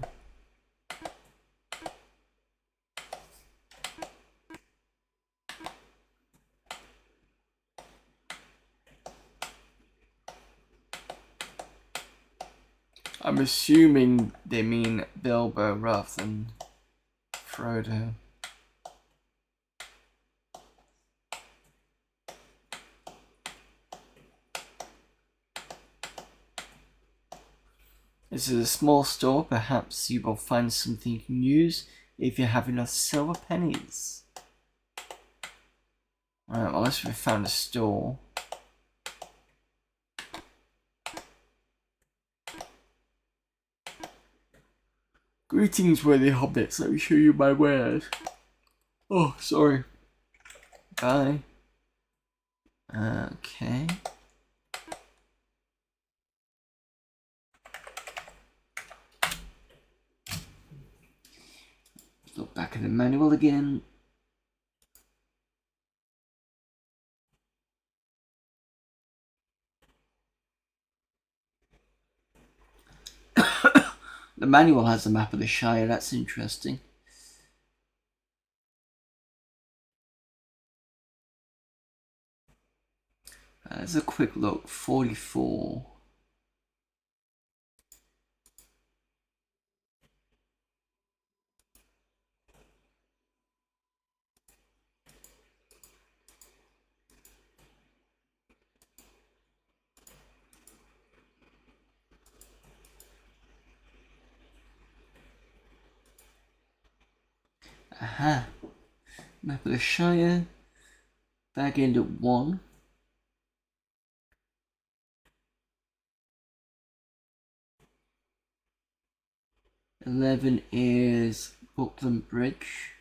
[SPEAKER 1] I'm assuming they mean Bilbo rather than Frodo. This is a small store. Perhaps you will find something you can use if you have enough silver pennies. Alright, well, unless we found a store. Greetings, worthy hobbits. Let me show you my wares. Oh, sorry. Bye. Okay. Look back at the manual again. The manual has a map of the Shire. That's interesting. Let's a quick look. 44. Aha. Map of the Shire. Back end at 1. "11 is Buckland Bridge.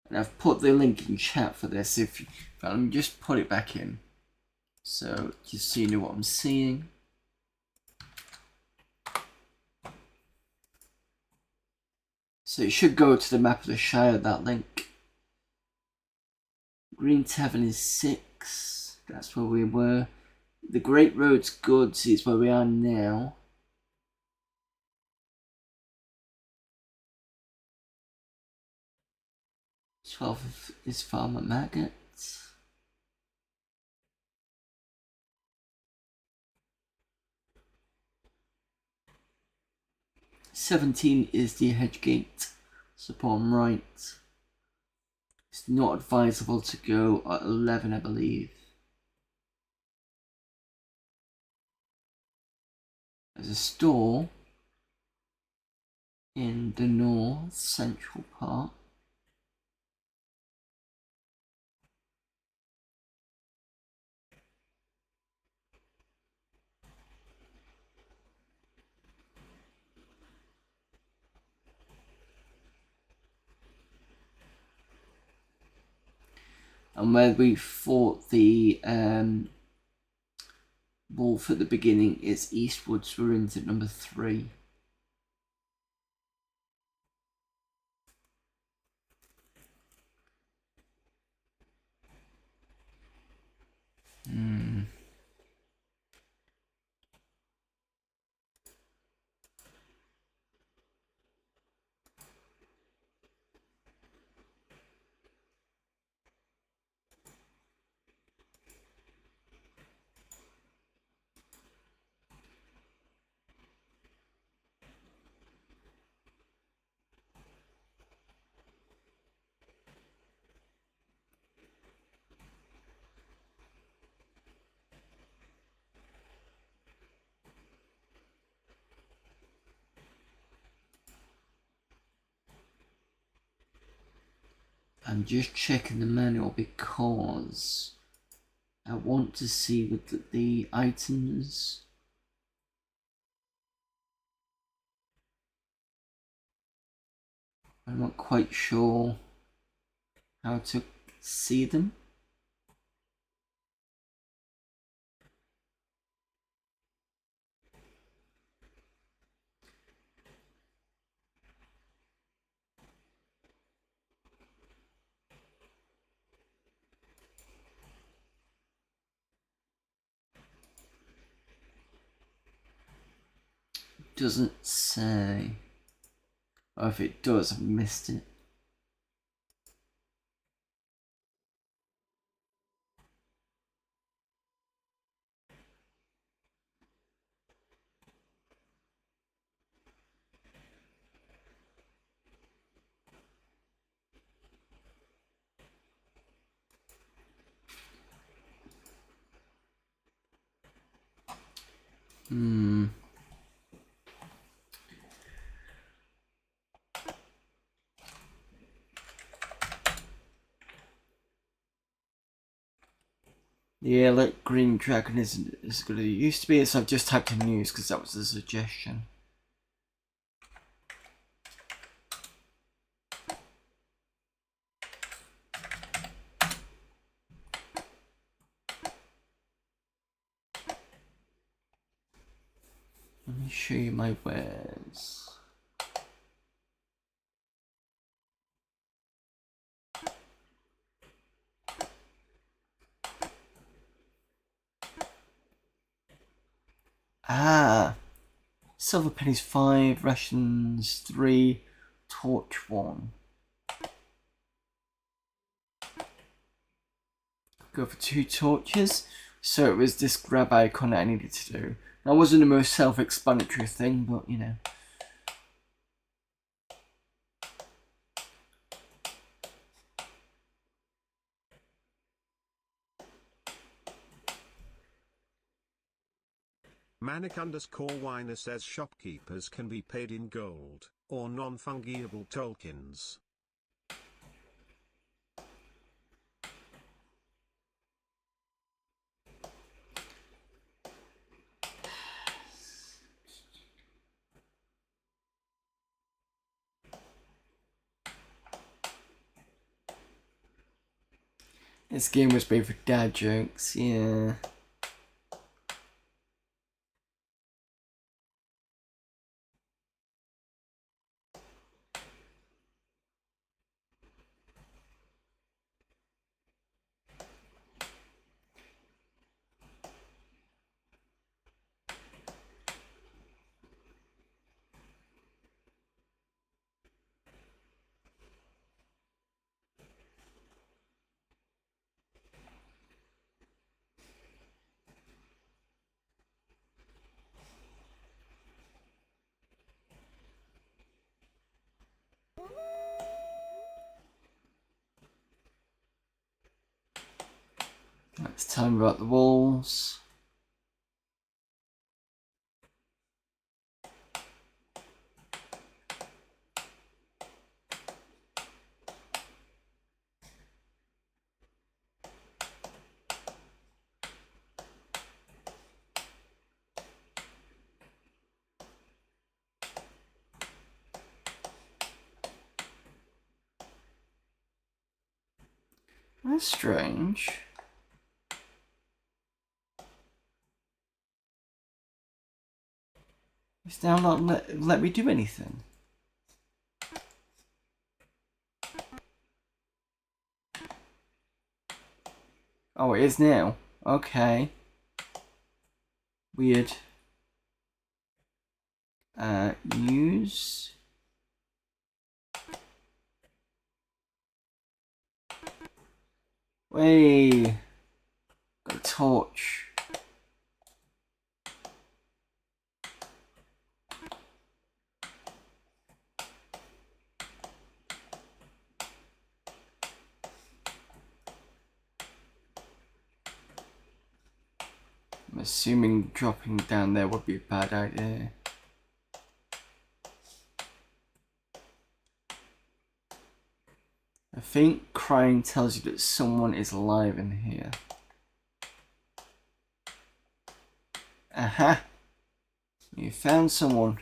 [SPEAKER 1] And I've put the link in chat for this. If let me just put it back in. So just so you know what I'm seeing. So it should go to the map of the Shire, that link. Green Tavern is 6. That's where we were. The Great Road's Goods is where we are now. "12 is Farmer Maggot. 17 is the Hedgegate. Support right. It's not advisable to go at 11, I believe. There's a store in the north central part. And where we fought the wolf at the beginning is eastwards. We're into number 3. I'm just checking the manual because I want to see with the items. I'm not quite sure how to see them. Doesn't say. Or if it does, I've missed it. Yeah, like Green Dragon isn't as good as it used to be, so I've just typed in news because that was a suggestion. Let me show you my wares. Ah, silver pennies 5, rations 3, torch 1. Go for 2 torches. So it was this grab icon that I needed to do. That wasn't the most self-explanatory thing, but you know.
[SPEAKER 2] Manic_Winer says shopkeepers can be paid in gold, or non-fungible tokens.
[SPEAKER 1] This game was made for dad jokes, yeah. Let's tell me about the walls. That's strange. It's now not let me do anything. Oh, it is now. Okay. Weird. Use. Wait. Got a torch. I'm assuming dropping down there would be a bad idea. I think crying tells you that someone is alive in here. Aha! You found someone.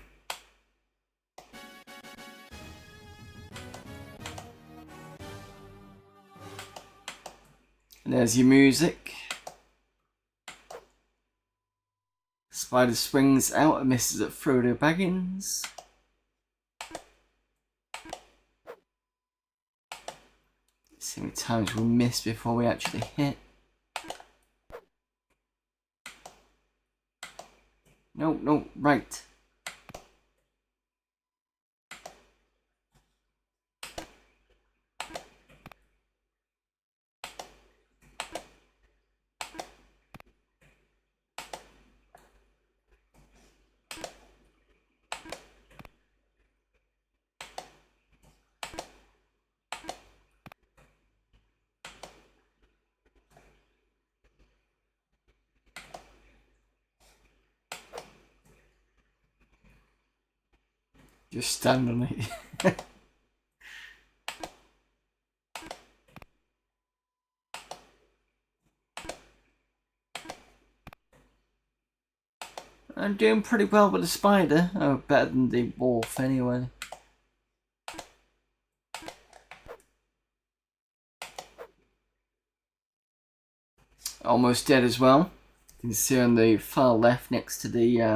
[SPEAKER 1] And there's your music. Spider swings out and misses at Frodo Baggins. See how many times we miss before we actually hit. No, no, right. Just stand on it. I'm doing pretty well with the spider. Oh, better than the wolf anyway. Almost dead as well. You can see on the far left next to the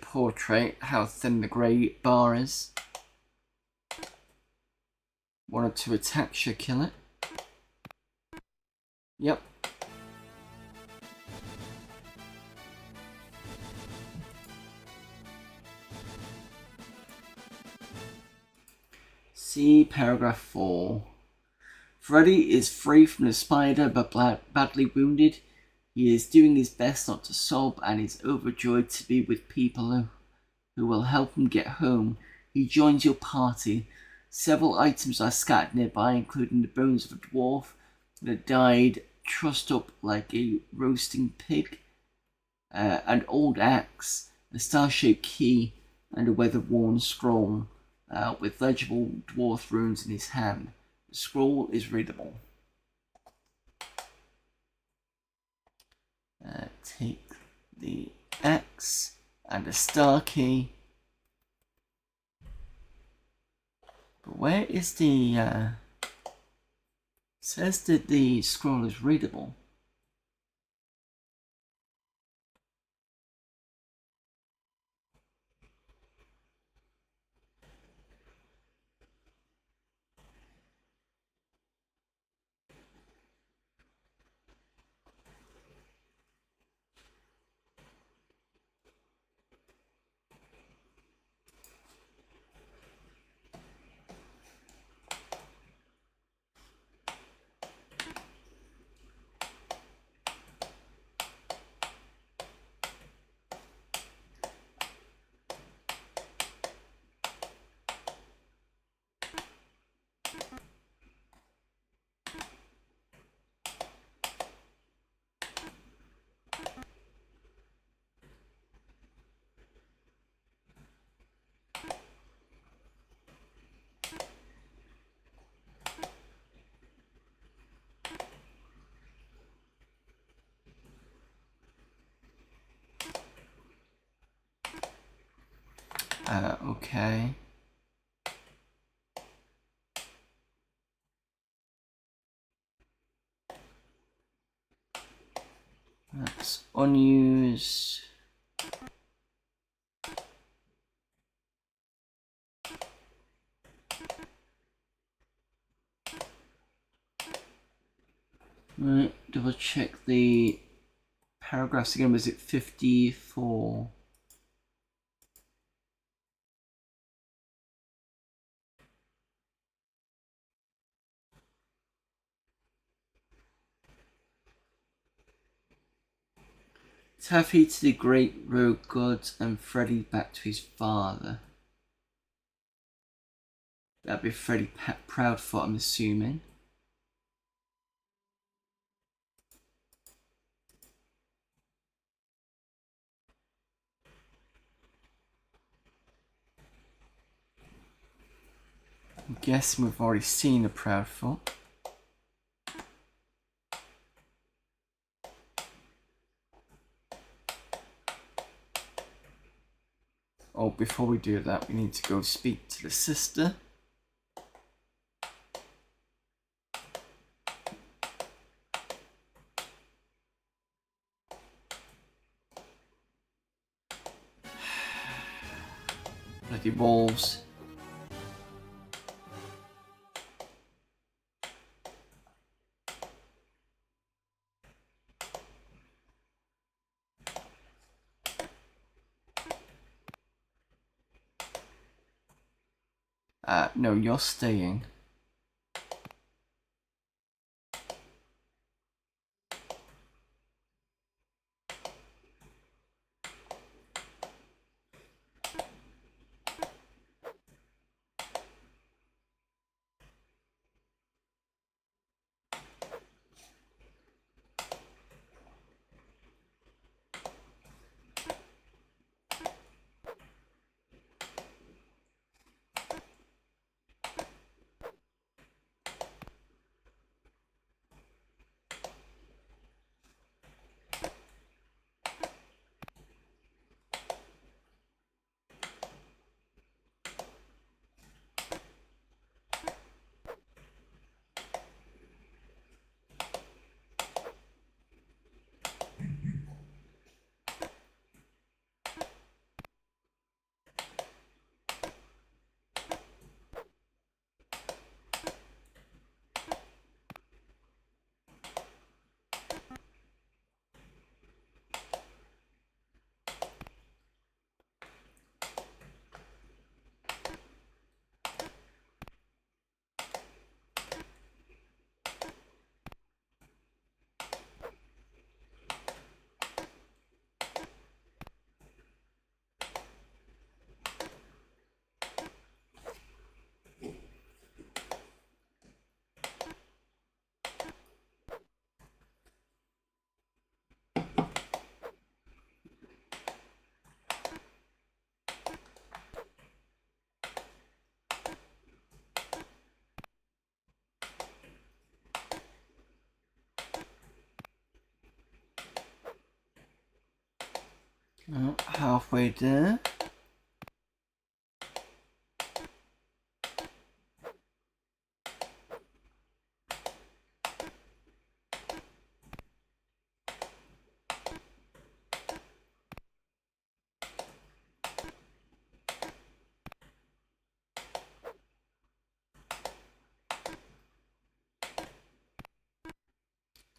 [SPEAKER 1] portrait how thin the grey bar is. 1 or 2 attacks should kill it. Yep. See paragraph 4. Freddy is free from the spider but badly wounded. He is doing his best not to sob and is overjoyed to be with people who will help him get home. He joins your party. Several items are scattered nearby, including the bones of a dwarf that died trussed up like a roasting pig, an old axe, a star-shaped key, and a weather-worn scroll with legible dwarf runes in his hand. The scroll is readable. Take the axe and a star key. But where is the... says that the scroll is readable. Okay. unused. Right, double check the paragraphs again. Was it 54? Taffy to the great rogue gods and Freddy back to his father. That'd be Freddy Proudfoot, I'm assuming. I'm guessing we've already seen a Proudfoot. Oh, before we do that, we need to go speak to the sister. Bloody wolves. No, you're staying. Oh, halfway there.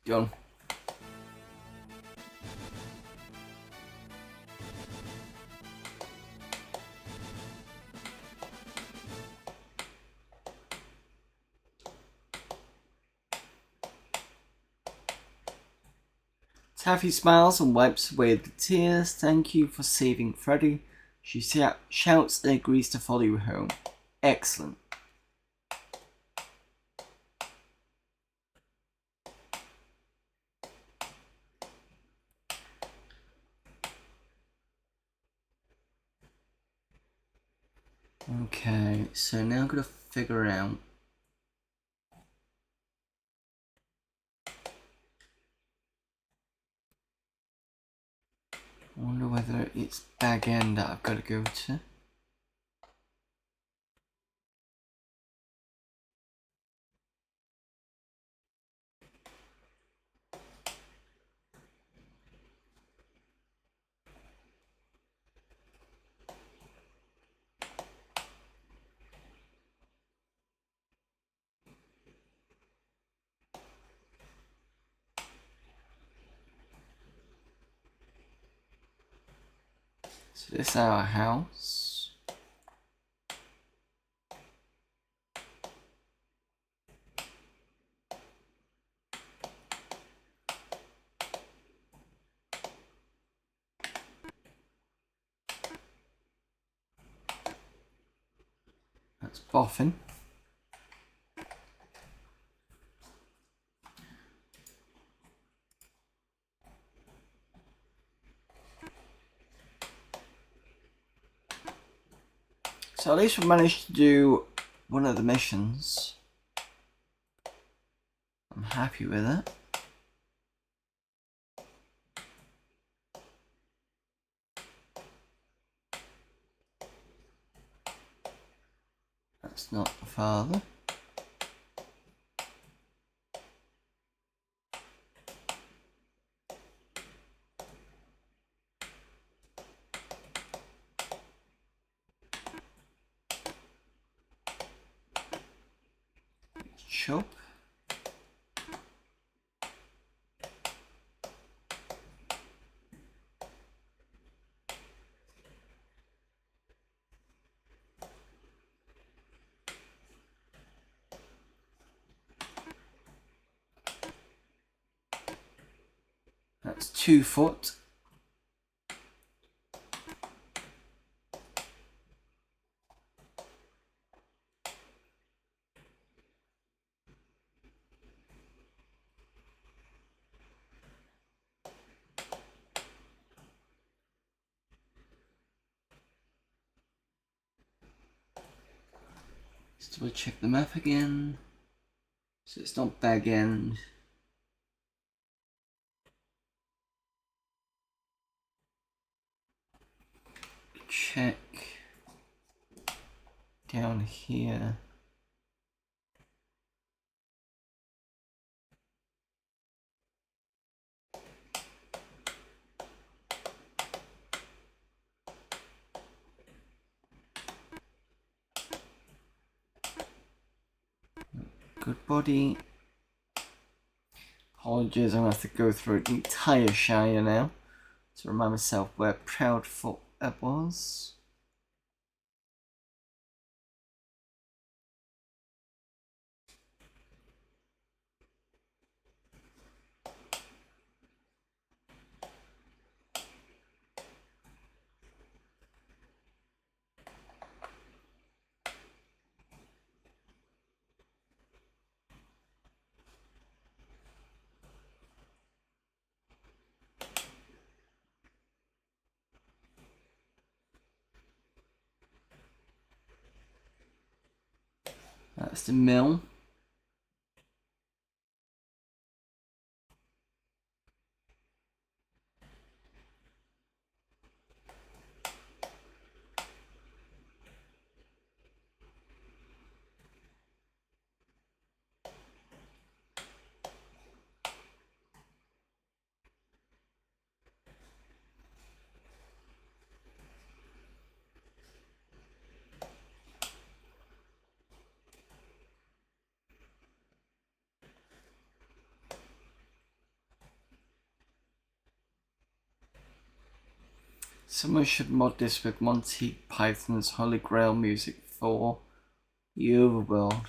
[SPEAKER 1] Done. Taffy smiles and wipes away the tears. Thank you for saving Freddy. She shouts and agrees to follow you home. Excellent. Okay, so now I'm going to figure out. I wonder whether it's Bag End that I've got to go to. So this is our house. That's Boffin. So at least we managed to do one of the missions. I'm happy with it. That's not the father. Chop. That's 2 foot. Let's double check the map again. So it's not Bag End. Check down here. Good body. Apologies, I'm going to have to go through the entire Shire now to remind myself where Proudfoot was. That's the mill. Someone should mod this with Monty Python's Holy Grail music for the Overworld.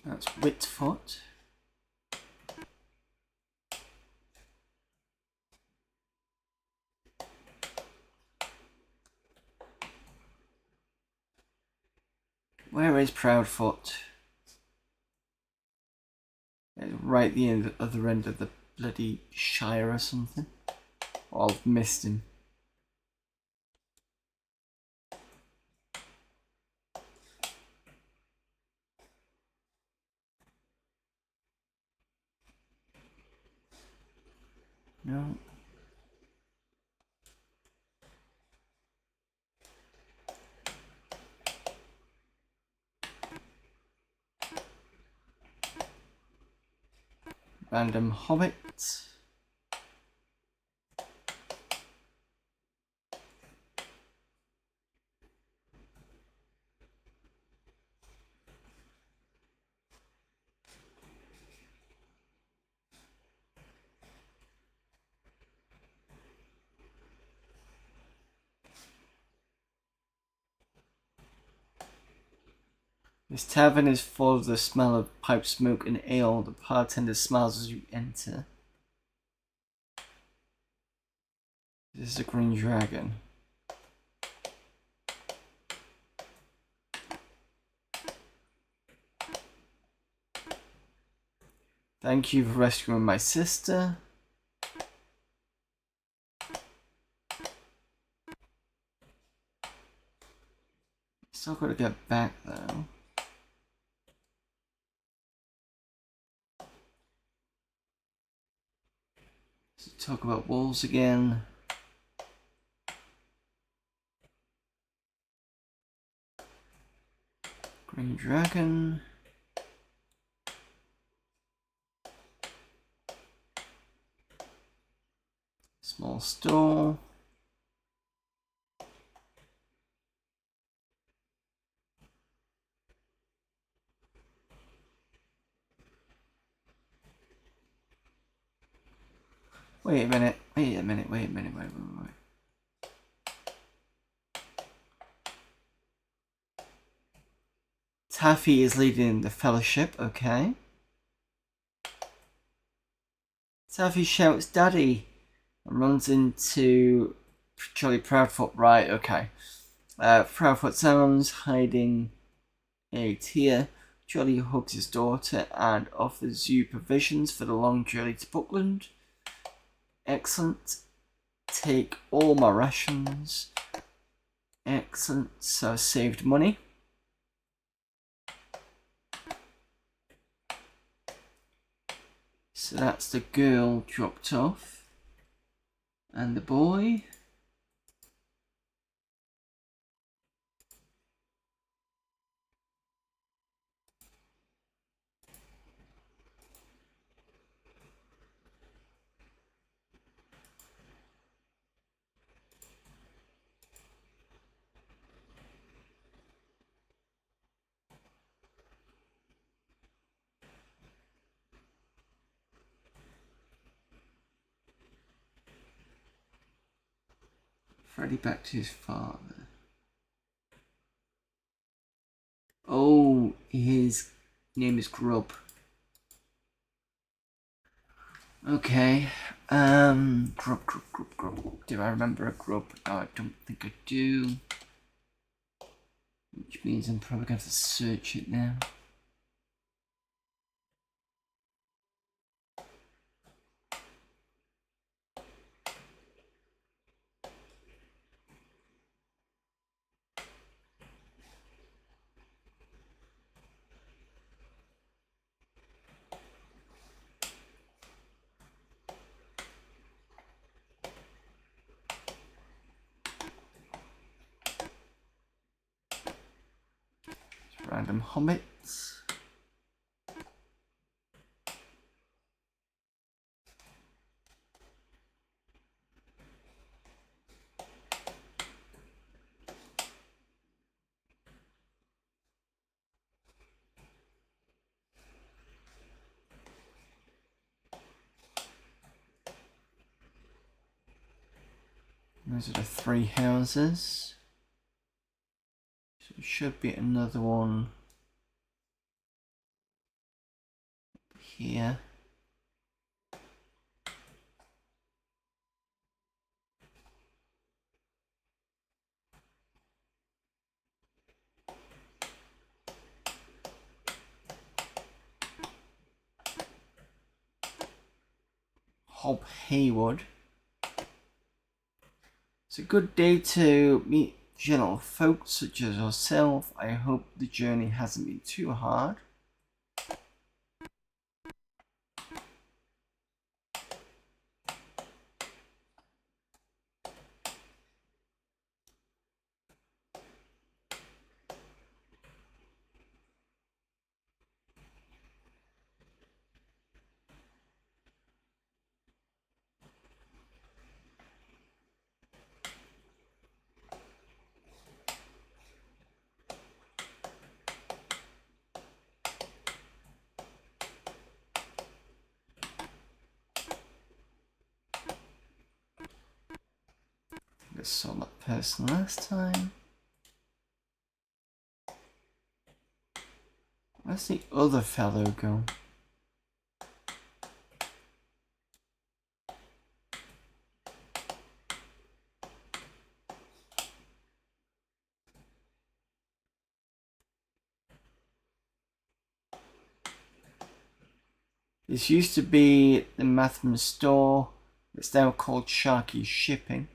[SPEAKER 1] That's Whitfoot. Where is Proudfoot? Right at the other end of the bloody Shire or something. Oh, I've missed him. No. Random hobbit. This tavern is full of the smell of pipe smoke and ale. The bartender smiles as you enter. This is a green dragon. Thank you for rescuing my sister. Still gotta get back though. So talk about wolves again. Green dragon. Small store. Wait a minute. Taffy is leading the fellowship, okay. Taffy shouts Daddy and runs into Jolly Proudfoot, right, okay. Proudfoot sounds hiding a tear. Jolly hugs his daughter and offers you provisions for the long journey to Buckland. Excellent. Take all my rations. Excellent. So I saved money. So that's the girl dropped off. And the boy. Freddy back to his father. Oh, his name is Grub. Okay. Grub. Do I remember a grub? No, I don't think I do. Which means I'm probably going to have to search it now. Random hobbits. Those are the 3 houses. So there should be another one here. Hob Haywood. It's a good day to meet gentle folk such as yourself. I hope the journey hasn't been too hard. I saw that person last time. Where's the other fellow go? This used to be the Mathman store. It's now called Sharky Shipping.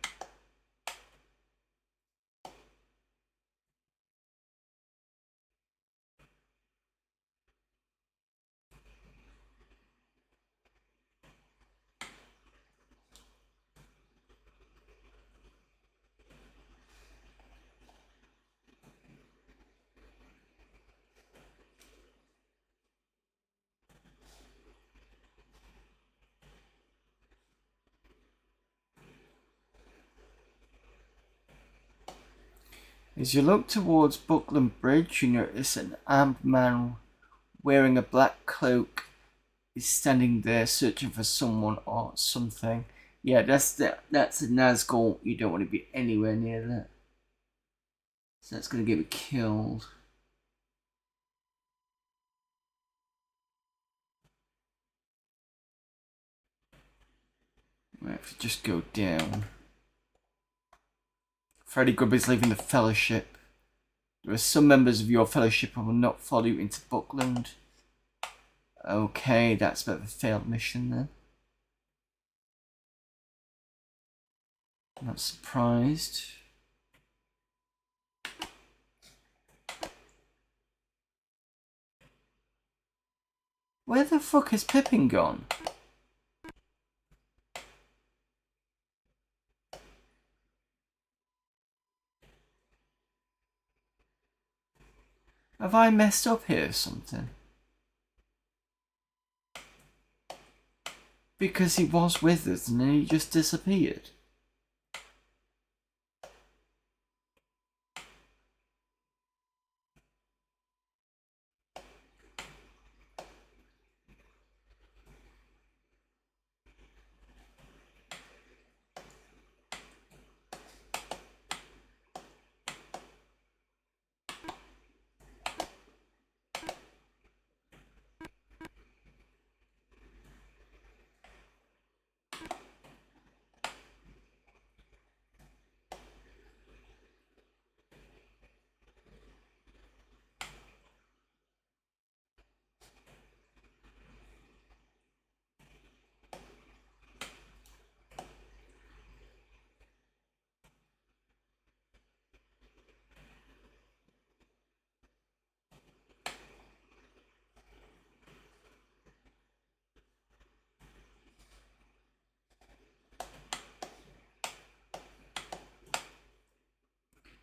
[SPEAKER 1] As you look towards Buckland Bridge, you notice an armed man wearing a black cloak is standing there searching for someone or something. Yeah, that's a Nazgul. You don't want to be anywhere near that. So that's going to get me killed. I have to just go down. Freddy Grubby's leaving the Fellowship. There are some members of your Fellowship who will not follow you into Buckland. Okay, that's a bit of a failed mission then. I'm not surprised. Where the fuck is Pippin gone? Have I messed up here or something? Because he was with us and then he just disappeared.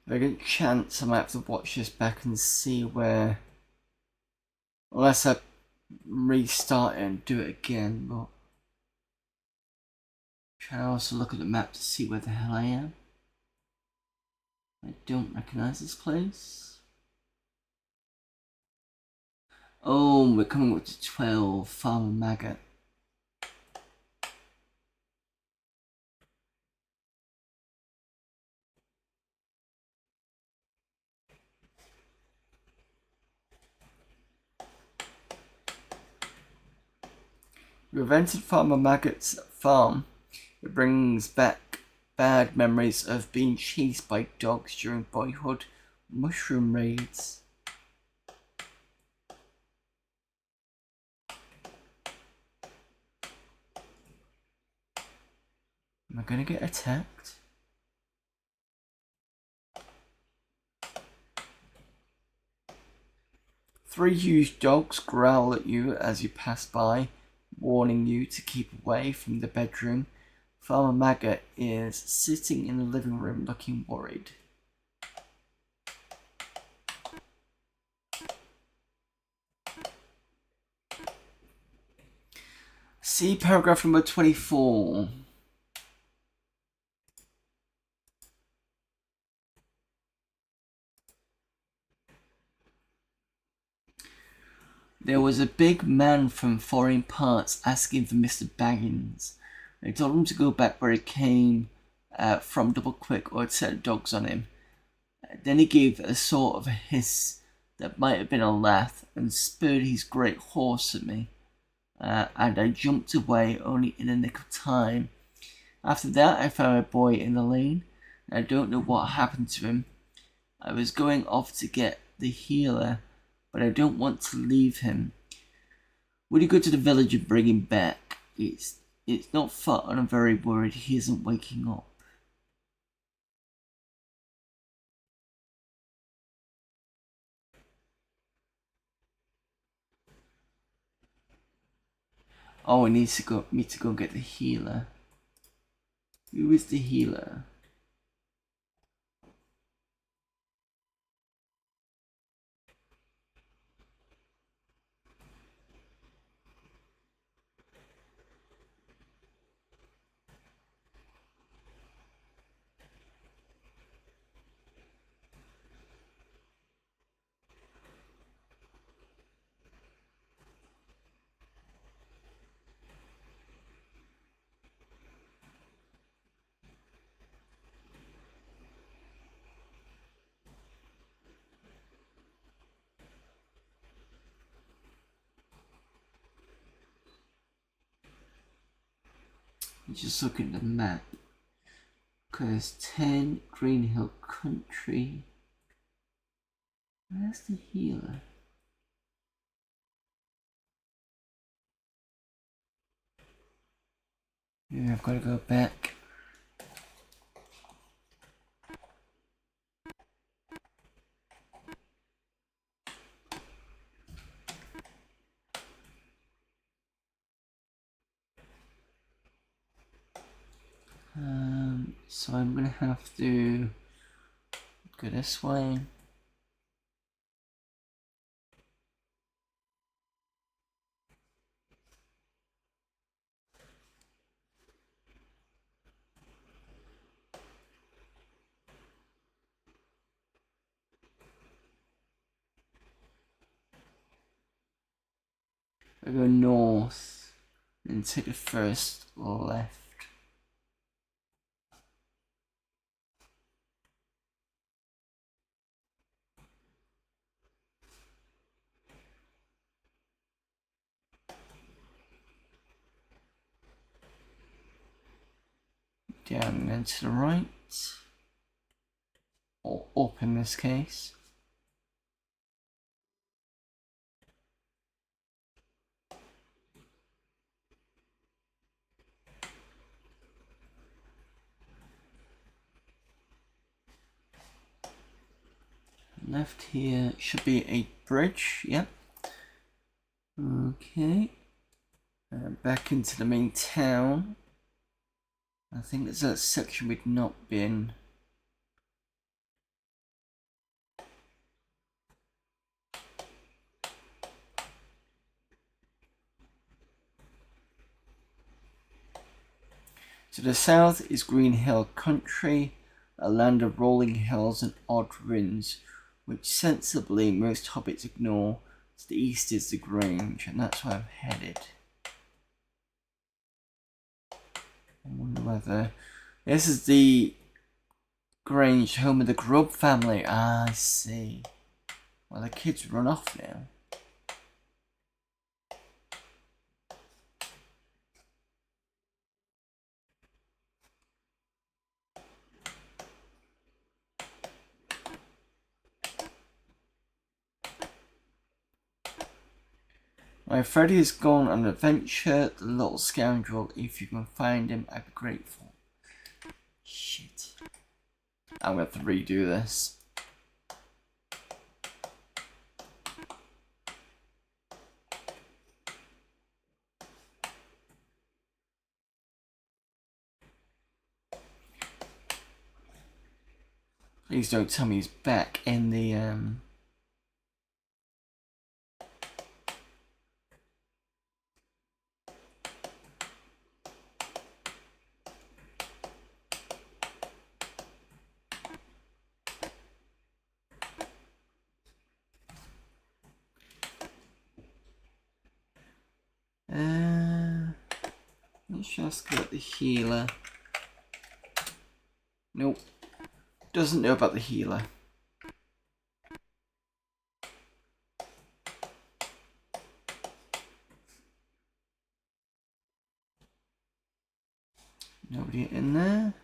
[SPEAKER 1] If I get a chance, I might have to watch this back and see where... Unless I restart it and do it again, but... Try to also look at the map to see where the hell I am. I don't recognise this place. Oh, we're coming up to 12, Farmer Maggot. We've entered Farmer Maggot's farm. It brings back bad memories of being chased by dogs during boyhood mushroom raids. Am I gonna get attacked? Three huge dogs growl at you as you pass by, warning you to keep away from the bedroom. Farmer Maggot is sitting in the living room looking worried. See paragraph number 24. There was a big man from foreign parts asking for Mr. Baggins. They told him to go back where he came from double quick or it'd set dogs on him. Then he gave a sort of a hiss that might have been a laugh and spurred his great horse at me. And I jumped away only in the nick of time. After that I found my boy in the lane. I don't know what happened to him. I was going off to get the healer, but I don't want to leave him. Would you go to the village and bring him back? It's not far and I'm very worried he isn't waking up. Oh, he needs to me to go and get the healer. Who is the healer? Just look at the map. Because 10 Green Hill Country. Where's the healer? Yeah, I've got to go back. So I'm gonna have to go this way. I go north and take the first left. Down and to the right. Or up in this case. Left here should be a bridge, yep. Okay. Back into the main town. I think there's a section we've not been. To the south is Green Hill Country, a land of rolling hills and odd ruins, which sensibly most hobbits ignore. To the east is the Grange, and that's where I'm headed. I wonder whether... This is the Grange, home of the Grub family. Ah, I see. Well, the kids run off now. My Freddy has gone on an adventure, the little scoundrel. If you can find him, I'd be grateful. Shit. I'm going to have to redo this. Please don't tell me he's back in the let's just get the healer. Nope. Doesn't know about the healer. Nobody in there.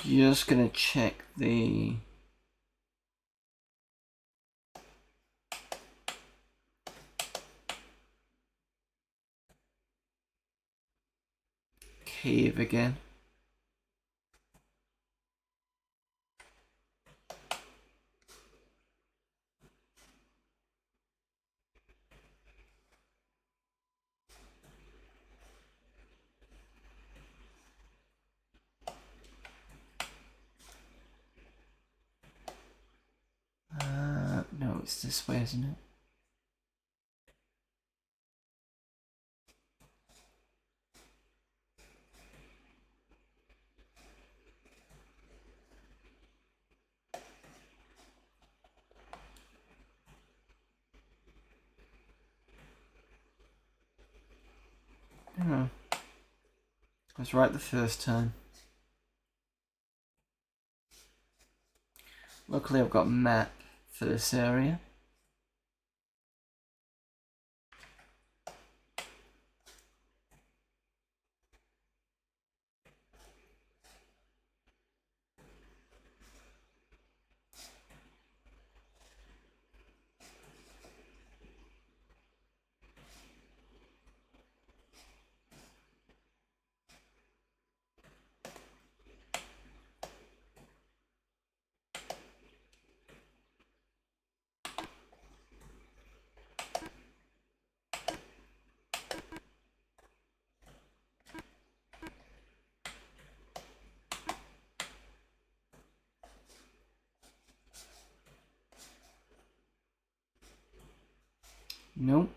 [SPEAKER 1] Just gonna check the cave again. No, it's this way, isn't it? Oh, I was right the first time. Luckily I've got a map for this area. Nope.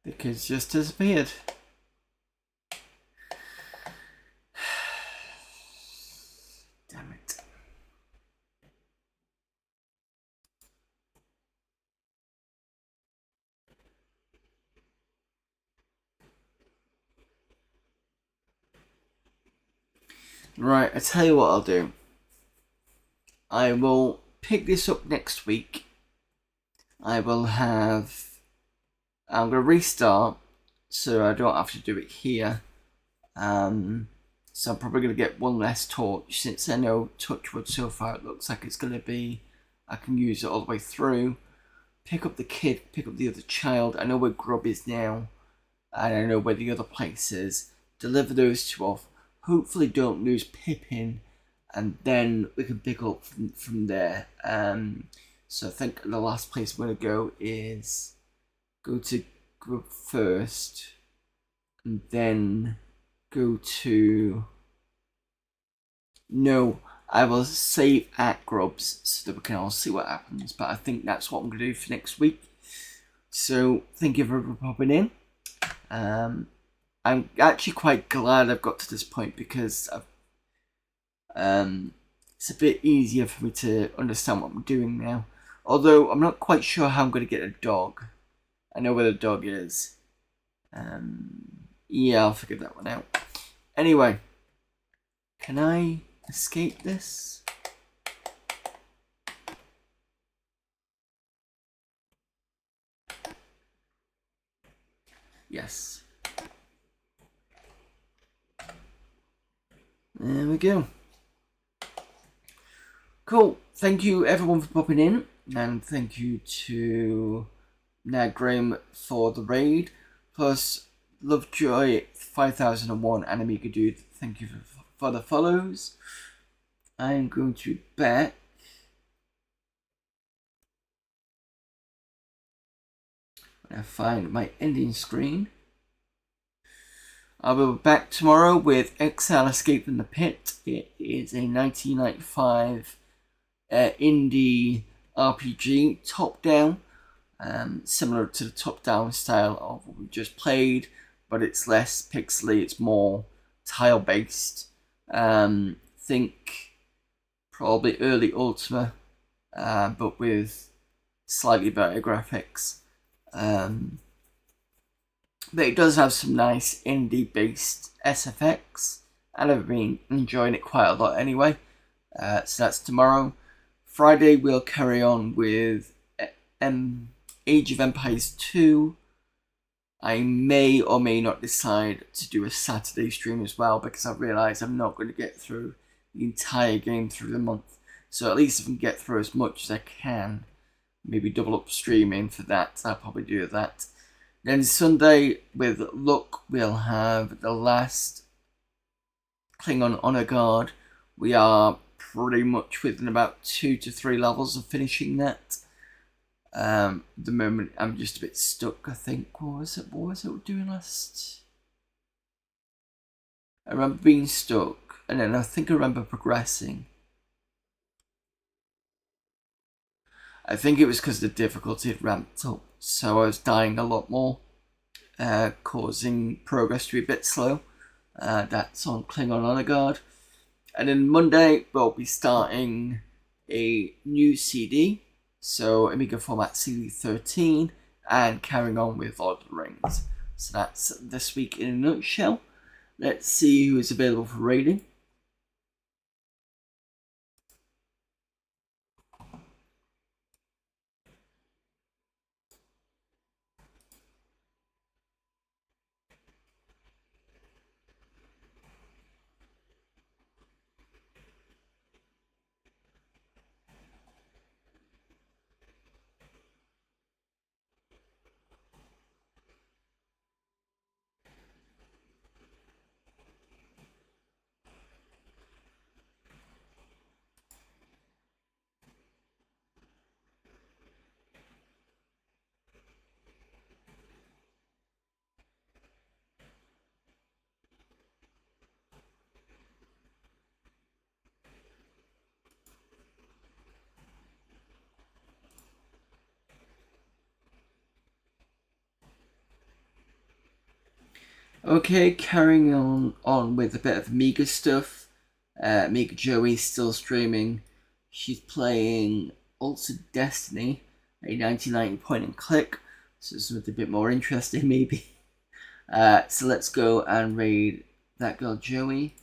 [SPEAKER 1] The kids just disappeared. Damn it. Right, I tell you what I'll do. I will pick this up next week. I'm going to restart so I don't have to do it here. So I'm probably going to get one less torch, since I know Touchwood so far it looks like it's going to be, I can use it all the way through. Pick up the kid, pick up the other child. I know where Grub is now, and I know where the other place is. Deliver those two off. Hopefully don't lose Pippin, and then we can pick up from there. So I think the last place we're going to go is go to Grub first, and then go to... No, I will save at Grubs so that we can all see what happens, but I think that's what I'm going to do for next week. So thank you for popping in. I'm actually quite glad I've got to this point, because it's a bit easier for me to understand what I'm doing now. Although I'm not quite sure how I'm going to get a dog. I know where the dog is. Yeah, I'll figure that one out. Anyway, can I escape this? Yes. There we go. Cool. Thank you everyone for popping in, and thank you to Graham for the raid. Plus, Lovejoy 5001 and Amiga Dude, thank you for the follows. I'm going to be back. When I find my ending screen. I will be back tomorrow with Exile Escape from the Pit. It is a 1995 indie RPG, top-down. Similar to the top-down style of what we just played, but it's less pixely, it's more tile-based. Think probably early Ultima, but with slightly better graphics. But it does have some nice indie-based SFX, and I've been enjoying it quite a lot anyway. So that's tomorrow. Friday we'll carry on with Age of Empires 2. I may or may not decide to do a Saturday stream as well, because I realise I'm not going to get through the entire game through the month. So at least if I can get through as much as I can, maybe double up streaming for that, I'll probably do that. Then Sunday, with luck, we'll have the last Klingon Honor Guard. We are pretty much within about 2 to 3 levels of finishing that. At the moment, I'm just a bit stuck, I think. What was it doing last? I remember being stuck, and then I think I remember progressing. I think it was because the difficulty had ramped up, so I was dying a lot more, causing progress to be a bit slow. That's on Klingon Honor Guard. And then Monday, we'll be starting a new CD, so Amiga format CD 13, and carrying on with Lord of the Rings. So that's this week in a nutshell. Let's see who is available for raiding. Okay, carrying on with a bit of Amiga stuff. Amiga Joey's still streaming. She's playing Altered Destiny, a 1990 point and click, so something a bit more interesting maybe. So let's go and raid that girl Joey.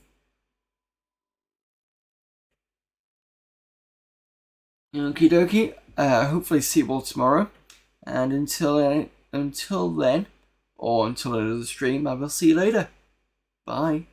[SPEAKER 1] Okie dokie. Hopefully see you all tomorrow. And until then, or until another stream, I will see you later. Bye.